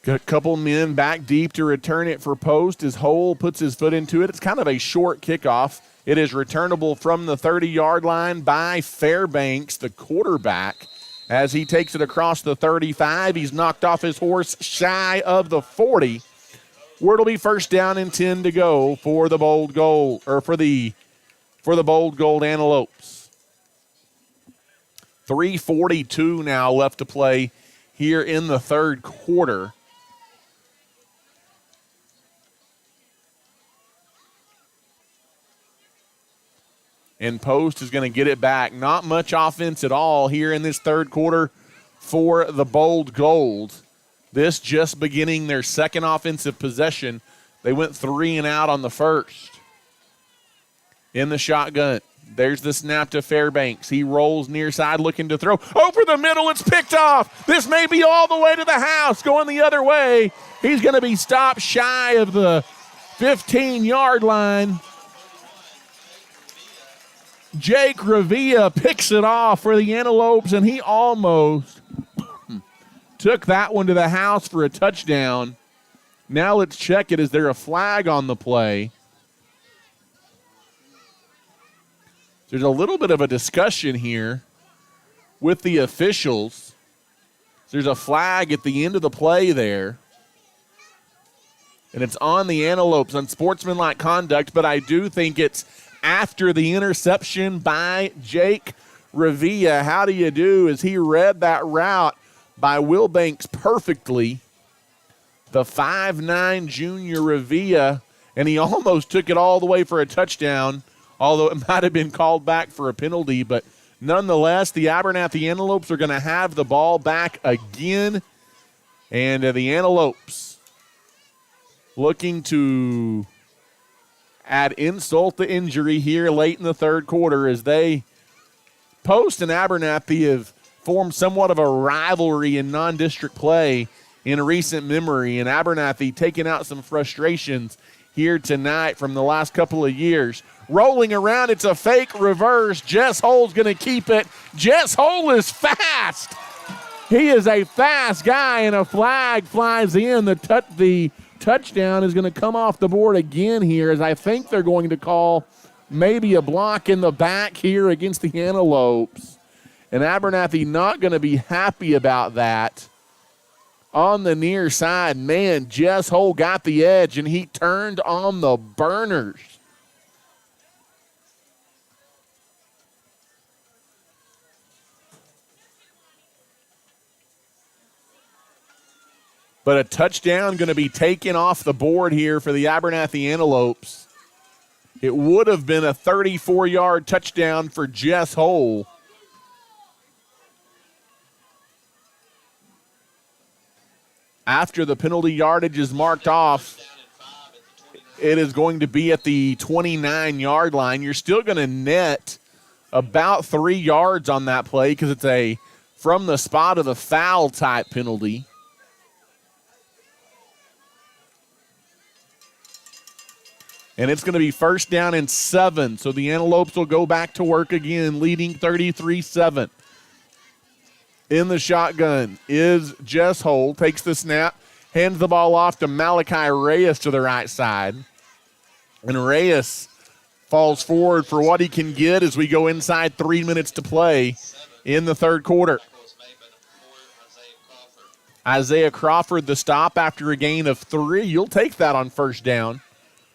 Got a couple men back deep to return it for Post as Hole puts his foot into it. It's kind of a short kickoff. It is returnable from the 30-yard line by Fairbanks, the quarterback. As he takes it across the 35, he's knocked off his horse shy of the 40. Where it'll be first down and 10 to go for the Bold Gold, or for the Bold Gold Antelopes. 3:42 now left to play here in the third quarter. And Post is going to get it back. Not much offense at all here in this third quarter for the Bold Gold. This just beginning their second offensive possession. They went 3 and out on the first. In the shotgun, there's the snap to Fairbanks. He rolls near side looking to throw. Over the middle, it's picked off. This may be all the way to the house, going the other way. He's going to be stopped shy of the 15-yard line. Jake Revilla picks it off for the Antelopes, and he almost took that one to the house for a touchdown. Now let's check it. Is there a flag on the play? There's a little bit of a discussion here with the officials. So there's a flag at the end of the play there. And it's on the Antelopes, unsportsmanlike conduct, but I do think it's after the interception by Jake Revilla. How do you do as he read that route by Will Banks perfectly. The 5'9 junior Revilla, and he almost took it all the way for a touchdown, although it might have been called back for a penalty. But nonetheless, the Abernathy Antelopes are going to have the ball back again. And the Antelopes looking to add insult to injury here late in the third quarter as they, Post and Abernathy, have formed somewhat of a rivalry in non-district play in recent memory, and Abernathy taking out some frustrations here tonight from the last couple of years. Rolling around, it's a fake reverse. Jess Hull's going to keep it. Jess Hull is fast. He is a fast guy, and a flag flies in. The touchdown is going to come off the board again here, as I think they're going to call maybe a block in the back here against the Antelopes. And Abernathy not going to be happy about that. On the near side, man, Jess Hull got the edge, and he turned on the burners. But a touchdown going to be taken off the board here for the Abernathy Antelopes. It would have been a 34-yard touchdown for Jess Hull. After the penalty yardage is marked off, it is going to be at the 29-yard line. You're still going to net about 3 yards on that play because it's a from the spot of the foul type penalty. And it's going to be 1st down and 7. So the Antelopes will go back to work again, leading 33-7. In the shotgun is Jess Hull. Takes the snap, hands the ball off to Malachi Reyes to the right side. And Reyes falls forward for what he can get as we go inside 3 minutes to play in the third quarter. Isaiah Crawford, the stop after a gain of 3. You'll take that on 1st down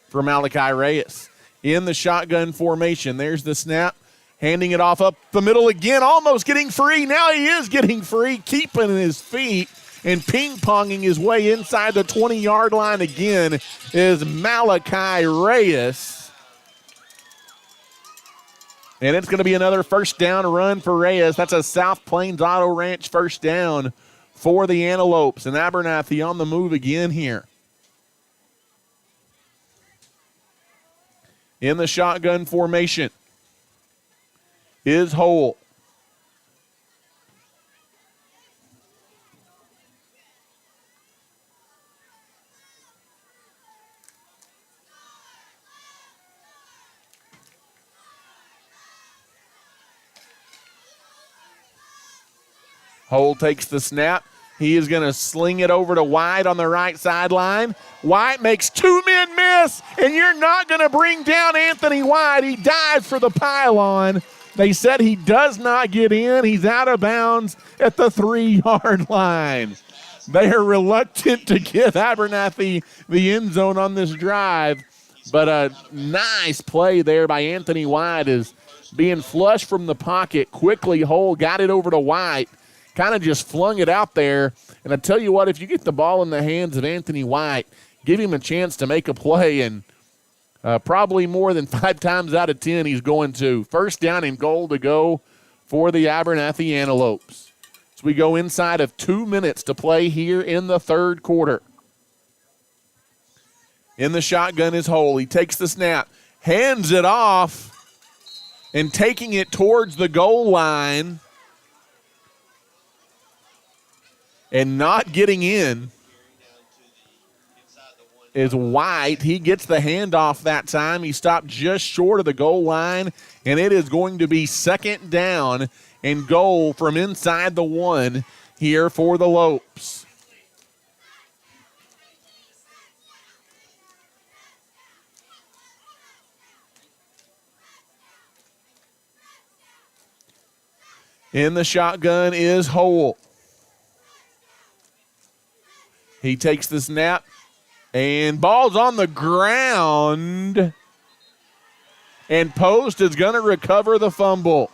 for Malachi Reyes. In the shotgun formation, there's the snap. Handing it off up the middle again, almost getting free. Now he is getting free, keeping his feet and ping-ponging his way inside the 20-yard line again is Malachi Reyes. And it's going to be another 1st down run for Reyes. That's a South Plains Auto Ranch 1st down for the Antelopes. And Abernathy on the move again here. In the shotgun formation is Hull. Hull takes the snap. He is going to sling it over to White on the right sideline. White makes 2 men miss, and you're not going to bring down Anthony White. He dives for the pylon. They said he does not get in. He's out of bounds at the 3-yard line. They are reluctant to give Abernathy the end zone on this drive, but a nice play there by Anthony White is being flushed from the pocket. Quickly, Hull got it over to White, kind of just flung it out there. And I tell you what, if you get the ball in the hands of Anthony White, give him a chance to make a play, and probably more than 5 times out of 10 he's going to. 1st down and goal to go for the Abernathy Antelopes. So we go inside of 2 minutes to play here in the third quarter. In the shotgun is Hull. He takes the snap, hands it off, and taking it towards the goal line and not getting in is White. He gets the handoff that time. He stopped just short of the goal line, and it is going to be 2nd down and goal from inside the 1 here for the Lopes. In the shotgun is Hull. He takes the snap, and ball's on the ground. And Post is going to recover the fumble,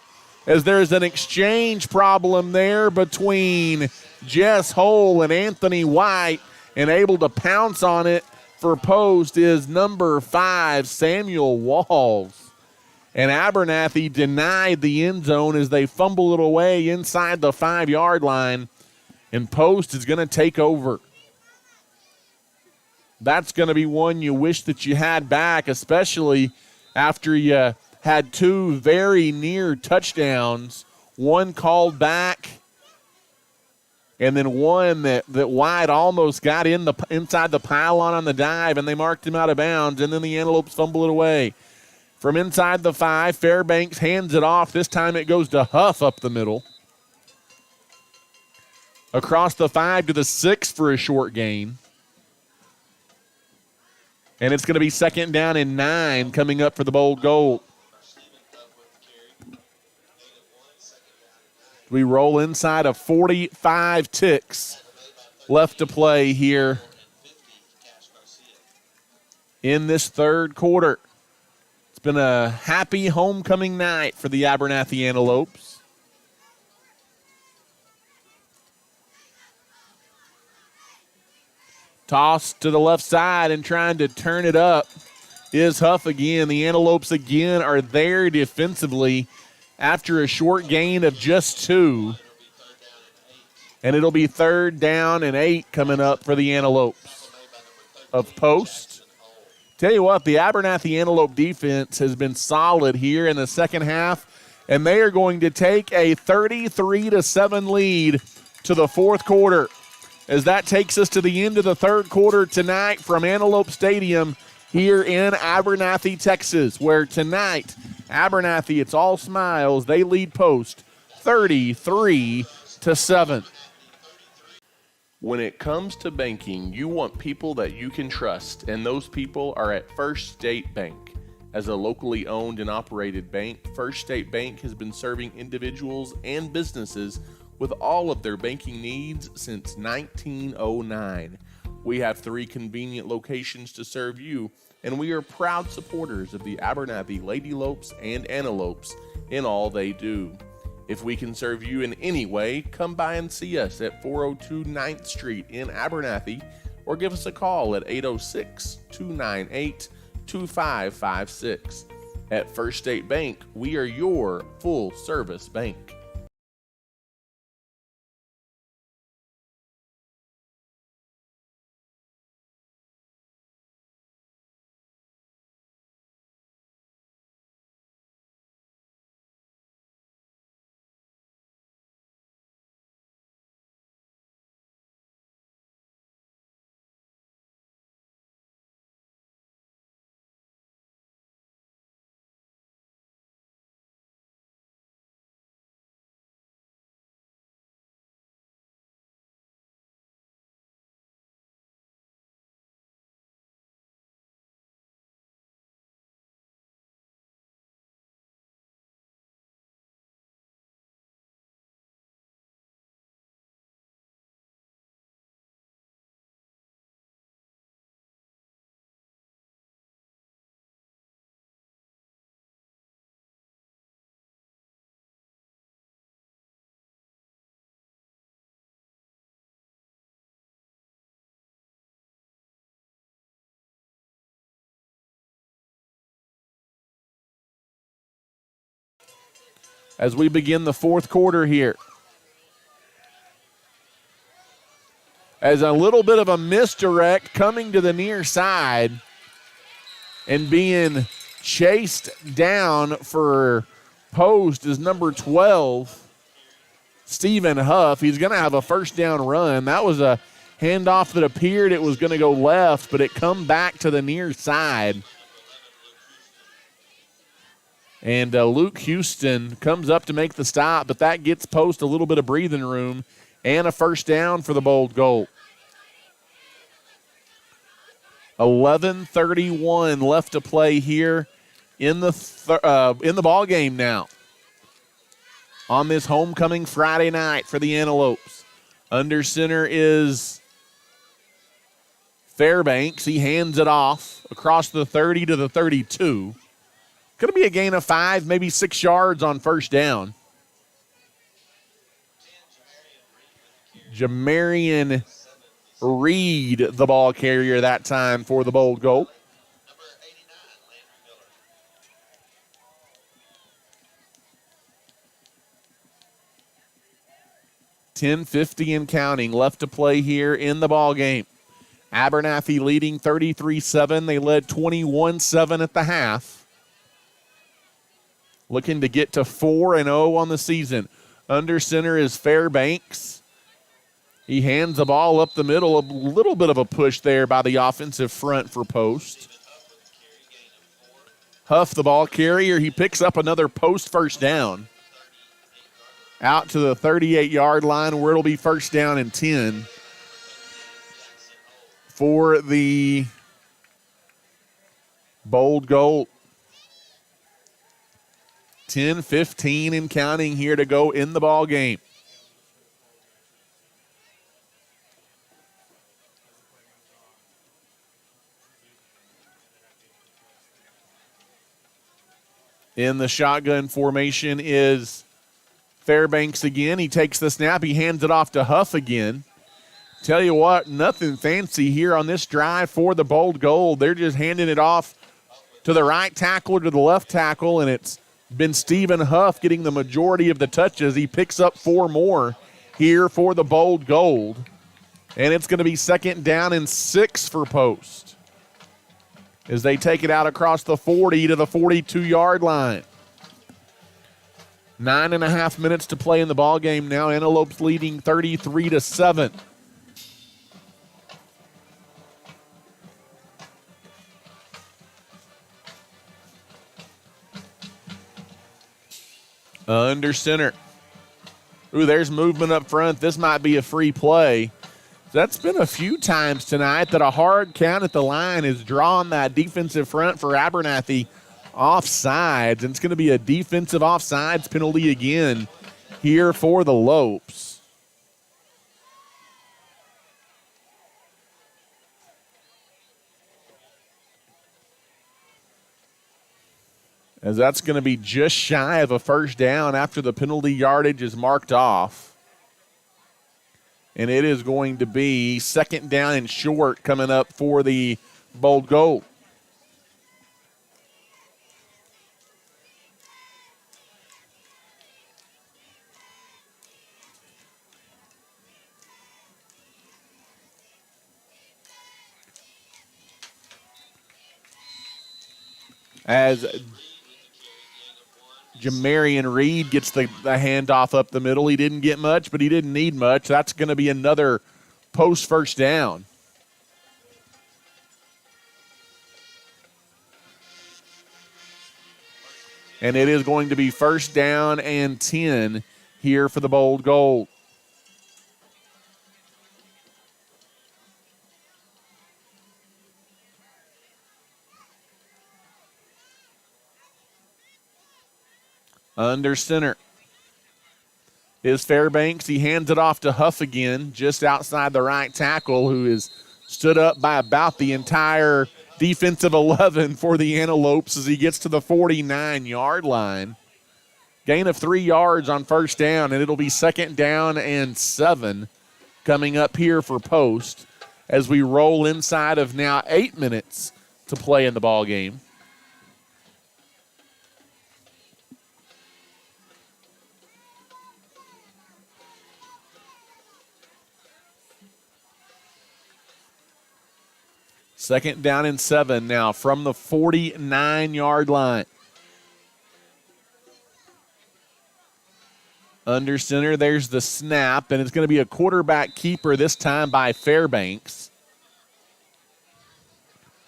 as there's an exchange problem there between Jess Hole and Anthony White, and able to pounce on it for Post is number 5, Samuel Walls. And Abernathy denied the end zone as they fumble it away inside the 5-yard line, and Post is going to take over. That's going to be one you wish that you had back, especially after you had 2 very near touchdowns, one called back, and then one that White almost got inside the pylon on the dive, and they marked him out of bounds, and then the Antelopes fumble it away. From inside the 5, Fairbanks hands it off. This time it goes to Huff up the middle. Across the 5 to the 6 for a short gain. And it's going to be 2nd down and 9 coming up for the Bold Gold. We roll inside of 45 ticks left to play here in this third quarter. It's been a happy homecoming night for the Abernathy Antelopes. Toss to the left side and trying to turn it up is Huff again. The Antelopes again are there defensively after a short gain of just 2. And it'll be 3rd down and 8 coming up for the Antelopes of Post. Tell you what, the Abernathy Antelope defense has been solid here in the second half, and they are going to take a 33-7 lead to the fourth quarter, as that takes us to the end of the third quarter tonight from Antelope Stadium here in Abernathy, Texas, where tonight, Abernathy, it's all smiles. They lead Post 33-7. When it comes to banking, you want people that you can trust, and those people are at First State Bank. As a locally owned and operated bank, First State Bank has been serving individuals and businesses with all of their banking needs since 1909. We have 3 convenient locations to serve you, and we are proud supporters of the Abernathy Ladylopes and Antelopes in all they do. If we can serve you in any way, come by and see us at 402 9th Street in Abernathy, or give us a call at 806-298-2556. At First State Bank, we are your full-service bank. As we begin the fourth quarter here, as a little bit of a misdirect coming to the near side and being chased down for Post is number 12, Stephen Huff. He's going to have a first down run. That was a handoff that appeared it was going to go left, but it come back to the near side. And Luke Houston comes up to make the stop, but that gets Post a little bit of breathing room and a first down for the Bold Gold. 11:31 left to play here in the ball game now on this homecoming Friday night for the Antelopes. Under center is Fairbanks, he hands it off across the 30 to the 32. Going to be a gain of 5, maybe 6 yards on first down. Jamarian Reed, the ball carrier that time for the Bold Gold. 10:50 and counting left to play here in the ball game. Abernathy leading 33-7. They led 21-7 at the half. Looking to get to 4-0 on the season. Under center is Fairbanks. He hands the ball up the middle. A little bit of a push there by the offensive front for post. Huff, the ball carrier, he picks up another post first down. Out to the 38-yard line where it'll be first down and 10 for the Bold Gold. 10:15 and counting here to go in the ball game. In the shotgun formation is Fairbanks again. He takes the snap. He hands it off to Huff again. Tell you what, nothing fancy here on this drive for the Bold Gold. They're just handing it off to the right tackle or to the left tackle, and it's been Stephen Huff getting the majority of the touches. He picks up 4 more here for the Bold Gold, and it's going to be second down and 6 for post as they take it out across the 40 to the 42-yard line. 9.5 minutes to play in the ball game now. Antelopes leading 33-7. Under center. Ooh, there's movement up front. This might be a free play. That's been a few times tonight that a hard count at the line has drawn that defensive front for Abernathy offsides, and it's going to be a defensive offsides penalty again here for the Lopes. As that's going to be just shy of a first down after the penalty yardage is marked off. And it is going to be second down and short coming up for the Bold Gold. As Jamarian Reed gets the handoff up the middle. He didn't get much, but he didn't need much. That's going to be another post first down. And it is going to be first down and 10 here for the Bold Gold. Under center is Fairbanks. He hands it off to Huff again, just outside the right tackle, who is stood up by about the entire defensive 11 for the Antelopes as he gets to the 49-yard line. Gain of 3 yards on first down, and it'll be second down and 7 coming up here for post as we roll inside of now 8 minutes to play in the ball game. Second down and 7 now from the 49-yard line. Under center, there's the snap, and it's going to be a quarterback keeper this time by Fairbanks.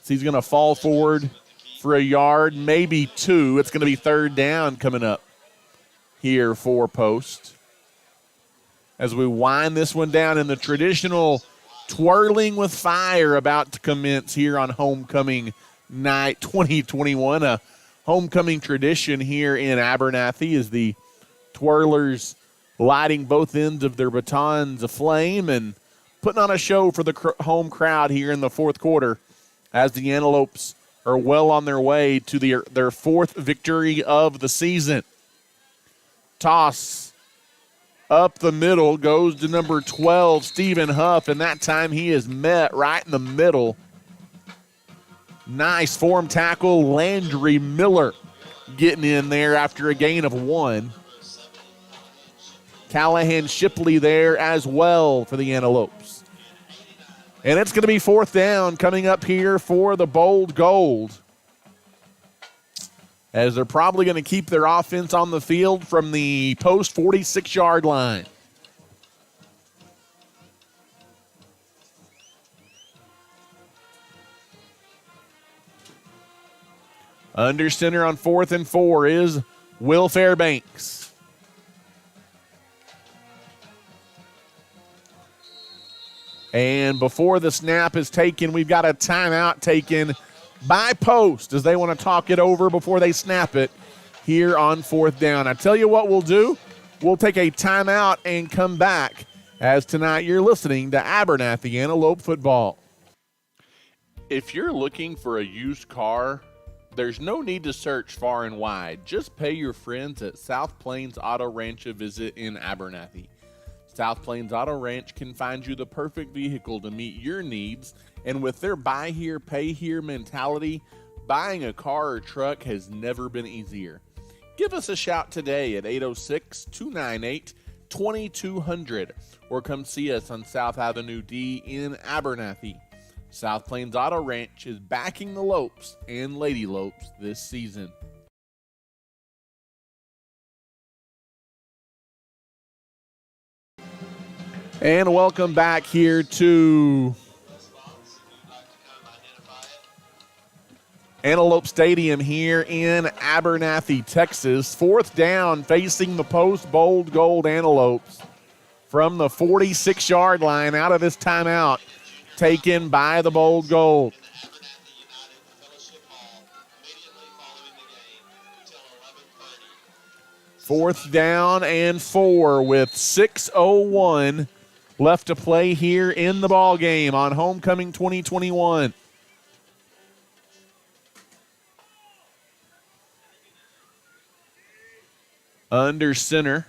So he's going to fall forward for a yard, maybe 2. It's going to be third down coming up here for post. As we wind this one down in the traditional twirling with fire about to commence here on homecoming night 2021. A homecoming tradition here in Abernathy is the twirlers lighting both ends of their batons aflame and putting on a show for the home crowd here in the fourth quarter as the Antelopes are well on their way to their fourth victory of the season. Toss up the middle goes to number 12, Stephen Huff, and that time he is met right in the middle. Nice form tackle, Landry Miller getting in there after a gain of 1. Callahan Shipley there as well for the Antelopes. And it's going to be fourth down coming up here for the Bold Gold, as they're probably going to keep their offense on the field from the post 46-yard line. Under center on 4th and 4 is Will Fairbanks. And before the snap is taken, we've got a timeout taken by Post as they want to talk it over before they snap it here on 4th down. I tell you what we'll do. We'll take a timeout and come back, as tonight you're listening to Abernathy Antelope football. If you're looking for a used car, there's no need to search far and wide. Just pay your friends at South Plains Auto Ranch a visit in Abernathy. South Plains Auto Ranch can find you the perfect vehicle to meet your needs, and with their buy here, pay here mentality, buying a car or truck has never been easier. Give us a shout today at 806-298-2200 or come see us on South Avenue D in Abernathy. South Plains Auto Ranch is backing the Lopes and Lady Lopes this season. And welcome back here to Antelope Stadium here in Abernathy, Texas. Fourth down facing the post Bold Gold Antelopes from the 46-yard line out of this timeout taken by the Bold Gold. Fourth down and 4 with 6:01 left to play here in the ball game on Homecoming 2021. Under center.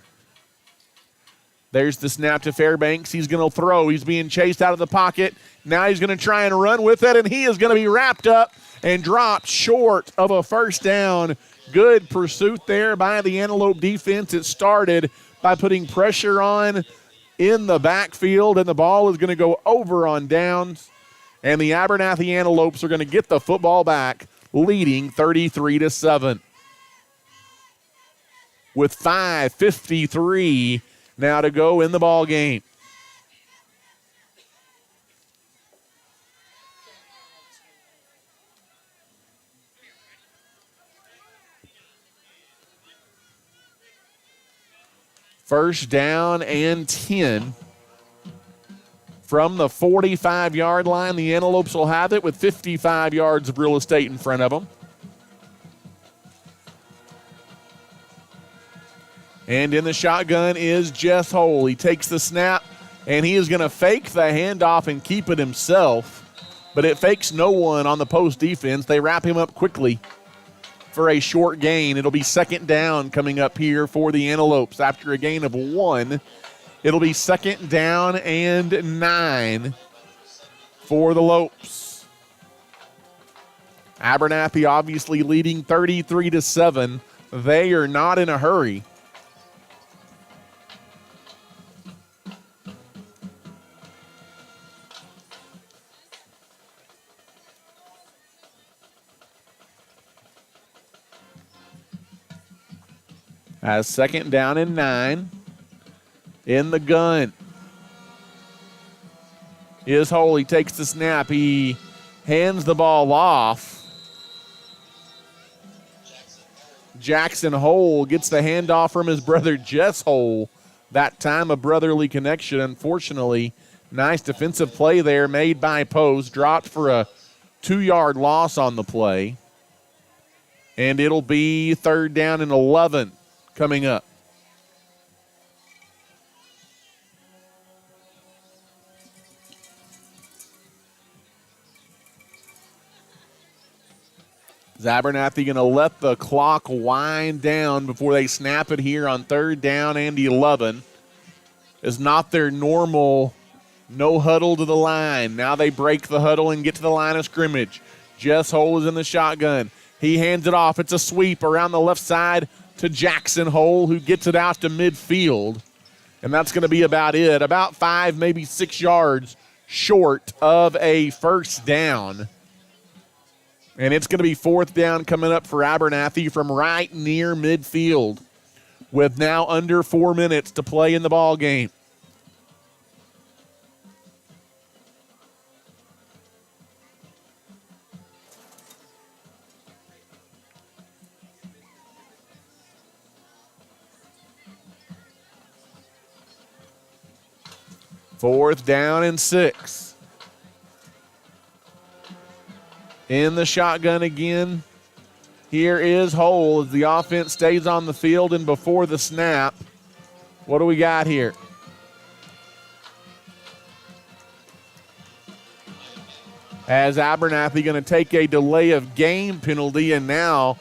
There's the snap to Fairbanks. He's going to throw. He's being chased out of the pocket. Now he's going to try and run with it, and he is going to be wrapped up and dropped short of a first down. Good pursuit there by the Antelope defense. It started by putting pressure on in the backfield, and the ball is going to go over on downs, and the Abernathy Antelopes are going to get the football back, leading 33-7. With 5:53 now to go in the ball game. First down and 10 from the 45-yard line. The Antelopes will have it with 55 yards of real estate in front of them. And in the shotgun is Jess Hole. He takes the snap, and he is going to fake the handoff and keep it himself. But it fakes no one on the post defense. They wrap him up quickly for a short gain. It'll be second down coming up here for the Antelopes. After a gain of 1, it'll be second down and 9 for the Lopes. Abernathy obviously leading 33-7. They are not in a hurry. As second down and 9 in the gun is Hole. He takes the snap. He hands the ball off. Jackson Hole gets the handoff from his brother Jess Hole. That time a brotherly connection. Unfortunately, nice defensive play there made by Post. Dropped for a 2-yard loss on the play. And it'll be third down and 11. Coming up. Is Abernathy going to let the clock wind down before they snap it here on 3rd down and 11? Is not their normal no huddle to the line. Now they break the huddle and get to the line of scrimmage. Jess Hole is in the shotgun. He hands it off. It's a sweep around the left side to Jackson Hole, who gets it out to midfield. And that's going to be about it. About 5, maybe 6 yards short of a first down. And it's going to be 4th down coming up for Abernathy from right near midfield with now under 4 minutes to play in the ball game. Fourth down and 6. In the shotgun again. Here is Hole as the offense stays on the field, and before the snap, what do we got here? As Abernathy going to take a delay of game penalty, and now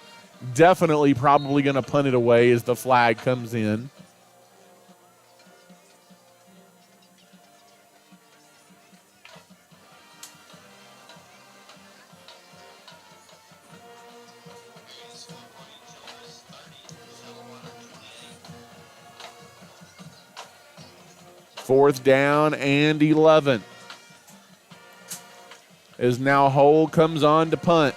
definitely probably going to punt it away as the flag comes in. Fourth down and 11. As now Hole comes on to punt.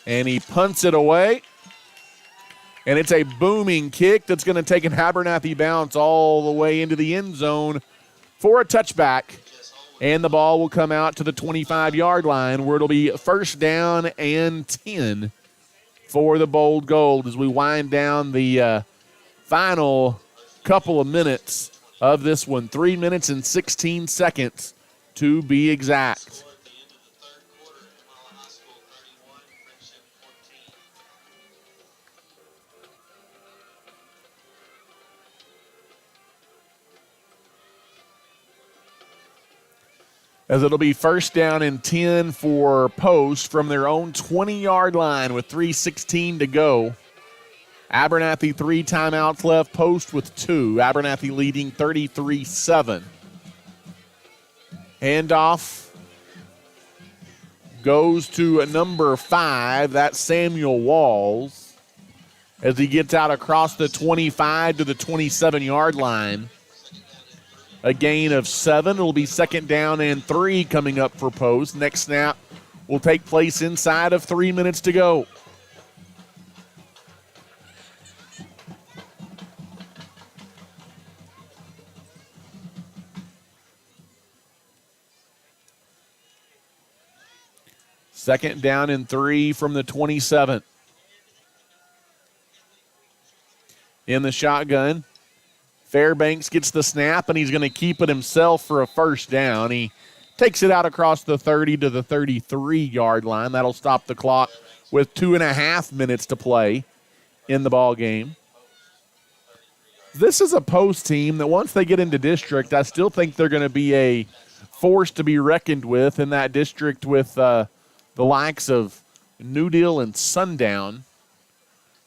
And he punts it away. And it's a booming kick that's going to take an Abernathy bounce all the way into the end zone for a touchback. And the ball will come out to the 25-yard line where it'll be first down and 10 for the Bold Gold as we wind down the final couple of minutes of this one. 3 minutes and 16 seconds to be exact. As it'll be first down and 10 for Post from their own 20-yard line with 3:16 to go. Abernathy 3 timeouts left, Post with 2. Abernathy leading 33-7. Handoff goes to number 5. That's Samuel Walls as he gets out across the 25 to the 27-yard line. A gain of 7. It'll be second down and 3 coming up for Post. Next snap will take place inside of 3 minutes to go. Second down and 3 from the 27. In the shotgun, Fairbanks gets the snap, and he's going to keep it himself for a first down. He takes it out across the 30 to the 33-yard line. That'll stop the clock with 2.5 minutes to play in the ball game. This is a Post team that once they get into district, I still think they're going to be a force to be reckoned with in that district with the likes of New Deal and Sundown.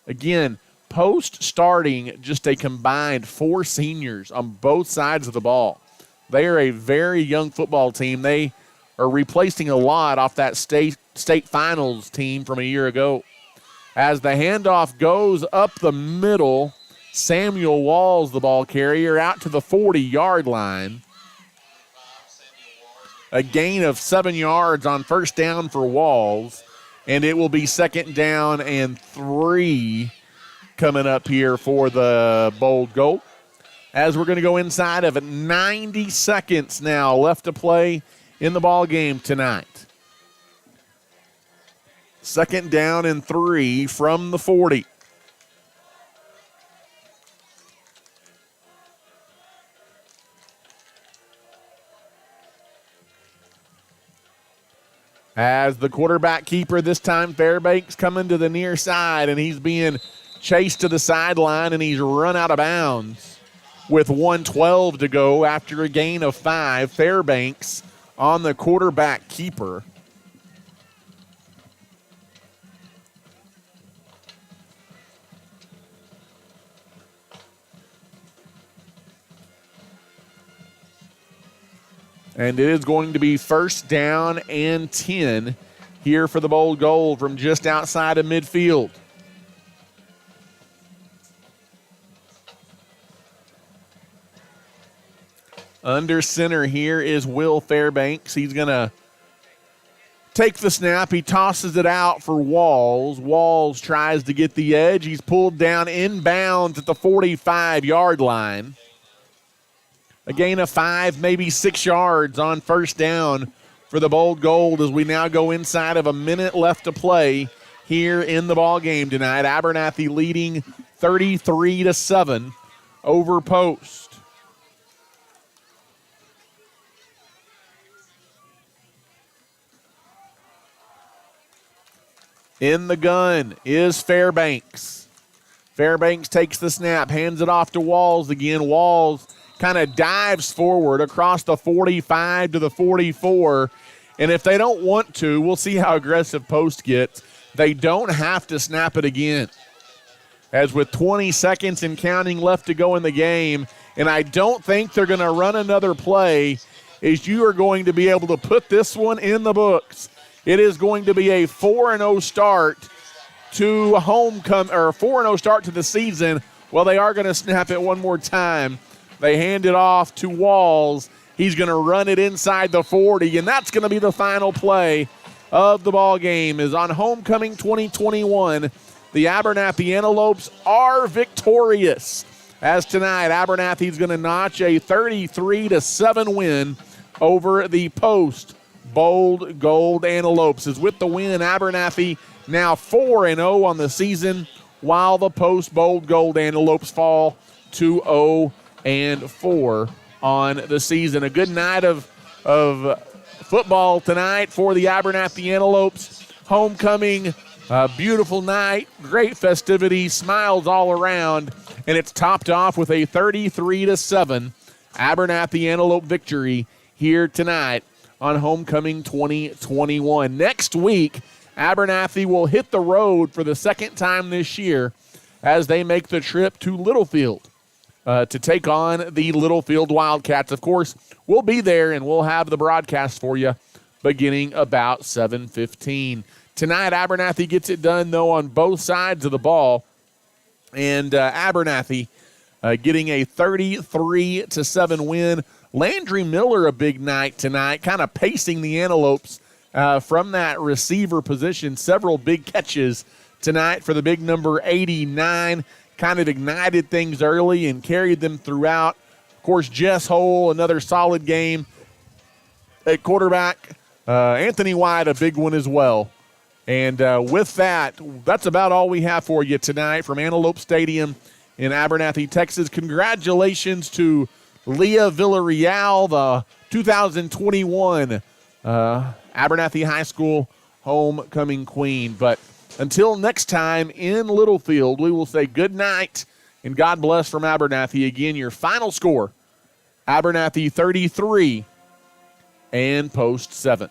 Again, Post starting just a combined 4 seniors on both sides of the ball. They are a very young football team. They are replacing a lot off that state finals team from a year ago. As the handoff goes up the middle, Samuel Walls, the ball carrier, out to the 40-yard line. A gain of 7 yards on first down for Walls, and it will be second down and 3 coming up here for the Bold Gold. As we're going to go inside of 90 seconds now left to play in the ball game tonight. Second down and 3 from the 40. As the quarterback keeper this time, Fairbanks coming to the near side, and he's being chased to the sideline, and he's run out of bounds with 1:12 to go after a gain of 5. Fairbanks on the quarterback keeper. And it is going to be first down and 10 here for the Bold Gold from just outside of midfield. Under center here is Will Fairbanks. He's going to take the snap. He tosses it out for Walls. Walls tries to get the edge. He's pulled down inbounds at the 45-yard line. A gain of 5, maybe 6 yards on first down for the Bold Gold as we now go inside of a minute left to play here in the ball game tonight. Abernathy leading 33-7 over Post. In the gun is Fairbanks. Fairbanks takes the snap, hands it off to Walls again. Walls kind of dives forward across the 45 to the 44. And if they don't want to, we'll see how aggressive Post gets. They don't have to snap it again. As with 20 seconds and counting left to go in the game, and I don't think they're going to run another play, is you are going to be able to put this one in the books. It is going to be a 4-0 start to homecoming, or a 4-0 start to the season. Well, they are going to snap it one more time. They hand it off to Walls. He's going to run it inside the 40, and that's going to be the final play of the ball game. Is on homecoming 2021, the Abernathy Antelopes are victorious. As tonight, Abernathy's going to notch a 33-7 win over the Post Bold Gold Antelopes. As with the win, Abernathy now 4-0 on the season, while the Post Bold Gold Antelopes fall to 0-4 on the season. A good night of football tonight for the Abernathy Antelopes. Homecoming, a beautiful night, great festivities, smiles all around, and it's topped off with a 33-7 Abernathy Antelope victory here tonight on homecoming 2021. Next week, Abernathy will hit the road for the second time this year as they make the trip to Littlefield to take on the Littlefield Wildcats. Of course, we'll be there and we'll have the broadcast for you beginning about 7:15. Tonight, Abernathy gets it done, though, on both sides of the ball. And Abernathy getting a 33-7 win. Landry Miller, a big night tonight, kind of pacing the Antelopes from that receiver position. Several big catches tonight for the big number 89. Kind of ignited things early and carried them throughout. Of course, Jess Hole, another solid game at quarterback. Anthony White, a big one as well. And with that, that's about all we have for you tonight from Antelope Stadium in Abernathy, Texas. Congratulations to Leah Villarreal, the 2021 Abernathy High School homecoming queen. But until next time in Littlefield, we will say good night and God bless from Abernathy. Again, your final score, Abernathy 33 and Post 7.